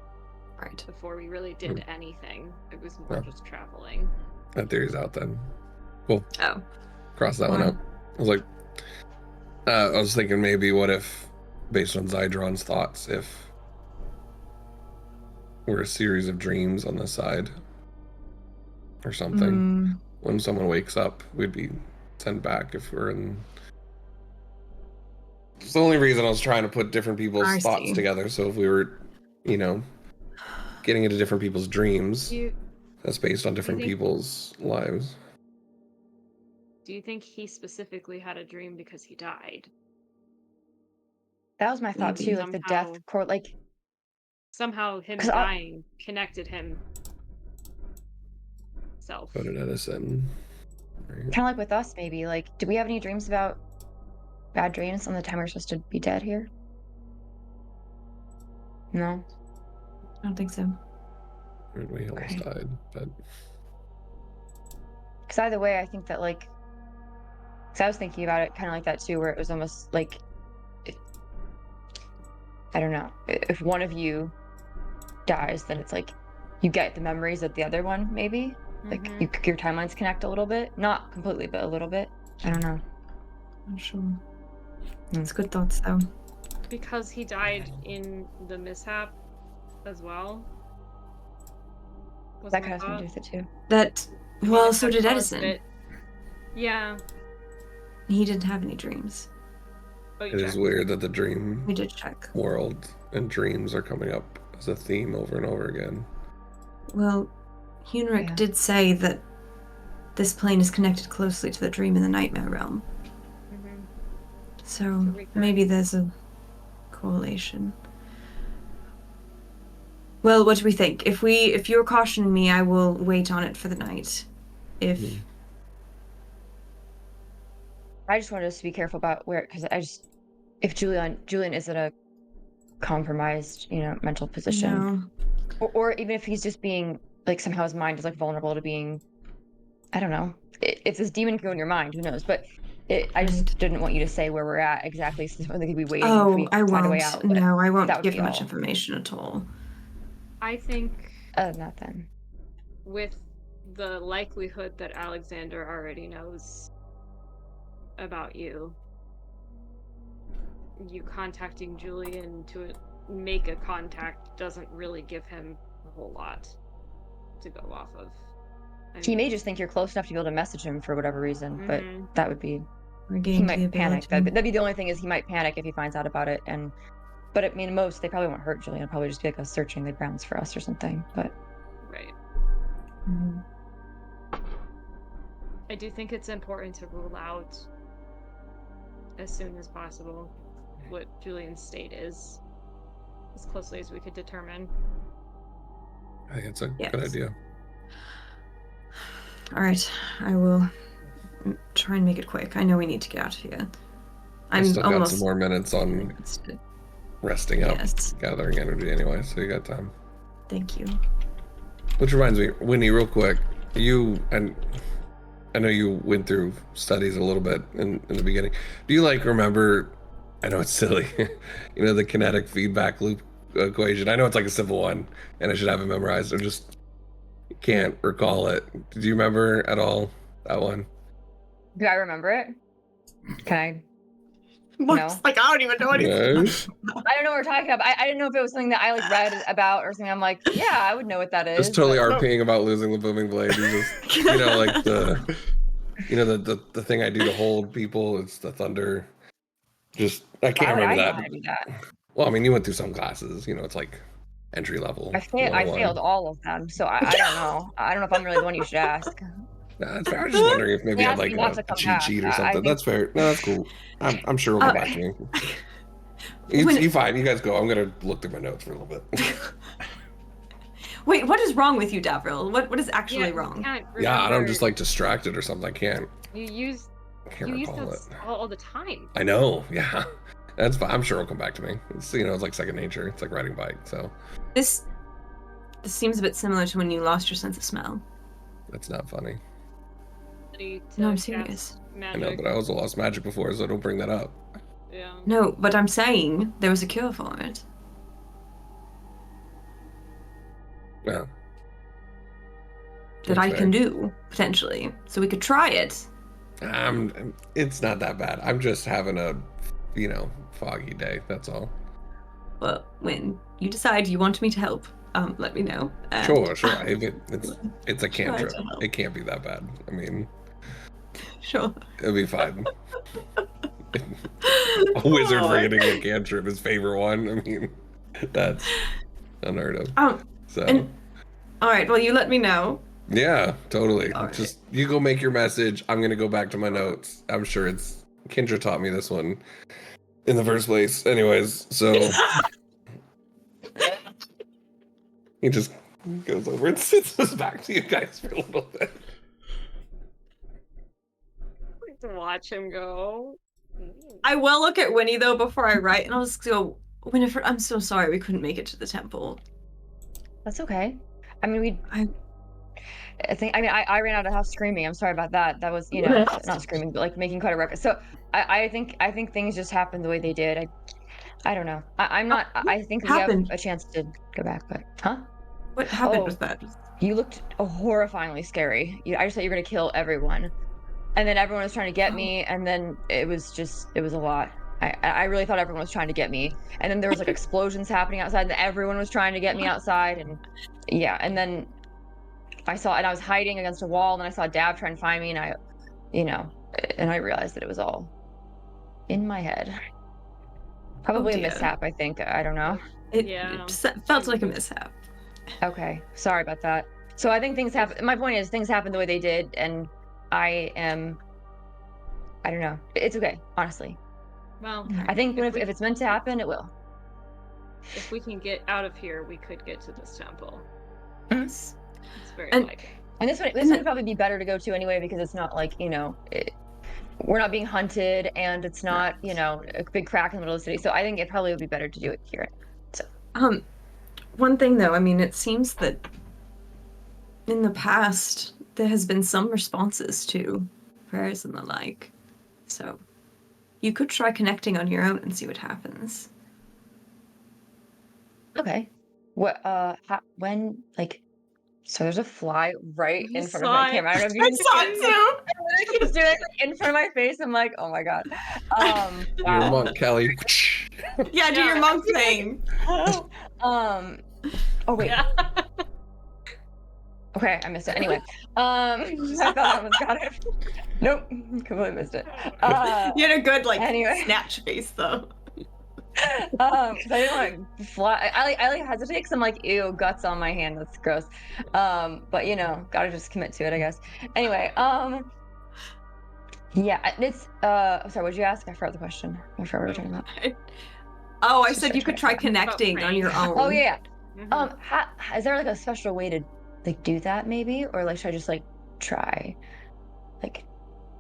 Right. Before we really did anything. It was more just traveling. That theory's out then. Cool. Oh. Cross that one out. I was thinking maybe what if, based on Zydron's thoughts, if we're a series of dreams on the side or something. When someone wakes up, we'd be sent back if we're in. It's the only reason I was trying to put different people's thoughts together. So if we were, getting into different people's dreams, that's based on different people's lives. Do you think he specifically had a dream because he died? That was my thought too, like the death court, like somehow him dying connected him. Put it at a sin. Kind of like with us, maybe. Like, do we have any dreams about bad dreams on the time we're supposed to be dead here? No. I don't think so. We almost died, but because either way, I think that because I was thinking about it kind of like that too, where it was almost like, I don't know, if one of you dies, then it's like you get the memories of the other one, maybe. Like your timelines connect a little bit, not completely, but a little bit. I don't know. Not sure. It's good thoughts though. Because he died in the mishap as well. That kind of something to do with it too. Well, so did Edison. Yeah. He didn't have any dreams. It is weird that the dream we did check. World and dreams are coming up as a theme over and over again. Well, Hunric Yeah. did say that this plane is connected closely to the dream and the nightmare realm. Mhm. So recurring- maybe there's a correlation. Well, what do we think? If you're cautioning me, I will wait on it for the night. If Mhm. I just wanted us to be careful about where, because if Julian is in a compromised, mental position, no, or even if he's just being like somehow his mind is like vulnerable to being, I don't know, if this demon can go in your mind, who knows? But I just Right. didn't want you to say where we're at exactly, since I think we'd be waiting if oh, we I find a way won't. out. But No, I that won't would give be much all. information at all. I think Other than that, then. with the likelihood that Alexander already knows about you contacting Julian to make a contact doesn't really give him a whole lot to go off of. He may just think you're close enough to be able to message him for whatever reason, but Mhm. that would be. Or He gained the might panic. ability. That'd be the only thing, is he might panic if he finds out about it. But I mean, they probably won't hurt Julian. It'll probably just be like a searching the grounds for us or something. But Right. Mhm. I do think it's important to rule out as soon as possible what Julian's state is, as closely as we could determine. I think it's a Yes. good idea. All right, I will try and make it quick. I know we need to get out of here. I I'm still got almost some more minutes on exhausted. resting up, Yes, gathering energy anyway, so you got time. thank you. Which reminds me, Winnie, real quick, and I know you went through studies a little bit in the beginning. Do you remember? I know it's silly, the kinetic feedback loop equation. I know it's like a simple one, and I should have it memorized. I just can't recall it. Did you remember at all that one? do I remember it? Can I? What's, like, I don't even know anything. Yes. I don't know what we're talking about. I didn't know if it was something that I read about or something. I'm like, yeah, I would know what that is. Just totally but- RPing about losing the booming blade. You just, like the thing I do to hold people. It's the thunder. Just I can't Why would remember I know that. how to do that? Well, I mean, you went through some classes. It's like entry level. I failed all of them, so I don't know. I don't know if I'm really the one you should ask. Nah, that's fair. I was just wondering if maybe They you had asked like me not to a come cheat back. sheet or I something. think- That's fair. No, that's cool. I'm sure we'll come back to me. When- You fine. You guys go. I'm gonna look through my notes for a little bit. Wait, what is wrong with you, Davril? What is actually you wrong? can't Yeah, I'm remember- just like distracted or something. I can't you use recall those it. all the time. I know. Yeah, that's fine. I'm sure it'll come back to me. It's it's like second nature. It's like riding a bike. So This seems a bit similar to when you lost your sense of smell. that's not funny. No, I'm To serious. cast I Magic. know, but I also lost magic before, so don't bring that up. Yeah. No, but I'm saying there was a cure for it. Yeah. That That's I can fair. do, potentially. So we could try it. It's not that bad. I'm just having a, foggy day. That's all. Well, when you decide you want me to help, let me know. and- Sure. If it's a Try cantrip. to help. It can't be that bad. I mean, Sure. it'll be fine. A wizard forgetting a cantrip, his favorite one. I mean, that's unheard of. So and all right. Well, you let me know. yeah, totally. All right. Just you go make your message. I'm gonna go back to my notes. I'm sure Kendra taught me this one in the first place. Anyways, so he just goes over and sits us back to you guys for a little bit. To watch him go. I will look at Winnie though before I write, and I'll just go, Winifred, I'm so sorry we couldn't make it to the temple. That's okay. I mean, I ran out of the house screaming. I'm sorry about that. That was, not screaming, but like making quite a ruckus. So I think things just happened the way they did. I don't know. I'm not. I think we have happened? a chance to go back, but What happened Oh. with that? You looked horrifyingly scary. I just thought you were gonna kill everyone, and then everyone was trying to get me, and then it was a lot. I really thought everyone was trying to get me, and then there was like explosions happening outside, and everyone was trying to get me outside, and yeah, and then I was hiding against a wall, and I saw Dab trying to find me, and I realized that it was all in my head. Probably Oh, a dear. mishap, I think. I don't know. It Yeah. felt like a mishap. Okay, sorry about that. So I think things happen. My point is, things happen the way they did, and I don't know. It's okay, honestly. Well, I think if if we- it's meant to happen, it will. if we can get out of here, we could get to this temple. Yes. It's very And- likely. And this would probably be better to go to anyway because it's not like we're not being hunted, and it's not a big crack in the middle of the city. So I think it probably would be better to do it here. So One thing though, I mean, it seems that in the past there has been some responses to prayers and the like. So you could try connecting on your own and see what happens. okay, what when so there's a fly right You in front of saw my it. camera. I don't know if you can saw see it it. too. It keeps doing it in front of my face. I'm like, oh my god. You're a Wow. monk, Kelly. Yeah, do Yeah, your monk thing. Oh wait. Yeah. Okay, I missed it. Anyway, I thought I almost got it. Nope, completely missed it. You had a good Anyway. snatch face though. 'Cause I didn't want to fly. I hesitate because I'm like, ew, guts on my hand. That's gross. But gotta just commit to it, I guess. Anyway, yeah, it's sorry, what'd you ask? I forgot the question. I forgot what we were talking about. Oh, I Just said you could try connecting on your own. Oh yeah. Mhm. Is there like a special way to do that maybe, or should I just try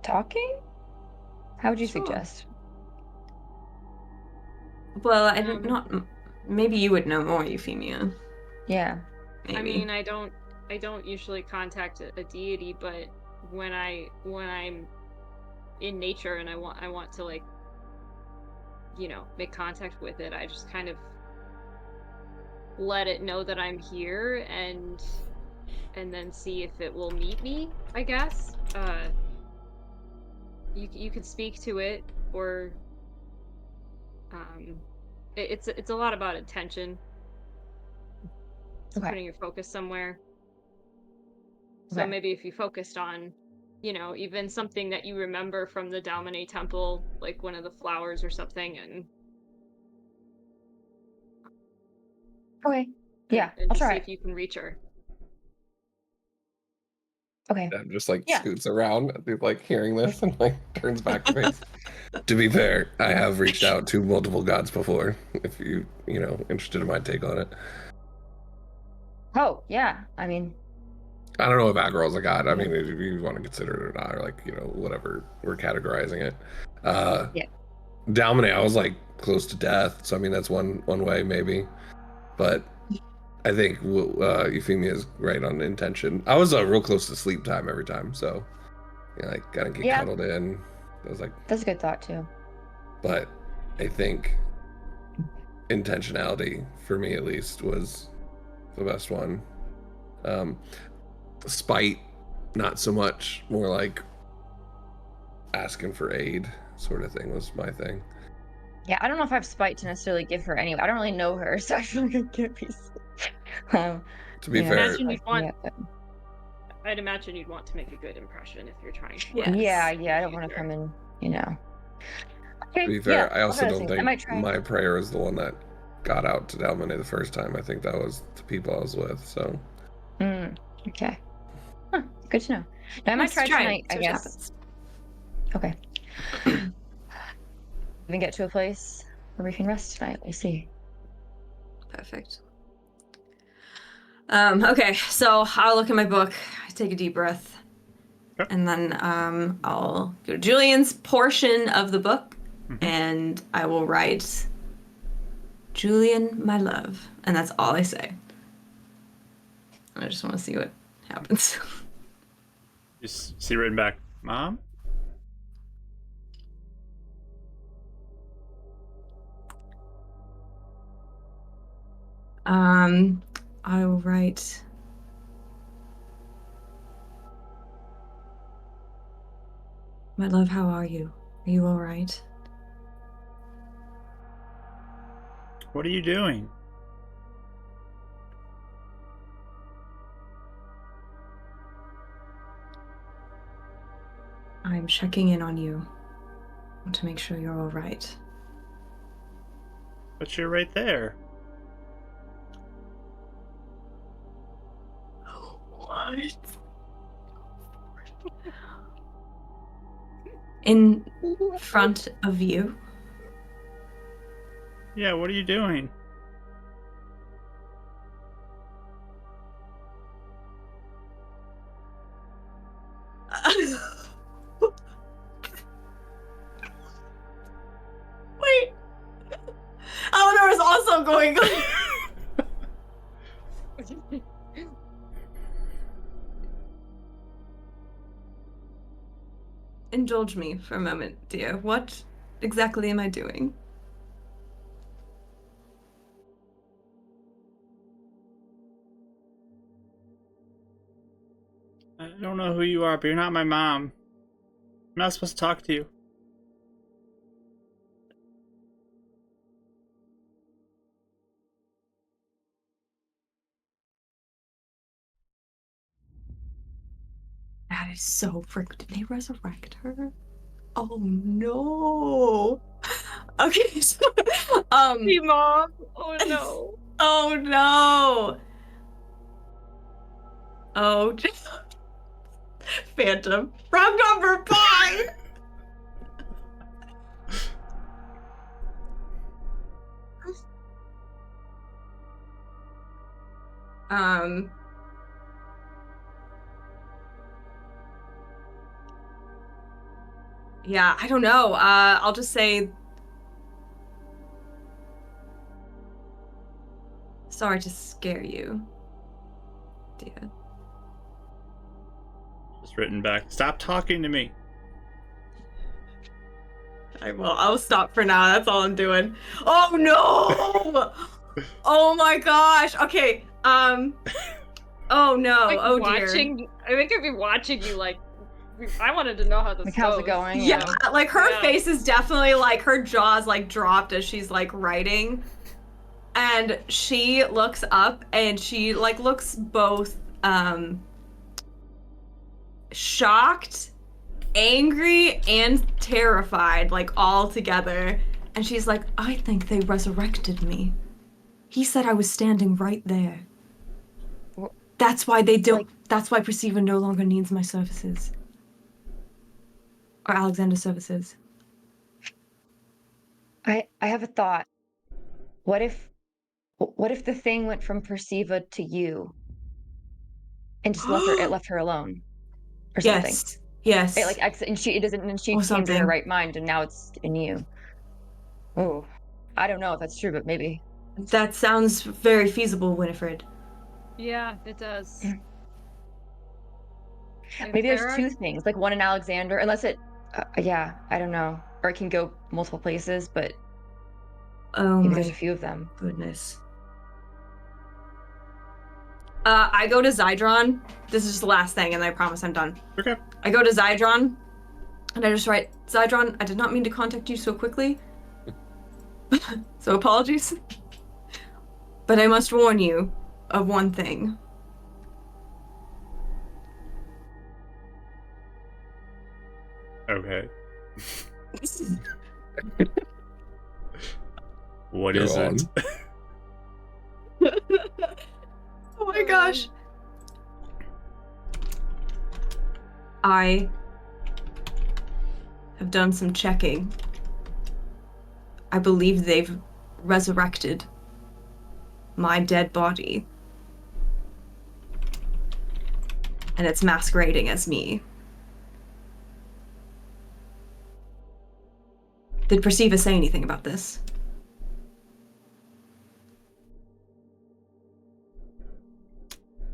talking? How would you Sure. suggest? Well, I don't not. Maybe you would know more, Euphemia. Yeah. Maybe. I mean, I don't usually contact a deity, but when I'm in nature and I want to make contact with it, I just kind of let it know that I'm here and then see if it will meet me, I guess. You could speak to it, or it's a lot about intention. So Okay. putting your focus somewhere. So Okay. maybe if you focused on, even something that you remember from the Dalmane temple, like one of the flowers or something, and Okay. Yeah, and I'll just try see it. if you can reach her. Okay. And just Yeah. scoots around, hearing this, and turns back to face. To be fair, I have reached out to multiple gods before. If you interested in my take on it. Oh, yeah. I mean, I don't know if Agril's a god. I Yeah. mean, if you want to consider it or not, or whatever we're categorizing it. Yeah. Dalmane, I was close to death, so I mean that's one way maybe, but I think Euphemia is right on intention. I was real close to sleep time every time, so gotta get Yeah. cuddled in. I was That's a good thought too. but I think intentionality for me at least was the best one. Spite, not so much. More asking for aid sort of thing was my thing. Yeah, I don't know if I have spite to necessarily give her anyway. I don't really know her, so I feel like I can't be. To be fair, I'd imagine you'd want to make a good impression if you're trying to. Yes. Yeah. I don't want to come in. Okay. to be fair, Yeah, I also don't I might think try. my prayer is the one that got out to Dalmane the first time. I think that was the people I was with. So Okay. Huh, good to know. Now, I might try tonight, I guess. Happens. Okay. Even get to a place where we can rest tonight. We'll see. Perfect. Okay, so I'll look at my book, take a deep breath, and then I'll go to Julian's portion of the book, and I will write, Julian, my love, and that's all I say. I just want to see what happens. Just see written back, Mom? I will write, my love, how are you? Are you all right? What are you doing? I'm checking in on you. I want to make sure you're all right. But you're right there. What? In front of you? Yeah, what are you doing? Wait. Eleanor is also going. Indulge me for a moment, dear. What exactly am I doing? I don't know who you are, but you're not my mom. I'm not supposed to talk to you. That is so Did they resurrect her? Oh no. Okay, so Hey, Mom. Oh no. oh no. Oh Phantom. Wrong number, bye. um Yeah, I don't know. I'll just say sorry to scare you, dear. Just written back. Stop talking to me. I'll stop for now. That's all I'm doing. Oh no! Oh my gosh. Okay. Oh no. Like Oh dear. I think I'd be watching you like I wanted to know how this Like, goes. how's it going? Yeah, like her Yeah. face is definitely like her jaw's like dropped as she's like writing. And she looks up and she like looks both shocked, angry, and terrified, like all together. And she's like, I think they resurrected me. He said I was standing right there. That's why they don't. That's why Perceiver no longer needs my services. Or Alexander's services. I have a thought. What if the thing went from Perceiva to you and just left her alone or something? Yes. Yes. It and she Or came to her something. right mind and now it's in you. Oh, I don't know if that's true, but maybe. That sounds very feasible, Winifred. Yeah, it does. If Maybe there there's are- two things, like one in Alexander, unless it, yeah, I don't know, or it can go multiple places, but Oh maybe my there's a few of them. goodness. I go to Zydron. This is just the last thing, and I promise I'm done. Okay. I go to Zydron, and I just write, Zydron, I did not mean to contact you so quickly. So apologies. But I must warn you of one thing. Okay. What Go is on. it? Oh my gosh. I have done some checking. I believe they've resurrected my dead body. And it's masquerading as me. Did Perceiva say anything about this?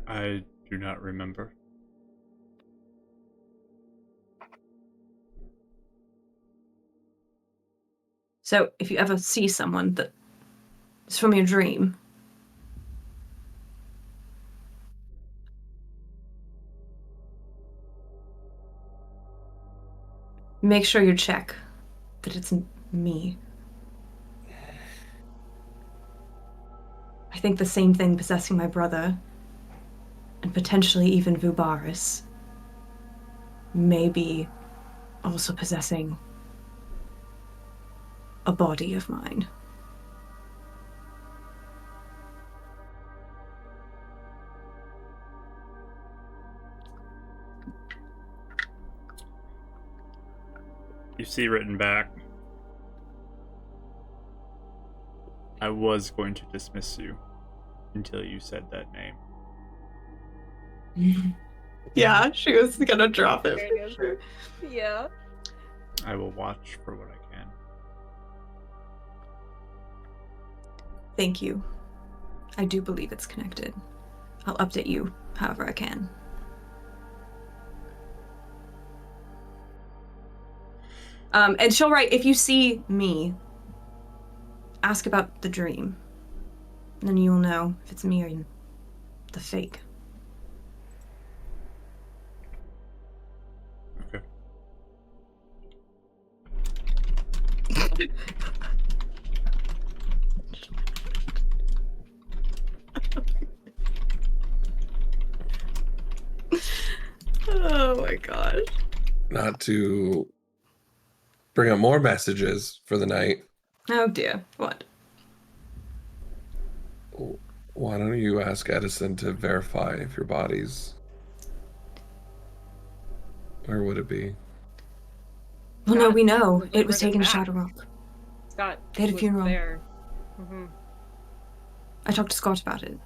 I do not remember. So if you ever see someone that is from your dream, make sure you check that it's me. I think the same thing possessing my brother, and potentially even Vubaris, may be also possessing a body of mine. You see written back, I was going to dismiss you until you said that name. Yeah, she was gonna drop it There for it is. sure. Yeah. I will watch for what I can. Thank you. I do believe it's connected. I'll update you however I can. And she'll write, if you see me, ask about the dream. Then you'll know if it's me or the fake. Okay. Oh my gosh. Not to bring up more messages for the night. Oh dear. What? Why don't you ask Edison to verify if your body's... Where would it be? Well, no, Scott we know. was gonna It was bring us taken to back. Shadow Rock. Scott They had a was funeral. there. Mm-hmm. I talked to Scott about it.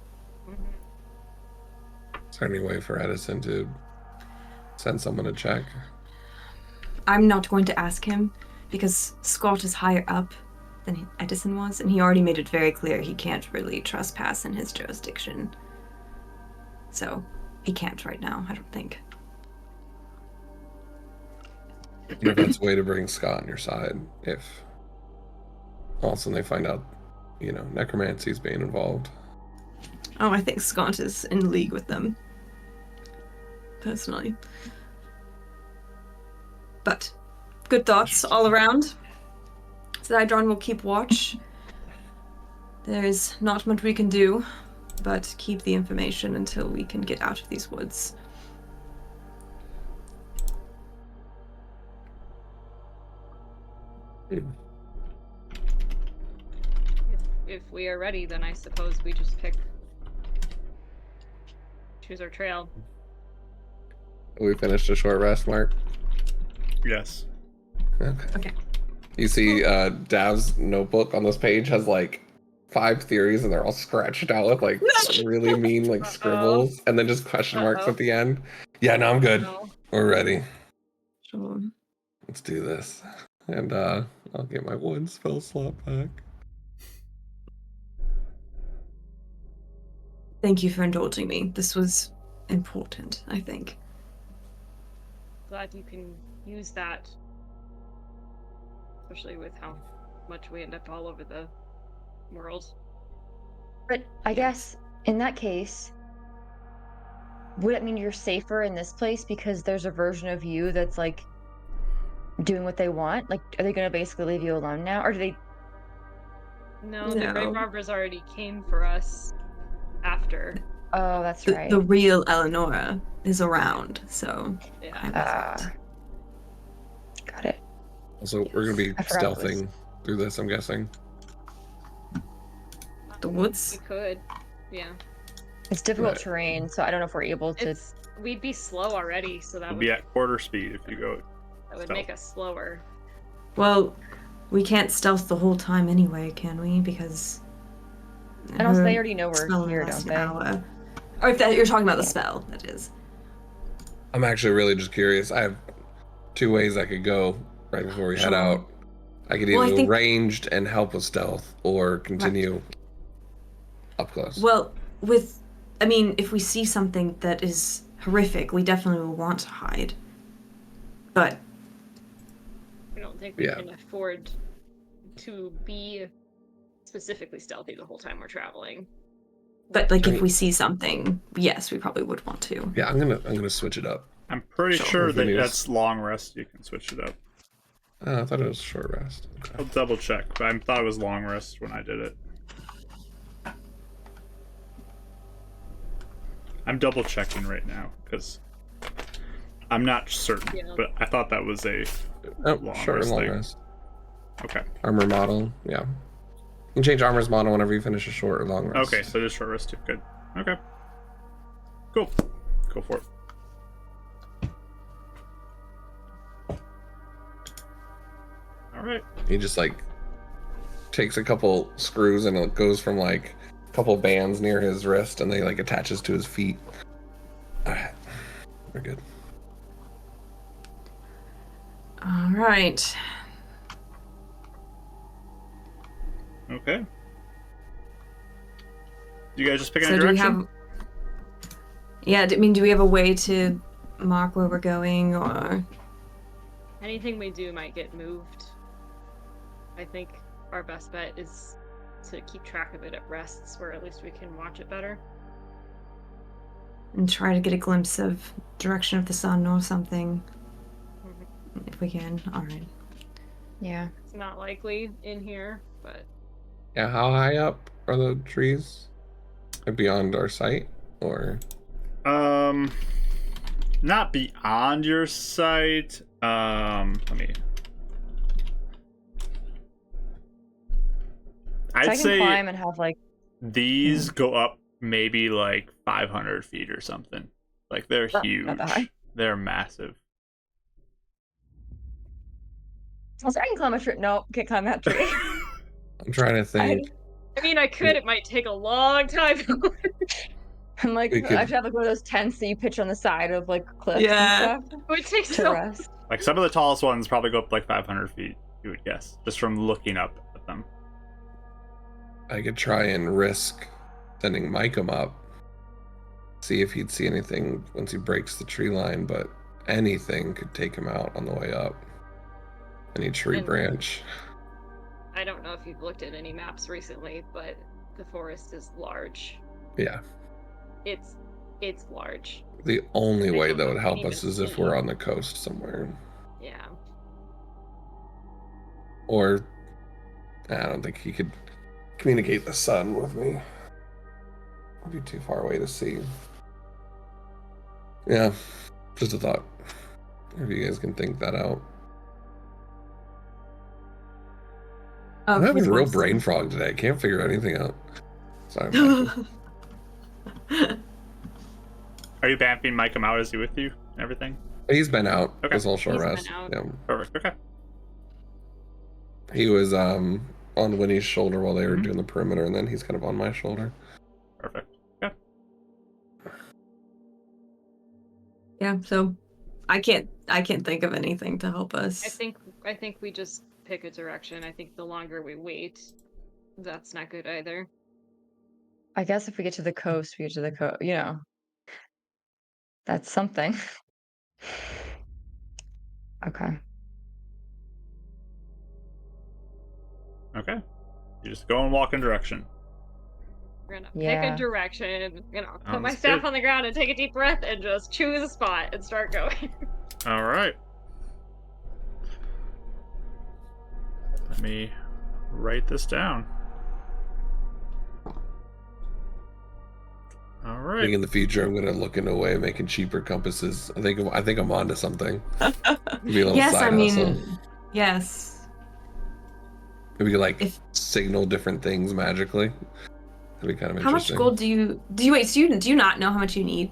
Is there any way for Edison to send someone to check? I'm not going to ask him because Scott is higher up than Edison was, and he already made it very clear he can't really trespass in his jurisdiction. So he can't right now, I don't think. I wonder if that's a way to bring Scott on your side. If all of a sudden they find out, you know, necromancy's being involved. Oh, I think Scott is in league with them. Personally. But good thoughts all around. Zydron will keep watch. There's not much we can do, but keep the information until we can get out of these woods. If we are ready, then I suppose we just choose our trail. We finished a short rest, Mark. Yes. Okay. You see Dav's notebook on this page has like 5 theories and they're all scratched out with like really mean like scribbles and then just question marks at the end. Yeah, no, I'm good. No. We're ready. Sure. Let's do this. And I'll get my one spell slot back. Thank you for indulging me. This was important, I think. Glad you can use that. Especially with how much we end up all over the world. But I guess in that case, would it mean you're safer in this place because there's a version of you that's like doing what they want? Like, are they going to basically leave you alone now, or do they? No, the grave robbers already came for us after. Oh, that's right. The real Eleonora is around, so. Yeah. Got it. Also, we're gonna be I forgot it was- stealthing through this, I'm guessing. The woods? We could. Yeah. It's difficult Right. terrain, so I don't know if we're able to. We'd be slow already, so that We'll would be at quarter speed if you go. make us slower. Well, we can't stealth the whole time anyway, can we? Because. And also, her they already know we're spell here, lasts don't an they? hour. Or if that you're talking about the spell, that is. I'm actually really just curious. I have 2 ways I could go right before we head Sure. out. I could Well, I either think- ranged and help with stealth or continue up close. Well, if we see something that is horrific, we definitely will want to hide. But I don't think we Yeah. can afford to be specifically stealthy the whole time we're traveling. if we see something, yes, we probably would want to. Yeah, I'm gonna switch it up. I'm pretty Sure. sure that If it is. that's long rest. You can switch it up. I thought it was short rest. Okay. I'll double check, but I thought it was long rest when I did it. I'm double checking right now because I'm not certain, Yeah. but I thought that was a Oh, long short rest and long thing. rest. Okay. Armor model, yeah. You can change armor's model whenever you finish a short or long rest. Okay, so just short rest too. Good. Okay. Cool. Go for it. right. He just like takes a couple screws and it goes from like a couple bands near his wrist and they like attaches to his feet. All right, we're good. All right. Okay. You guys just picking So a do we direction? have? Yeah, I mean, do we have a way to mark where we're going, or? Anything we do might get moved. I think our best bet is to keep track of it at rests, where at least we can watch it better. And try to get a glimpse of direction of the sun or something, if we can. All right. Yeah. It's not likely in here, but Yeah, how high up are the trees? Beyond our sight, or Not beyond your sight. Let me. So I I'd can say climb and have like. these go up maybe like 500 feet or something. Like they're Not huge. that high. They're massive. So I can climb a tree. No, can't climb that tree. I'm trying to think. I mean, I could. It might take a long time. I'm like, We could- I should have like one of those tents that you pitch on the side of like cliffs Yeah. and stuff It would take to so. rest. Like some of the tallest ones probably go up like 500 feet, you would guess, just from looking up at them. I could try and risk sending Micah up, see if he'd see anything once he breaks the tree line, but anything could take him out on the way up. Any tree And- branch. I don't know if you've looked at any maps recently, but the forest is large. Yeah. It's large. The only I way don't that know would if help any us is if vicinity. we're on the coast somewhere. Yeah. Or I don't think he could communicate the sun with me. It'd be too far away to see. Yeah, just a thought. If you guys can think that out. Oh, I'm having he's a real lost. brain fog today. I can't figure anything out. Sorry, Michael. Are you bamping Mike out? Is he with you and everything? He's been out Okay. this whole short He's been rest. out. Yeah. Perfect. Okay. He was on Winnie's shoulder while they were Mhm. doing the perimeter, and then he's kind of on my shoulder. Perfect. Okay. Yeah. So, I can't think of anything to help us. I think we just pick a direction. I think the longer we wait, that's not good either. I guess if we get to the coast, we get to the coast. You know, that's something. Okay. Okay. You just go and walk in direction. We're gonna Yeah. pick a direction, put my Sounds staff good. on the ground and take a deep breath and just choose a spot and start going. All right. Let me write this down. All I right. think in the future I'm gonna look into a way of making cheaper compasses. I think I'm onto something. Maybe a little Yes, side I mean, hustle. yes. Maybe we could like If- signal different things magically. That'd be kind of How much interesting. gold do you wait? So do you not know how much you need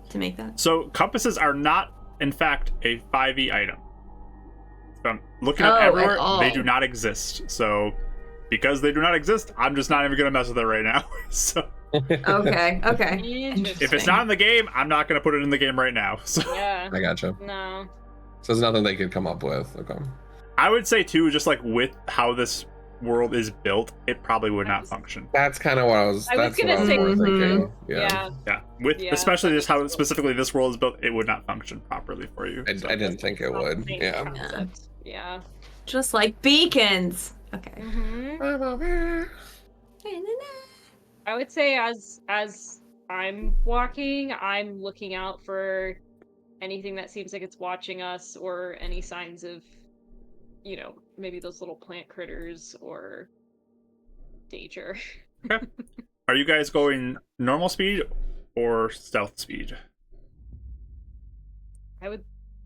to make that? So compasses are not, in fact, a 5e item. If I'm looking up Oh, at everywhere, all. they do not exist. So because they do not exist, I'm just not even gonna mess with it right now. So Okay. Okay. if it's not in the game, I'm not gonna put it in the game right now. So Yeah. I gotcha. No. So there's nothing they could come up with. Okay. I would say too, just like with how this world is built, it probably would not function. That's kind of what I was. I was That's what I gonna was say- more thinking. Mhm. Yeah. Yeah, with Yeah, especially that just how makes specifically this world is built, it would not function properly for you. I So. didn't think it Not the would. same Yeah. concept. Yeah. Just like beacons. Okay. Mm-hmm. I would say as I'm walking, I'm looking out for anything that seems like it's watching us or any signs of, maybe those little plant critters or danger. Are you guys going normal speed or stealth speed? I would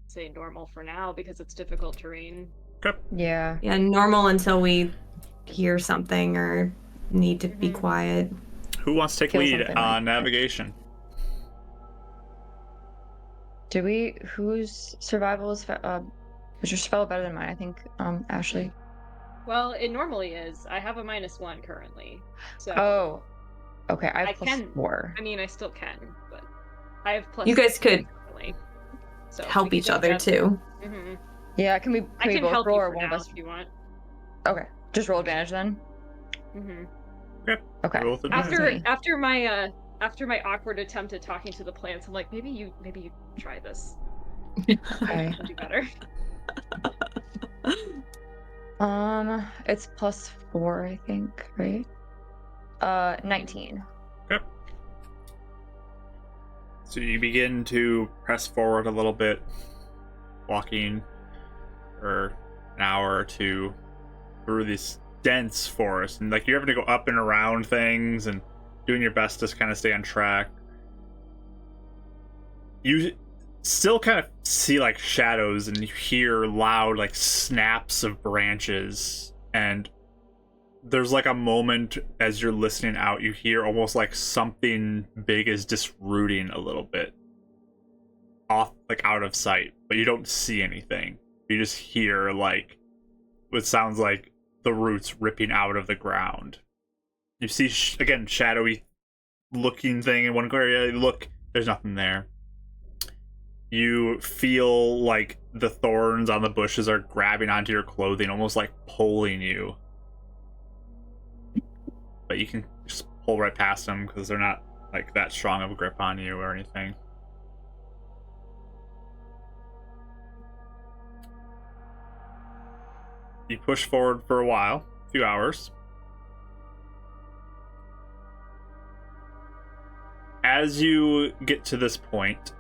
say normal for now because it's difficult terrain. Okay. Yeah. Yeah, normal until we hear something or need to be Mhm. quiet. Who wants to take Kill lead something on like- navigation? Whose survival is, was your spell better than mine? I think, Ashley. Well, it normally is. I have a -1 currently. So Oh. Okay, I I have can. +4. I mean, I still can, but I have plus. You guys could currently. So help each other too. Mm-hmm. Yeah, can we I can both help roll you or for one of now us? if you want. Okay, just roll advantage then. Mm-hmm. Okay. Roll with advantage. After my awkward attempt at talking to the plants, I'm like, maybe you try this. Okay. It'll do better. It's +4, I think, right? 19. Okay. So you begin to press forward a little bit, walking for an hour or two through this dense forest, and like you're having to go up and around things and doing your best to kind of stay on track. You still kind of see like shadows, and you hear loud like snaps of branches, and there's like a moment as you're listening out, you hear almost like something big is just rooting a little bit off, like out of sight, but you don't see anything. You just hear like what sounds like the roots ripping out of the ground. You see again shadowy looking thing in one area. You look, there's nothing there. You feel like the thorns on the bushes are grabbing onto your clothing, almost like pulling you. But you can just pull right past them because they're not like that strong of a grip on you or anything. You push forward for a while, a few hours. As you get to this point,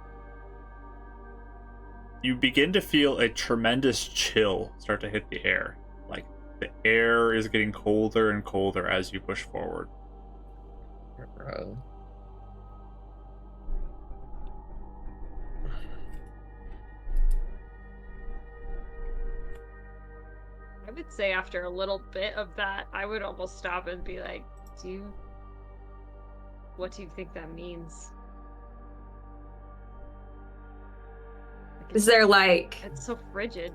you begin to feel a tremendous chill start to hit the air. Like the air is getting colder and colder as you push forward. I would say after a little bit of that, I would almost stop and be like, what do you think that means? Is there like, It's so frigid.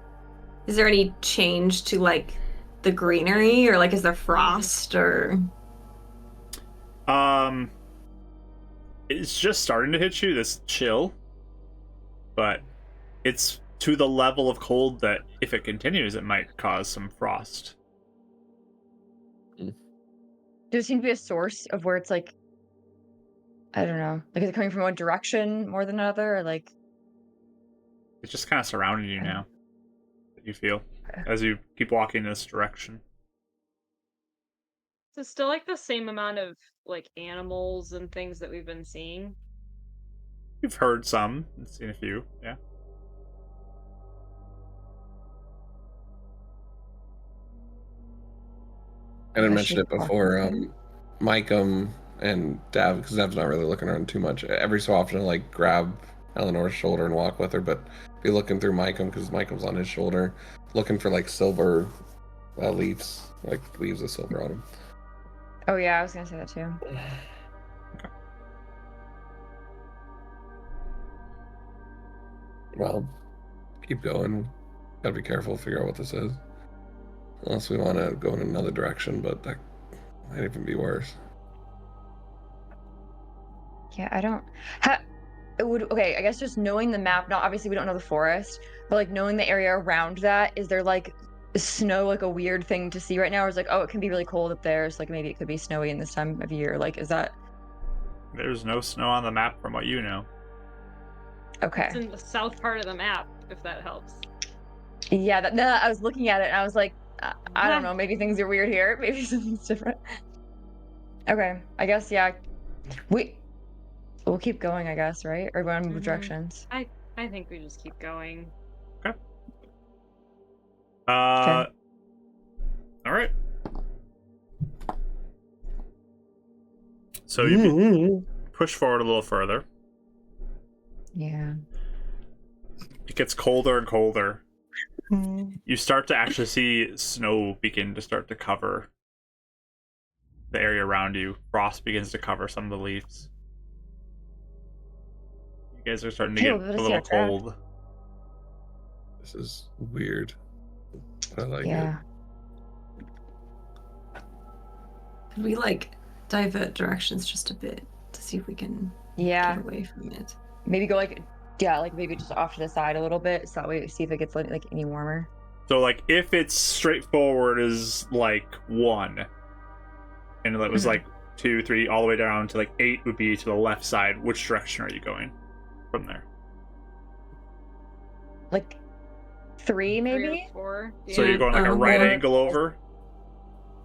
is there any change to like the greenery, or like is there frost, or? It's just starting to hit you, this chill, but it's to the level of cold that if it continues, it might cause some frost. Does it seem to be a source of where it's like, I don't know, like is it coming from one direction more than another, or like? It's just kind of surrounding you now. That you feel as you keep walking this direction. Is it still like the same amount of like animals and things that we've been seeing? You've heard some, and seen a few, yeah. And I mentioned it before, Micum and Dav, because Dav's not really looking around too much. Every so often, I like grab Eleanor's shoulder and walk with her, but be looking through Micum because Micum's on his shoulder, looking for like silver leaves, like leaves of silver on them. Oh yeah, I was gonna say that too. Well, keep going. Gotta be careful, figure out what this is. Unless we want to go in another direction, but that might even be worse. Yeah, I don't. It would, okay, I guess just knowing the map. Now, obviously, we don't know the forest, but like knowing the area around that, is there like snow like a weird thing to see right now? Or is like, oh, it can be really cold up there, so like maybe it could be snowy in this time of year. Like, is that There's no snow on the map from what you know. okay? It's in the south part of the map, if that helps. Yeah, I was looking at it and I was like, I don't know, maybe things are weird here. Maybe something's different. Okay, I guess yeah. We'll keep going, I guess, right? Or go in both directions. I think we just keep going. Okay. Okay. All right. So you push forward a little further. Yeah. It gets colder and colder. You start to actually see snow begin to start to cover the area around you. Frost begins to cover some of the leaves. You guys are starting to get a little cold. This is weird. I like it. Yeah. Could we like divert directions just a bit to see if we can Yeah, get away from it? maybe go like maybe just off to the side a little bit, so that way see if it gets like any warmer. So like if it's straightforward is like 1, and it was like 2, 3, all the way down to like 8 would be to the left side. Which direction are you going from there? Like 3 maybe? 3 or 4. So you're going like a right angle over?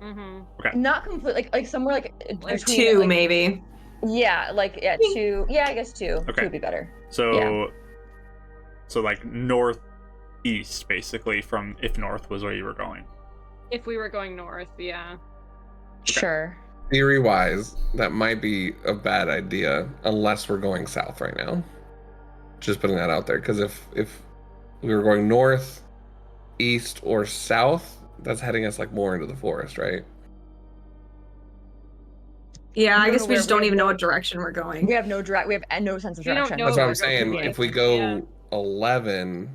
Mm-hmm. Not completely like somewhere like Like between, 2 like, maybe. Yeah, like 2. Yeah, I guess 2. Okay. 2 would be better. So so like northeast basically from if north was where you were going. If we were going north, yeah. Sure. Theory-wise, that might be a bad idea unless we're going south right now. Just putting that out there, because if we were going north, east, or south, that's heading us like more into the forest, right? Yeah, I don't guess know we where just don't even know what direction we're going. We have no we have no sense of We don't direction. know That's what where I'm we're saying. going. If we go 11,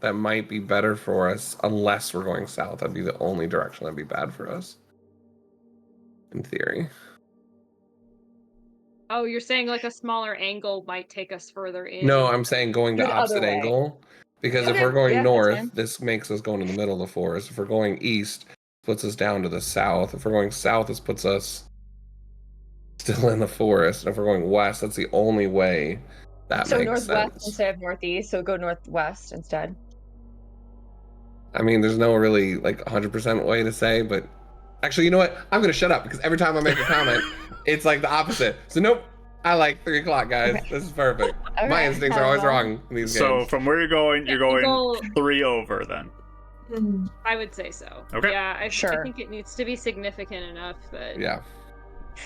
that might be better for us unless we're going south. That'd be the only direction that'd be bad for us. In theory. Oh, you're saying like a smaller angle might take us further in? No, I'm saying going the The other opposite way. angle. Because if Okay, we're going yeah, that's fine. north, this makes us go into the middle of the forest. If we're going east, it puts us down to the south. If we're going south, this puts us still in the forest. And if we're going west, that's the only way that So makes northwest sense. instead of northeast, so go northwest instead. I mean, there's no really like 100% way to say, but actually, you know what? I'm gonna shut up because every time I make a comment, it's like the opposite. So nope, I like 3 o'clock, guys. Okay. This is perfect. My Okay, instincts are always wrong in these So games. from where you're going Go- 3 over then. I would say so. Okay. Yeah, I Sure. think it needs to be significant enough that. Yeah.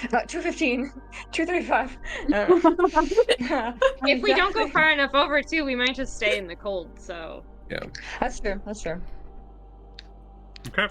About 215, 235. If we don't go far enough over too, we might just stay in the cold. So. That's true. That's true. Okay.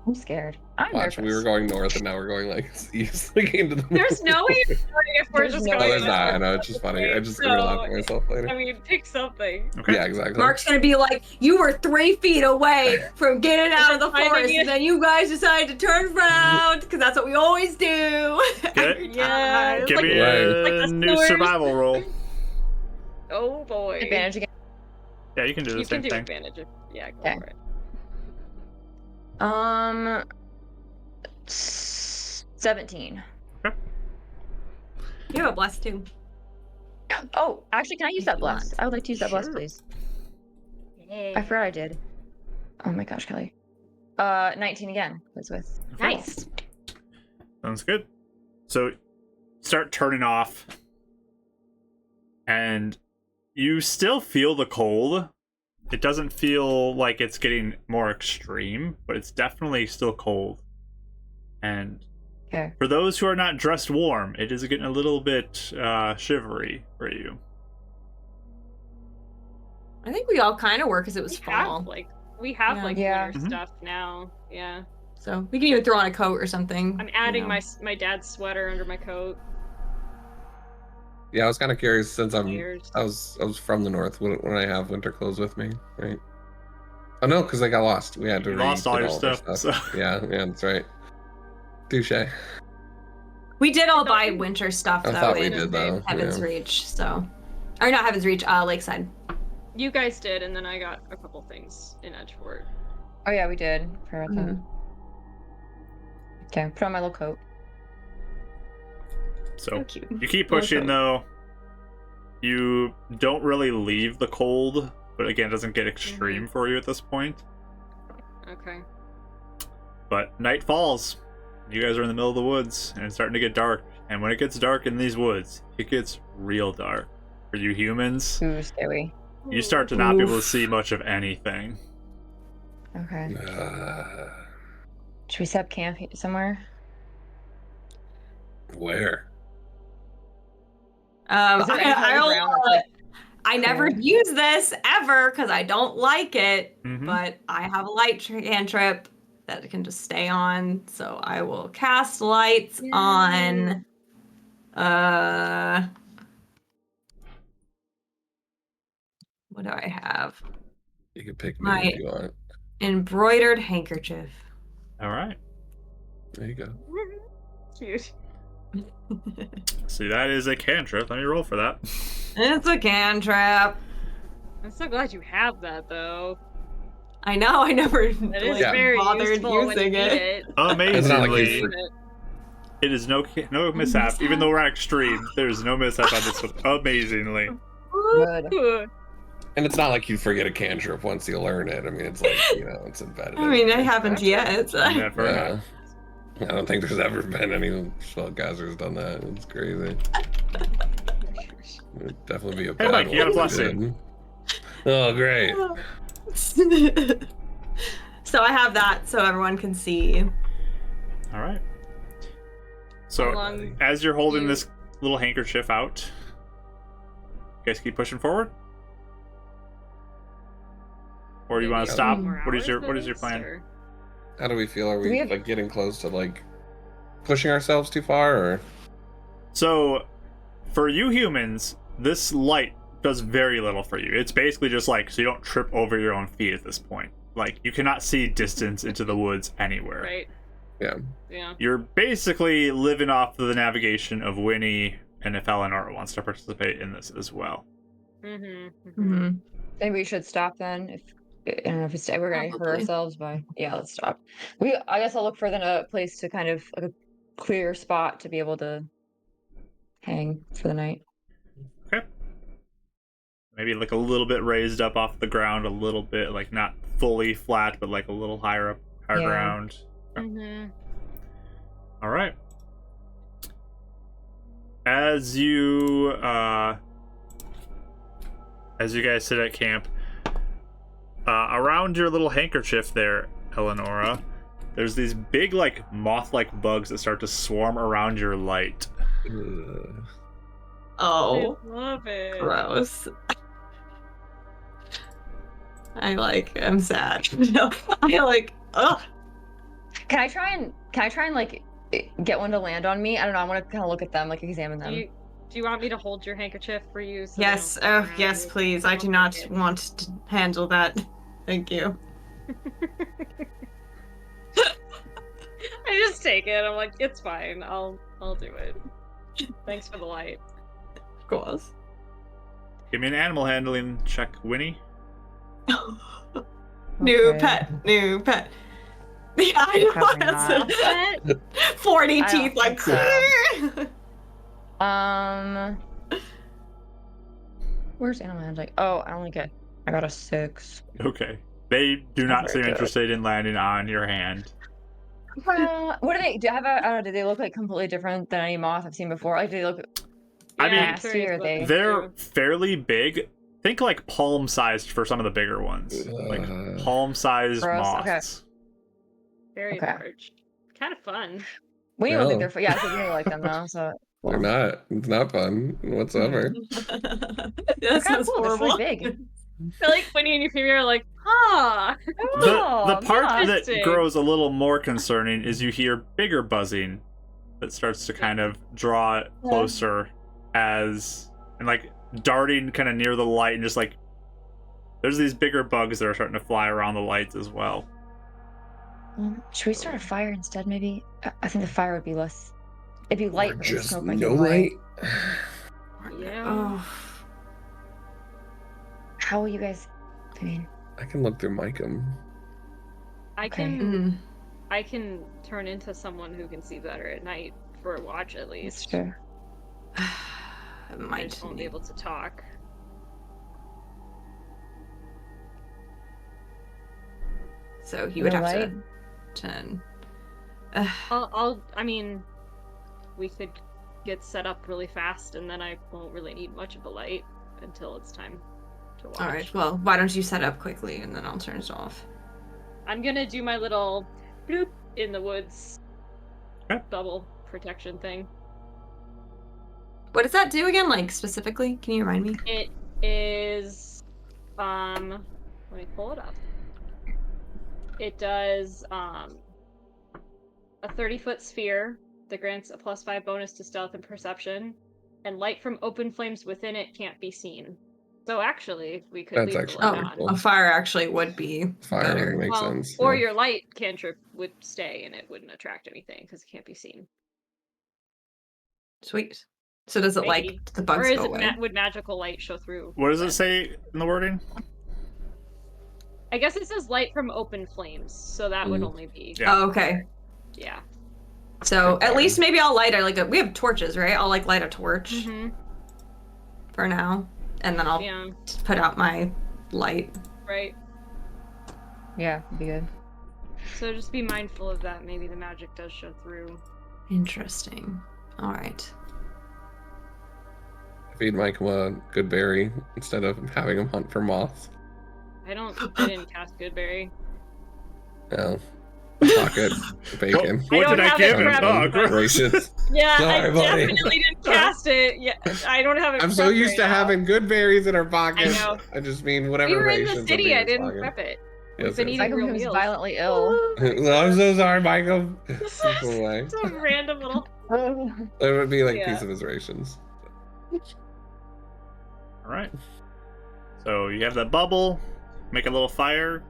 I'm scared. I'm Watch, nervous. we were going north and now we're going like east, like into the middle. There's no way of knowing if we're There's just no going. No, way. there's this not. I way. know, it's just funny. I just So, gonna laugh at myself later. I mean, pick something. Okay. Yeah, exactly. Mark's gonna be like, you were 3 feet away from getting out of the Finding forest, it. and then you guys decided to turn around, because that's what we always do. Every Good. Yeah. time. It's Give like, me Right. a like the new sewers. survival roll. Oh boy. Advantage again. Yeah, you can do the You same can do thing. advantage. Yeah, go Okay. for it. 17. You have a bless too. Oh, actually, can I use If that you bless? want. I would like to use that bless, Sure. please. I forgot I did. Oh my gosh, Kelly. 19 again. Was with. Nice. Sounds good. So start turning off, and you still feel the cold. It doesn't feel like it's getting more extreme, but it's definitely still cold. And Okay. for those who are not dressed warm, it is getting a little bit shivery for you. I think we all kind of were because it was We fall. have Yeah. like Yeah. winter Mhm. stuff now. Yeah. So we can even throw on a coat or something. I'm adding you know. my dad's sweater under my coat. Yeah, I was kind of curious since I Layers. was from the north. When I have winter clothes with me, right? Oh no, because I got lost. We had to You lost all re-get your of our stuff, so- Yeah, that's right. Touche. We did all thought buy we- winter stuff I though thought we in did, though, Heaven's yeah. Reach. So, or not Heaven's Reach, Lakeside. You guys did, and then I got a couple things in Edgeport. Oh yeah, we did. Forgot that. Mhm. Okay, put on my little coat. So So cute. you keep Little pushing coat. though. You don't really leave the cold, but again, it doesn't get extreme for you at this point. Okay. But night falls. You guys are in the middle of the woods, and it's starting to get dark. And when it gets dark in these woods, it gets real dark. For you humans, Ooh, scary. you start to not be able to Oof. see much of anything. Okay. Should we set up camp somewhere? Where? Is there any kind of ground that's, like, I never clear? use this ever because I don't like it, Mhm. but I have a light cantrip that can just stay on. So I will cast lights on. What do I have? You can pick me My- if you want. Embroidered handkerchief. All right. There you go. Cute. See, that is a cantrip. Let me roll for that. It's a cantrip. I'm so glad you have that though. I know. I never It is like, very bothered useful when you using need it. it. It's not like Amazingly, you it is no mishap. Even though we're on extreme, there's no mishap on this one. Amazingly. Good. Ooh. And it's not like you forget a cantrip once you learn it. I mean, it's like, you know, it's embedded. I mean, in I haven't yet. Never. Yeah. I don't think there's ever been any spellcaster who's done that. It's crazy. It'd definitely be a bad Mike, you got a one if they blessing. did. Oh, great. So I have that so everyone can see. All right. How So, long as you're holding you- this little handkerchief out, you guys keep pushing forward? Or do you want to maybe stop? more What is your hours plan? or- How do we feel? Are Do we we have- like getting close to like pushing ourselves too far, or So, for you humans, this light does very little for you. It's basically just like so you don't trip over your own feet at this point. Like you cannot see distance into the woods anywhere. Right. yeah? Yeah. You're basically living off the navigation of Winnie, and if Eleanor wants to participate in this as well. Mm-hmm. Mm-hmm. Maybe we should stop then. If I don't know if it's, we're gonna hurt Probably. ourselves by let's stop. I guess I'll look for then a place to kind of like a clear spot to be able to hang for the night. Okay. Maybe like a little bit raised up off the ground, a little bit like not fully flat, but like a little higher up, higher Yeah. ground. Mm-hmm. All right. As you guys sit at camp, around your little handkerchief there, Eleonora, there's these big like moth-like bugs that start to swarm around your light. Oh, I love it. gross. I'm sad. No, ugh. Can I try and like get one to land on me? I don't know. I want to kind of look at them, like examine them. Do you want me to hold your handkerchief for you? So they Yes, don't fall around yes, you? please. I do I'll not take it. want to handle that. Thank you. I just take it. I'm like, it's fine. I'll do it. Thanks for the light. Of course. Give me an animal handling check, Winnie. New Okay. pet, new pet. Yeah, I know. Probably That's not. 40 I teeth, don't like. think Where's animal handling? Oh, I got a 6. Okay. They do not Very seem good. interested in landing on your hand. What do they do? I don't know, do they look like completely different than any moth I've seen before? Like, do they look I mean, I'm nasty, curious or about they- this They're too. fairly big. Think like palm-sized for some of the bigger ones. Like Uh, palm-sized Gross, okay. moths. Very Okay. large. Kind of fun. We don't think No. they're fun. Yeah, so we really like them though. So they're not. It's not fun whatsoever. That They're kind of sounds cool. They're horrible. really big. I feel like Winnie and Euphemia are like, ah. The part that Interesting. grows a little more concerning is you hear bigger buzzing that starts to kind of draw it closer and like darting kind of near the light and just like there's these bigger bugs that are starting to fly around the lights as well. Should we start a fire instead? Maybe I think the fire would be less. It'd be light, Or but the just smoke might no get away. light. Yeah. Oh, How will you guys? I mean, I can look through Micum. I Okay. can I can turn into someone who can see better at night for a watch at it's least. true. I I might just won't be able to talk. So he would have light. to turn. I mean, we could get set up really fast and then I won't really need much of a light until it's time to watch. All right. Well, why don't you set up quickly and then I'll turn it off. I'm gonna do my little bloop in the woods Okay. bubble protection thing. What does that do again? Like specifically? Can you remind me? It is let me pull it up. It does a 30-foot sphere that grants a +5 bonus to stealth and perception, and light from open flames within it can't be seen. So actually, we could That's leave the actually light Oh, pretty on. cool. a fire actually would be Fire better. would make Well, sense. or yeah. your light cantrip would stay and it wouldn't attract anything because it can't be seen. Sweet. So does it Maybe. like the Or bugs is go it away? would magical light show through? What does it then? say in the wording? I guess it says light from open flames, so that would only be Yeah. Oh, okay. yeah. So at least maybe I'll light we have torches, right? I'll like light a torch Mm-hmm. for now, and then I'll Yeah. put out my light. Right. Yeah, be good. So just be mindful of that. Maybe the magic does show through. Interesting. All right. Feed Mike a good berry instead of having him hunt for moths. I didn't cast Goodberry. No. Pocket bacon. I What don't did I have give it him? prepped, Oh, but- gross. Gracious. Yeah, Sorry, I buddy. definitely didn't cast it. Yeah, I don't have it. I'm so prepped used right to now. having good berries in our pockets. know. I just mean whatever We were in rations the are city. being I didn't pocket. prep it. Yes, We've been yes. eating Michael real was meals. violently ill. Well, I'm so sorry, Michael. Go away. Some random little. That would be like a Yeah. piece of his rations. All right. So you have that bubble. Make a little fire.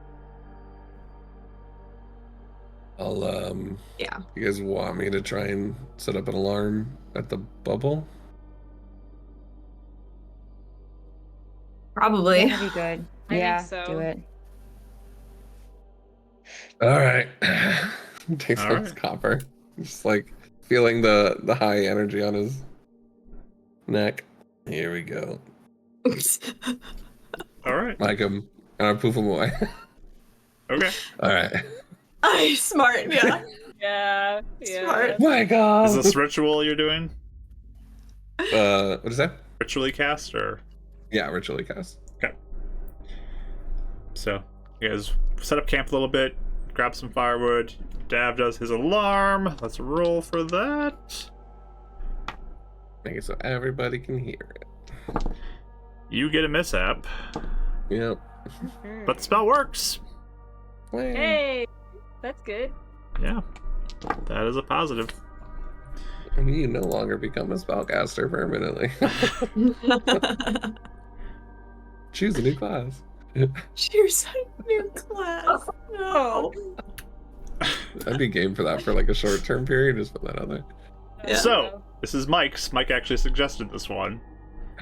I'll Yeah. You guys want me to try and set up an alarm at the bubble? Probably. That'd be good. I think Yeah, so. do it. All right. Takes All off his right. copper. Just like feeling the high energy on his neck. Here we go. All right. Like him. And I poof him away. Okay. All right. I smart. Yeah. Yeah. Yeah. Smart. Michael. Is this ritual you're doing? What is that? Ritually cast or? Yeah, ritually cast. Okay. So you guys set up camp a little bit, grab some firewood. Dav does his alarm. Let's roll for that. Make it so everybody can hear it. You get a mishap, Yep. but the spell works. Hey, that's good. Yeah, that is a positive. And you no longer become a spellcaster permanently. Choose a new class. Choose a new class. No. I'd be game for that for like a short term period. Just put that out there. Yeah. So this is Mike's. Mike actually suggested this one.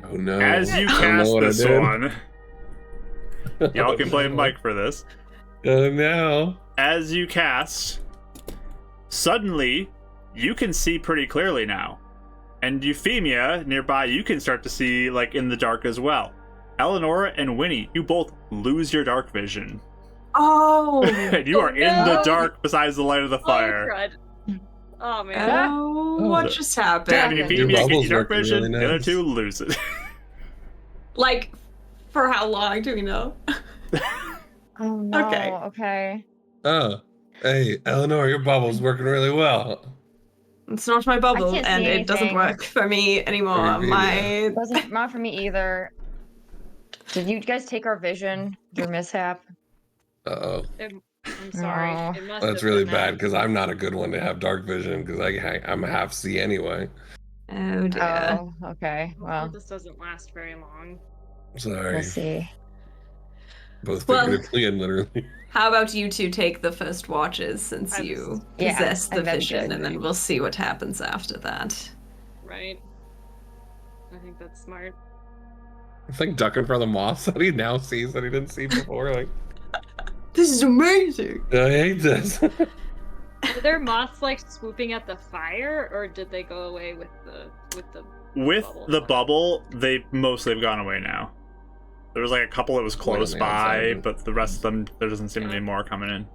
Oh no. As you I don't know cast what I this did. one, y'all can blame Mike for this. Oh no. As you cast, suddenly you can see pretty clearly now. And Euphemia, nearby, you can start to see like in the dark as well. Eleanor and Winnie, you both lose your dark vision. Oh. And you are in the no. dark besides the light of the fire. Oh, crud. Oh man. Oh, what just happened? Dav and Your Euphemia get bubbles your dark working vision, really the other nice. two lose it. Like, for how long do we know? Oh no. Okay. Okay. Oh. Hey, Eleanor, your bubble's working really well. It's not my bubble, can't see and it doesn't anything. work for me anymore. Maybe, My It wasn't not for me either. Did you guys take our vision? Your mishap? Uh-oh. I'm sorry. No. It must That's have really been bad that. because I'm not a good one to have dark vision because I'm a half C anyway. oh dear. Oh, okay. Well, Well, this doesn't last very long. Sorry. we'll see. Both Well- figuratively and literally. How about you two take the first watches since I you was- Yeah, possess the and then vision, good. and then we'll see what happens after that. Right? I think that's smart. It's like ducking for the moths that he now sees that he didn't see before. Like, This is amazing. I hate this. Were there moths like swooping at the fire, or did they go away with the With bubble? the bubble, they mostly have gone away now. There was like a couple that was close on the by, outside. but the rest of them, there doesn't seem to be more coming in.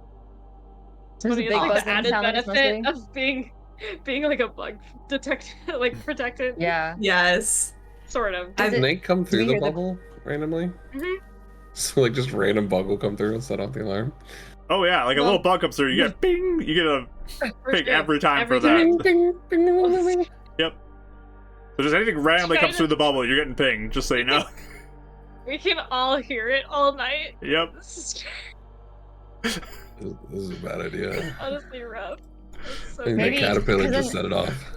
There's a Funny, big it's like buzzing the added sound like it's benefit mostly- of being like a bug detect like protected. Yeah. Yes. Sort of. Does Did it- Nate come through we the hear the- bubble randomly? Mhm. So like just random bug will come through and set off the alarm. Oh yeah, like a Well- little bug comes through, you get bing, you get a For ping sure. every time Every for that. Ding, ding, ding, ding, ding, ding. Yep. So just anything randomly Trying comes to- through the bubble, you're getting pinged, just so you know. We can all hear it all night. Yep. This This is a bad idea. is honestly rough. It's so I think Maybe- that caterpillar 'cause just then- set it off.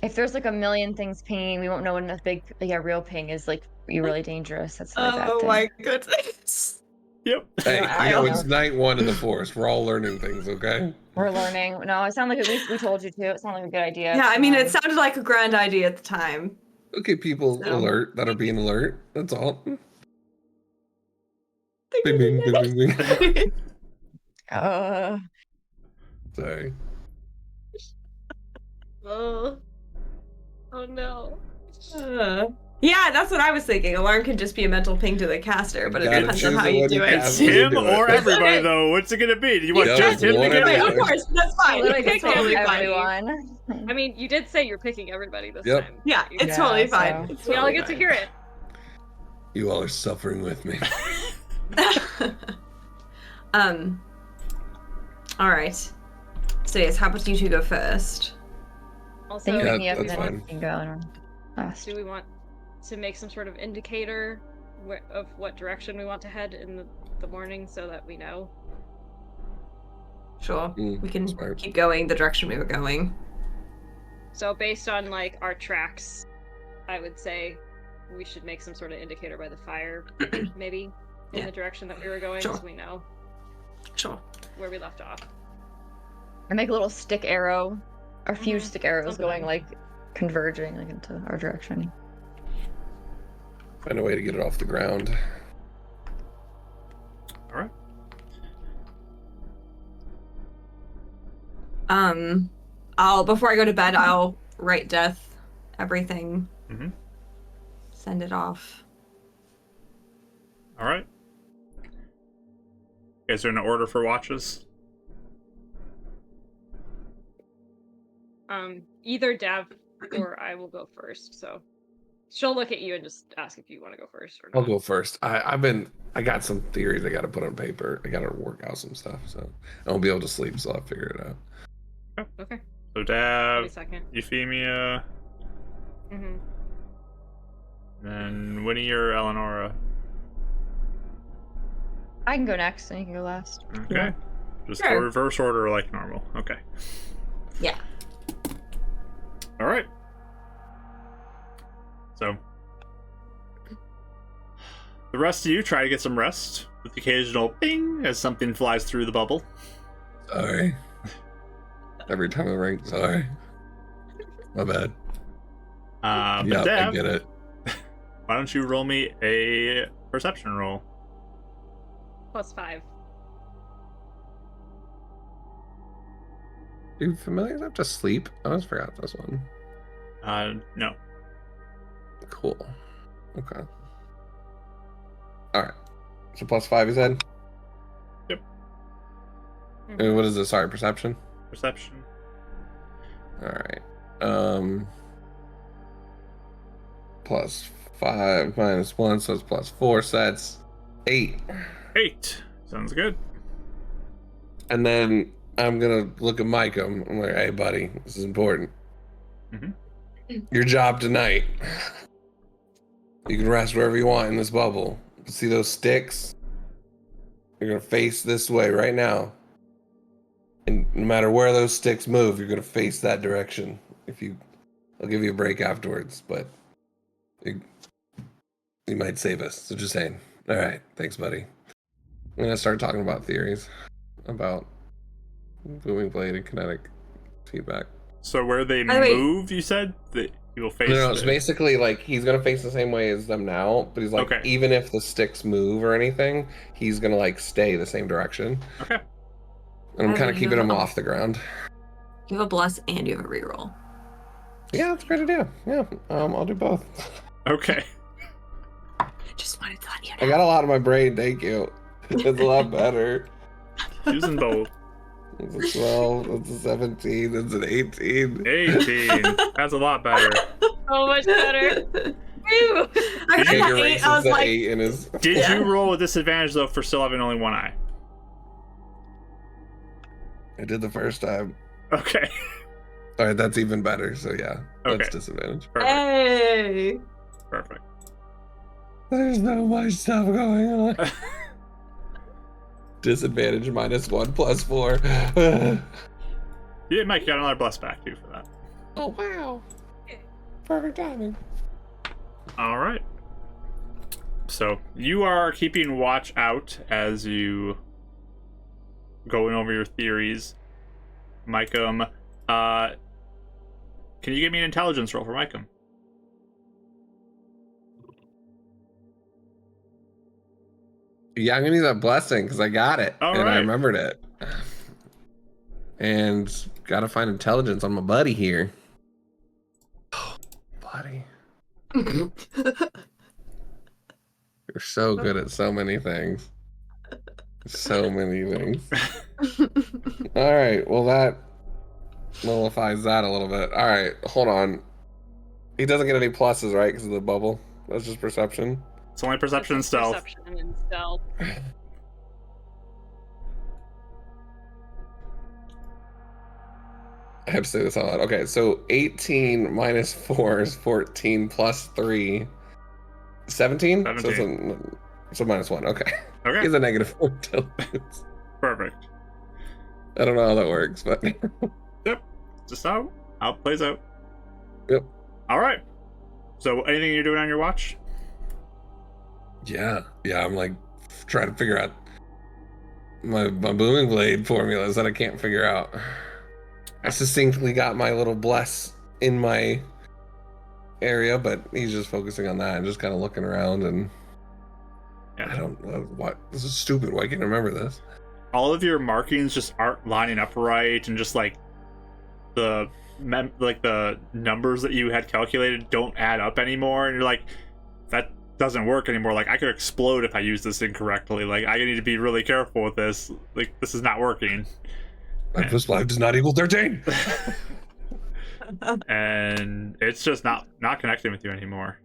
If there's like a million things pinging, we won't know when a big, real ping is like really dangerous. That's really bad Oh thing. my goodness. Yep. Hey, I you know, don't it's night one in the forest. We're all learning things, okay? We're learning. No, it sounded like at least we told you to. It sounded like a good idea. Yeah, I mean, it Um, sounded like a grand idea at the time. Okay, people So- alert that are being alert. That's all. Bing, bing, bing, bing, bing. Sorry. Oh no. Yeah, that's what I was thinking. Alarm can just be a mental ping to the caster, but it Gotta depends on choose how it you when do you it. cast It's it. him do it. or everybody, Okay. though. What's it gonna be? Do you want Yeah, just him to one get or Wait, the it? of other. course, that's fine. Literally It's picked totally everybody. fine. everyone. I mean, you did say you're picking everybody this Yep. time. Yeah, it's Yeah, totally fine. so- It's We all totally get to fine. hear it. You all are suffering with me. All right. So yes, how about you two go first? Also, Then you Yeah, pick me up and that's then fine. you can go and last. do we want to make some sort of indicator of what direction we want to head in the morning so that we know? Sure, we can smart. keep going the direction we were going. So based on like our tracks, I would say we should make some sort of indicator by the fire, maybe in Yeah. the direction that we were going, Sure. so we know Sure. where we left off. I make a little stick arrow, or a few Mhm, stick arrows something. going like converging like into our direction. Find a way to get it off the ground. All right. I'll before I go to bed, I'll write death, everything. Mhm. Send it off. All right. Is there an order for watches? Either Dav or I will go first. So she'll look at you and just ask if you want to go first or not. I'll go first. I got some theories I got to put on paper. I got to work out some stuff, so I won't be able to sleep, so I'll figure it out. Okay. So Give me a Dav, second. Euphemia, Mm-hmm. and Winnie or Eleonora. I can go next and you can go last. Okay. Yeah. Just Sure. the reverse order like normal. Okay. Yeah. All right. So the rest of you try to get some rest with the occasional ping as something flies through the bubble. Sorry. Every time I ring, sorry. My bad. But Yeah, I Dav, get it. why don't you roll me a perception roll? +5. You familiar enough to sleep? I always forgot this one. No. Cool. Okay. All right. So +5, you said? Mhm. And what is this? Sorry, perception? Perception. All right. +5 -1, so it's +4, so that's 8. 8. Sounds good. And then I'm gonna look at Micah. I'm like, hey, buddy, this is important. Mhm. Your job tonight. You can rest wherever you want in this bubble. See those sticks? You're gonna face this way right now. And no matter where those sticks move, you're gonna face that direction. I'll give you a break afterwards, but you might save us. So just saying. All right, thanks, buddy. I'm gonna start talking about theories about booming blade and kinetic feedback. So where they By the way- move, you said that you will face. No, it's basically like he's gonna face the same way as them now, but he's like, Okay. even if the sticks move or anything, he's gonna like stay the same direction. Okay. And I'm kind Oh, of keeping him no. off the ground. You have a bless and you have a reroll. Yeah, that's a great idea. Yeah, I'll do both. Okay. Just wanted to let you I know. got a lot in my brain. Thank you. It's a lot better. Using both. It's a 12. It's a 17. It's an 18. 18. That's a lot better. So much better. Woo! I Did got you that Erases 8. I was the like, 8 in his. Did Yeah. you roll a disadvantage though for still having only one eye? I did the first time. Okay. All right, that's even better. So yeah, that's Okay. disadvantage. Perfect. hey. Perfect. There's so much stuff going on. Disadvantage -1 +4. Yeah, Mike, you got another bless back too for that. Oh wow! Perfect timing. All right. So you are keeping watch out as you going over your theories. Micum, can you give me an intelligence roll for Micum? Yeah, I'm gonna use that blessing because I got it All and I right. remembered it. And gotta find intelligence on my buddy here. Oh, buddy. You're so good at so many things. So many things. All right, well that nullifies that a little bit. All right, hold on. He doesn't get any pluses, right? Because of the bubble. That's just perception. It's only perception and That's stealth. Perception and stealth. I have to say this out loud. Okay, so 18 minus 4 is 14 plus 3. 17? 17. So minus 1. Okay. Okay. He's a negative 4 intelligence. Perfect. I don't know how that works, but Yep. Just how it plays out. Yep. All right. So anything you're doing on your watch? yeah, I'm like trying to figure out my booming blade formulas that I can't figure out. I succinctly got my little bless in my area, but he's just focusing on that and just kind of looking around and Yeah. I don't know what. This is stupid. Why can't I remember this? All of your markings just aren't lining up right, and just like the numbers that you had calculated don't add up anymore, and you're like, that doesn't work anymore. Like, I could explode if I use this incorrectly. Like, I need to be really careful with this. Like, this is not working. 5 plus 5 does not equal 13. And it's just not connecting with you anymore.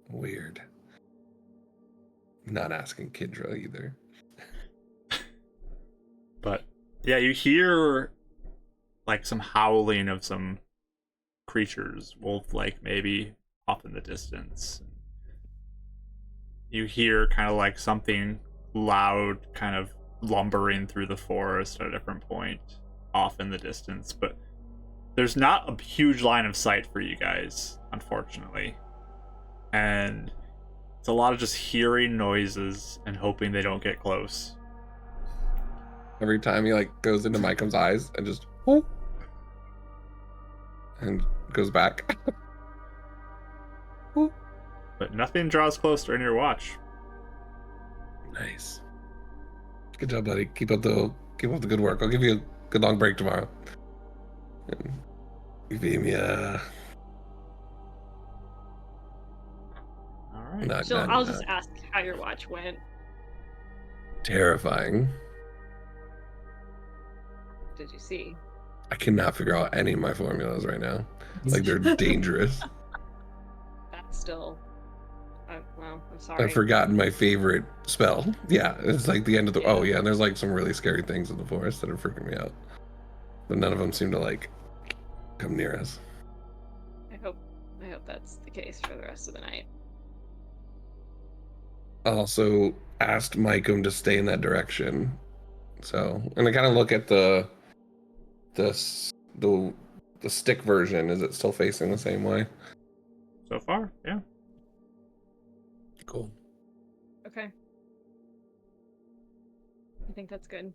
Weird. Not asking Kindra either. But yeah, you hear like some howling of some creatures, wolf-like maybe, off in the distance. You hear kind of like something loud kind of lumbering through the forest at a different point off in the distance, but there's not a huge line of sight for you guys, unfortunately. And it's a lot of just hearing noises and hoping they don't get close. Every time he like goes into Micum's eyes and just whoop, and goes back. Whoop. But nothing draws close during your watch. Nice. Good job, buddy. Keep up the good work. I'll give you a good long break tomorrow. And Euphemia. All right. I'll just ask how your watch went. Terrifying. Did you see? I cannot figure out any of my formulas right now. Like they're dangerous. That's still. Well, I'm sorry. I've forgotten my favorite spell. Yeah, it's like the end of the. Oh yeah, and there's like some really scary things in the forest that are freaking me out. But none of them seem to like come near us. I hope that's the case for the rest of the night. I also asked Micum to stay in that direction. So, and I kind of look at the stick version. Is it still facing the same way? So far, yeah. Cool. Okay. I think that's good.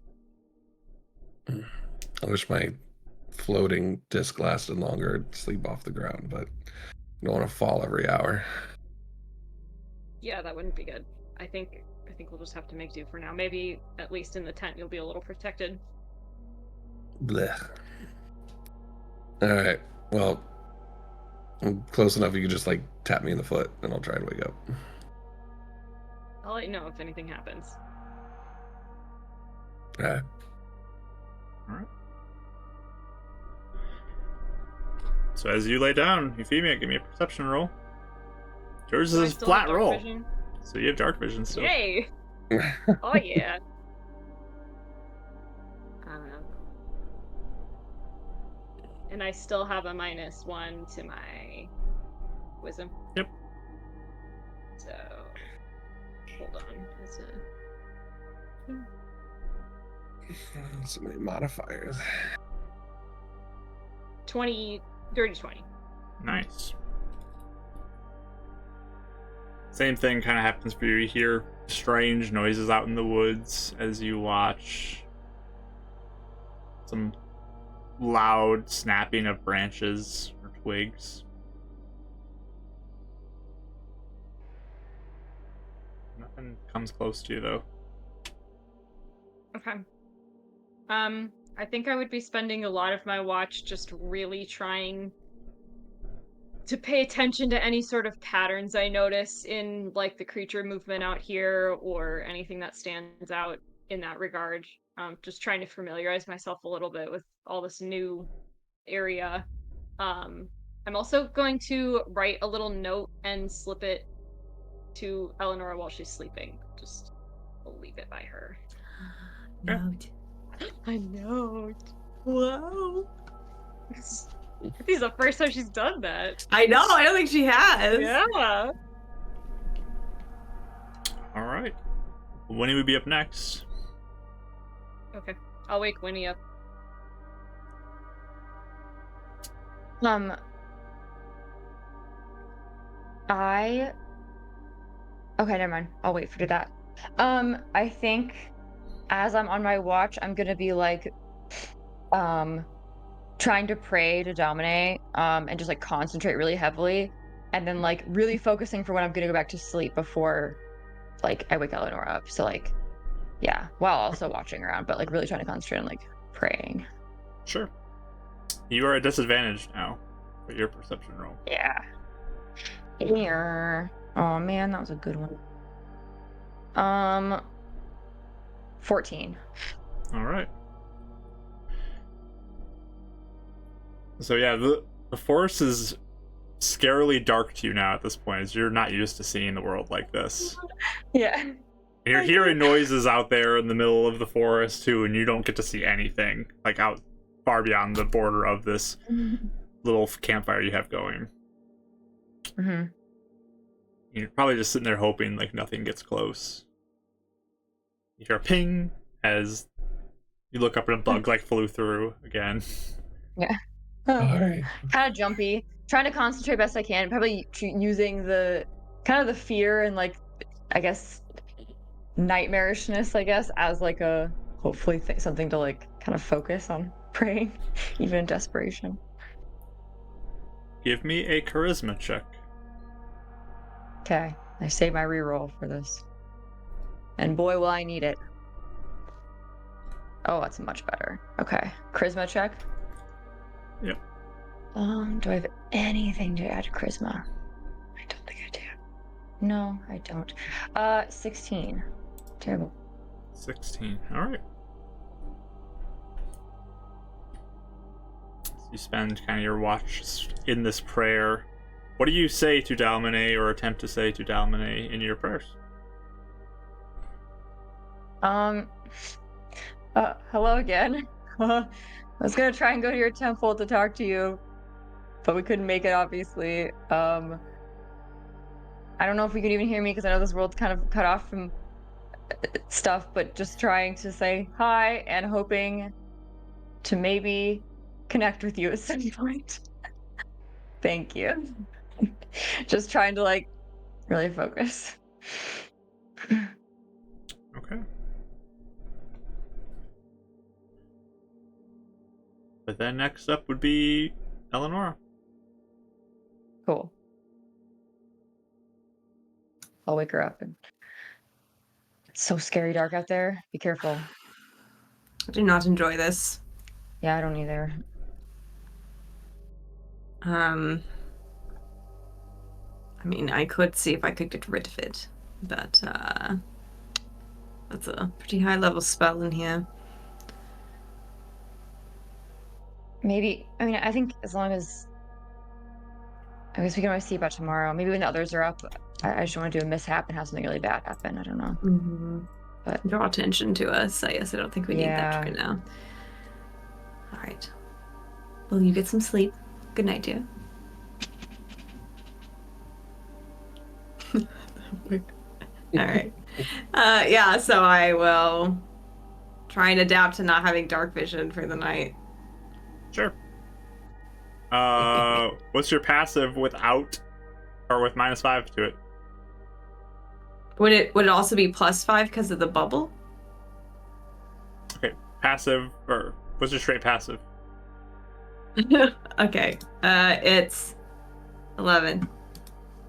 I wish my floating disc lasted longer. I'd sleep off the ground, but I don't want to fall every hour. Yeah, that wouldn't be good. I think we'll just have to make do for now. Maybe at least in the tent you'll be a little protected. Blech. All right. Well, I'm close enough. You can just like tap me in the foot, and I'll try and wake up. I'll let you know if anything happens. All right. All right. So as you lay down, Euphemia, give me a perception roll. Yours Do I is a still flat have dark roll, vision? so you have dark vision still. Yay! Oh yeah. And I still have a -1 to my wisdom. Yep. So hold on. So many modifiers. 20, dirty 20. Nice. Same thing kind of happens for you. You hear strange noises out in the woods as you watch some loud snapping of branches or twigs. Nothing comes close to you, though. Okay. I think I would be spending a lot of my watch just really trying to pay attention to any sort of patterns I notice in like the creature movement out here or anything that stands out in that regard. Just trying to familiarize myself a little bit with all this new area. I'm also going to write a little note and slip it to Eleanor while she's sleeping. Just I'll leave it by her. Note. A note. Wow. This is the first time she's done that. I know. I don't think she has. Yeah. All right. Winnie would be up next. Okay. I'll wake Winnie up. Okay, never mind. I'll wait for that. I think as I'm on my watch, I'm gonna be like, trying to pray to Domine, and just like concentrate really heavily, and then like really focusing for when I'm gonna go back to sleep before, like, I wake Eleanor up. So like, yeah, while also watching around, but like really trying to concentrate on like praying. Sure. You are at disadvantage now for your perception roll. Yeah. Here. Oh man, that was a good one. 14. All right. So yeah, the forest is scarily dark to you now at this point, as you're not used to seeing the world like this. Yeah. And you're hearing noises out there in the middle of the forest too, and you don't get to see anything like out far beyond the border of this little campfire you have going. Mm-hmm. You're probably just sitting there hoping like nothing gets close. You hear a ping as you look up and a bug like flew through again. Yeah. Alright. Kind of jumpy, trying to concentrate best I can, probably using the kind of the fear and like, I guess, nightmarishness, I guess, as like a hopefully something to like kind of focus on praying, even in desperation. Give me a charisma check. Okay, I save my reroll for this. And boy, will I need it. Oh, that's much better. Okay, charisma check. Yep. Do I have anything to add to charisma? I don't think I do. No, I don't. 16. Terrible. 16. All right. So you spend kind of your watch in this prayer. What do you say to Dalmine or attempt to say to Dalmine in your prayers? Hello again. I was gonna try and go to your temple to talk to you, but we couldn't make it, obviously. I don't know if you can even hear me because I know this world's kind of cut off from stuff, but just trying to say hi and hoping to maybe connect with you at some point. Thank you. Just trying to like really focus. Okay. But then next up would be Eleonora. Cool. I'll wake her up. And it's so scary dark out there. Be careful. I do not enjoy this. Yeah, I don't either. I mean, I could see if I could get rid of it, but that's a pretty high level spell in here. Maybe, I mean, I think as long as, I guess we can always see about tomorrow. Maybe when the others are up, I just want to do a mishap and have something really bad happen. I don't know. Mm-hmm. But draw attention to us. I guess I don't think we need that Yeah. right now. All right. Well, you get some sleep. Good night, dear. All right. Yeah, so I will try and adapt to not having dark vision for the night. Sure. What's your passive without or with -5 to it? Would it also be +5 because of the bubble? Okay, passive, or what's your straight passive? Okay. It's 11.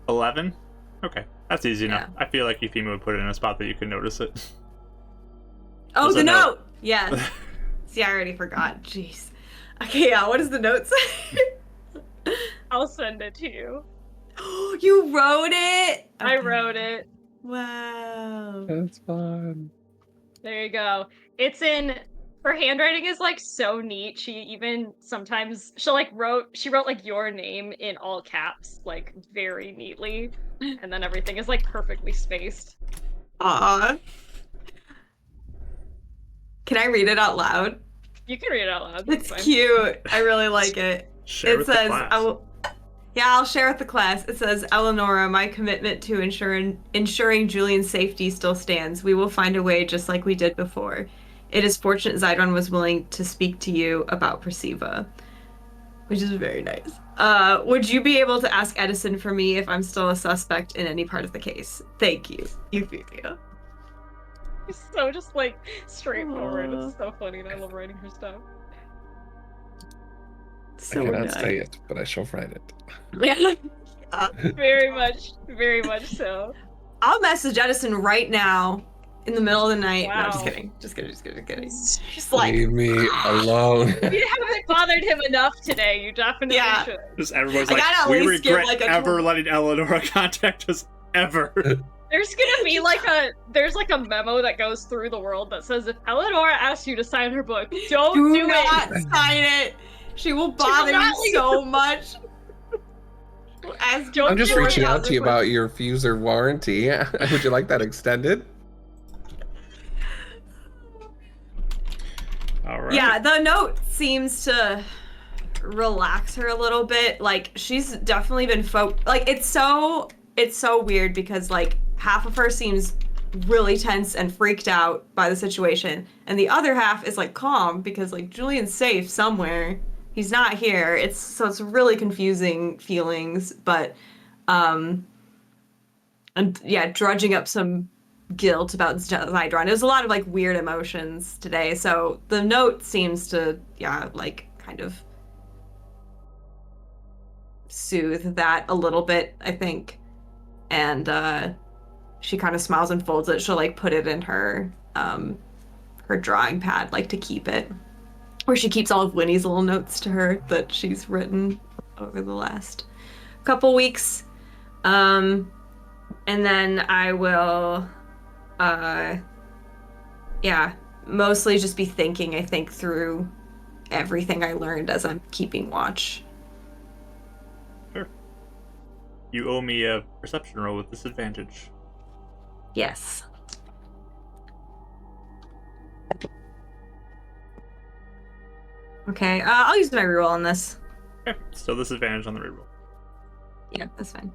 11? Okay, that's easy enough. Yeah. I feel like Euphemia would put it in a spot that you can notice it. Oh, There's the a note. note! Yes. See, I already forgot. Jeez. Okay, yeah, what does the note say? I'll send it to you. You wrote it? I Okay. wrote it. Wow. That's fun. There you go. It's in her handwriting is like so neat. She even sometimes she wrote like your name in all caps, like very neatly. And then everything is like perfectly spaced. Aw. Can I read it out loud? You can read it out loud. That's It's fine. cute. I really like it. Share It with the says, class. I'll share with the class. It says, Eleonora, my commitment to ensuring Julian's safety still stands. We will find a way just like we did before. It is fortunate Zydron was willing to speak to you about Perceiva. Which is very nice. Would you be able to ask Edison for me if I'm still a suspect in any part of the case? Thank you, Euphemia. It's so just like straightforward. Aw. It's so funny and I love writing her stuff. So I cannot nice. say it, but I shall write it. Yeah. Very much so. I'll message Edison right now in the middle of the night. No, just Wow. kidding. Just kidding. Just like, Leave me alone. If you haven't bothered him enough today, you definitely Yeah. should. Just everyone's I like, gotta at we least give, regret like, a ever 12 letting Eleanor contact us ever. There's gonna be like a memo that goes through the world that says if Eleonora asks you to sign her book, don't do not it. sign it. She will will bother not you leave. so much. Ask Don't I'm just do it. reaching out to you about your fuser warranty. Would you like that extended? All right. Yeah, the note seems to relax her a little bit. Like she's definitely been like it's so weird because like half of her seems really tense and freaked out by the situation, and the other half is like calm because like Julian's safe somewhere. He's not here. It's really confusing feelings, but and yeah, drudging up some guilt about Zydron. There's a lot of like weird emotions today, so the note seems to like kind of soothe that a little bit, I think. And she kind of smiles and folds it. She'll like put it in her her drawing pad, like to keep it, where she keeps all of Winnie's little notes to her that she's written over the last couple weeks. And then I will mostly just be thinking, I think, through everything I learned as I'm keeping watch. Sure. You owe me a perception roll with disadvantage. Yes. Okay, I'll use my reroll on this. Okay. Still disadvantage on the reroll. Yeah, that's fine.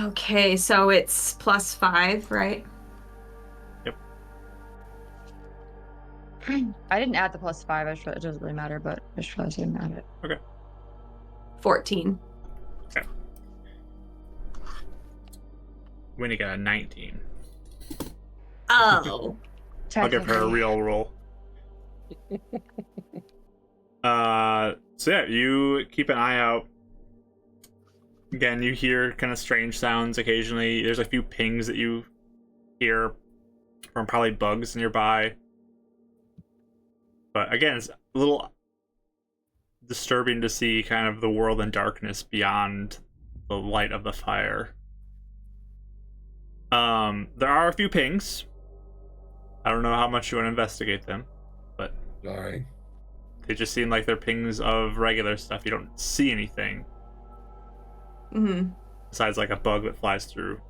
Okay, so it's +5, right? Yep. I didn't add the +5. It doesn't really matter, but I just realized I didn't add it. Okay. 14. Okay. Winnie got a 19. Oh. I'll give her a real roll. So yeah, you keep an eye out. Again, you hear kind of strange sounds occasionally. There's a few pings that you hear from probably bugs nearby. But again, it's a little disturbing to see kind of the world in darkness beyond the light of the fire. There are a few pings. I don't know how much you want to investigate them, but Sorry. they just seem like they're pings of regular stuff. You don't see anything Mm-hmm. besides like a bug that flies through.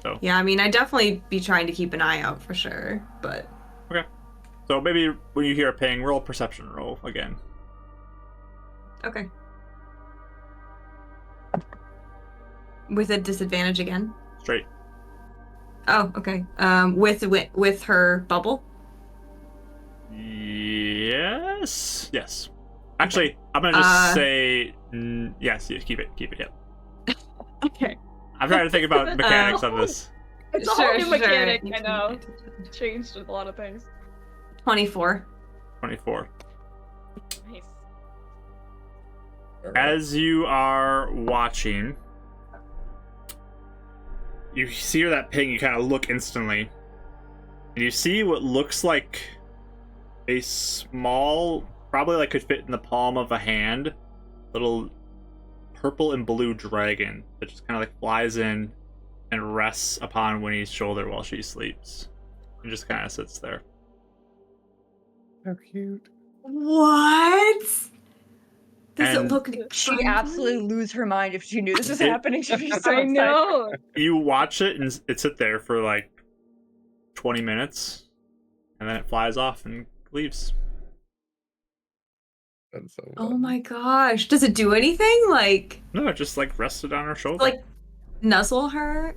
So Yeah, I mean, I'd definitely be trying to keep an eye out for sure, but... okay. So maybe when you hear a ping, roll a perception roll again. Okay. With a disadvantage again? Straight. Oh, okay. With her bubble? Yes. Yes. Actually, I'm gonna just say yes. Keep it. Yep. I'm trying to think about mechanics on this. It's a whole new mechanic, I know. Changed a lot of things. 24. 24. Nice. As you are watching, you hear that ping, you kind of look instantly. And you see what looks like a small, probably like could fit in the palm of a hand, little purple and blue dragon that just kind of like flies in and rests upon Winnie's shoulder while she sleeps. And just kind of sits there. How cute. What? Does And it look She'd friendly? absolutely lose her mind if she knew this was happening. She'd be so I excited. know. You watch it and it sit there for like 20 minutes, and then it flies off and leaves. That's so Oh fun. my gosh. Does it do anything? Like No, it just like rested on her shoulder. like nuzzle her?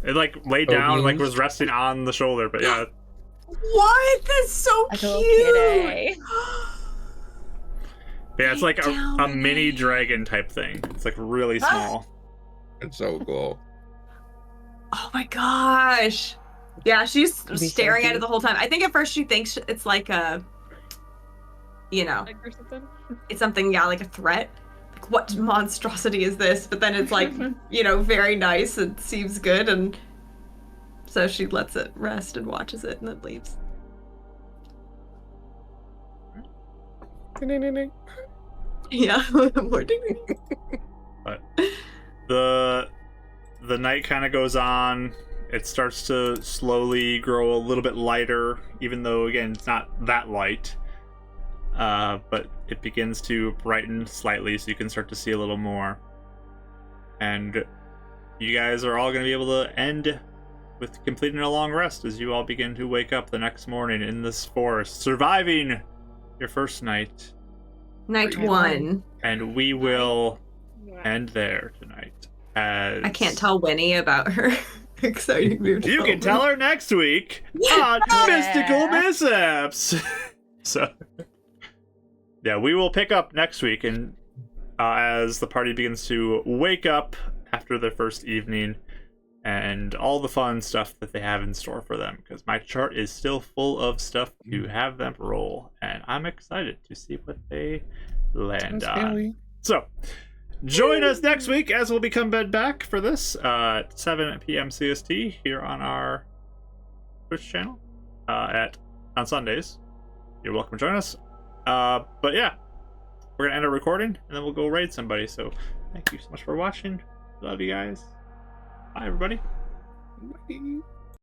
It like laid Oh, down, like beans? was resting on the shoulder, but yeah. What? That's so Like a cute. little kitty. Yeah, it's Lay like down, a mini Winnie. dragon type thing. It's like really small. It's so cool. Oh my gosh. Yeah, she's It'd be so staring at it cute. the whole time. I think at first she thinks it's like a, you know, Like or something. it's something, yeah, like a threat. Like, what monstrosity is this? But then it's like, you know, very nice and seems good. And so she lets it rest and watches it and then leaves. Yeah, more ding. But the night kind of goes on. It starts to slowly grow a little bit lighter, even though again it's not that light. But it begins to brighten slightly, so you can start to see a little more. And you guys are all going to be able to end with completing a long rest as you all begin to wake up the next morning in this forest, surviving your first night. Night Pretty one. And we will Yeah. end there tonight. As I can't tell Winnie about her exciting new You can tell her next week on Mystical Mishaps. So, yeah, we will pick up next week, and as the party begins to wake up after their first evening, and all the fun stuff that they have in store for them. Because my chart is still full of stuff to have them roll, and I'm excited to see what they land on. So, join us next week as we'll be coming back for this at 7 PM CST here on our Twitch channel on Sundays. You're welcome to join us. But yeah, we're gonna end our recording and then we'll go raid somebody. So thank you so much for watching. Love you guys. Bye everybody. Bye.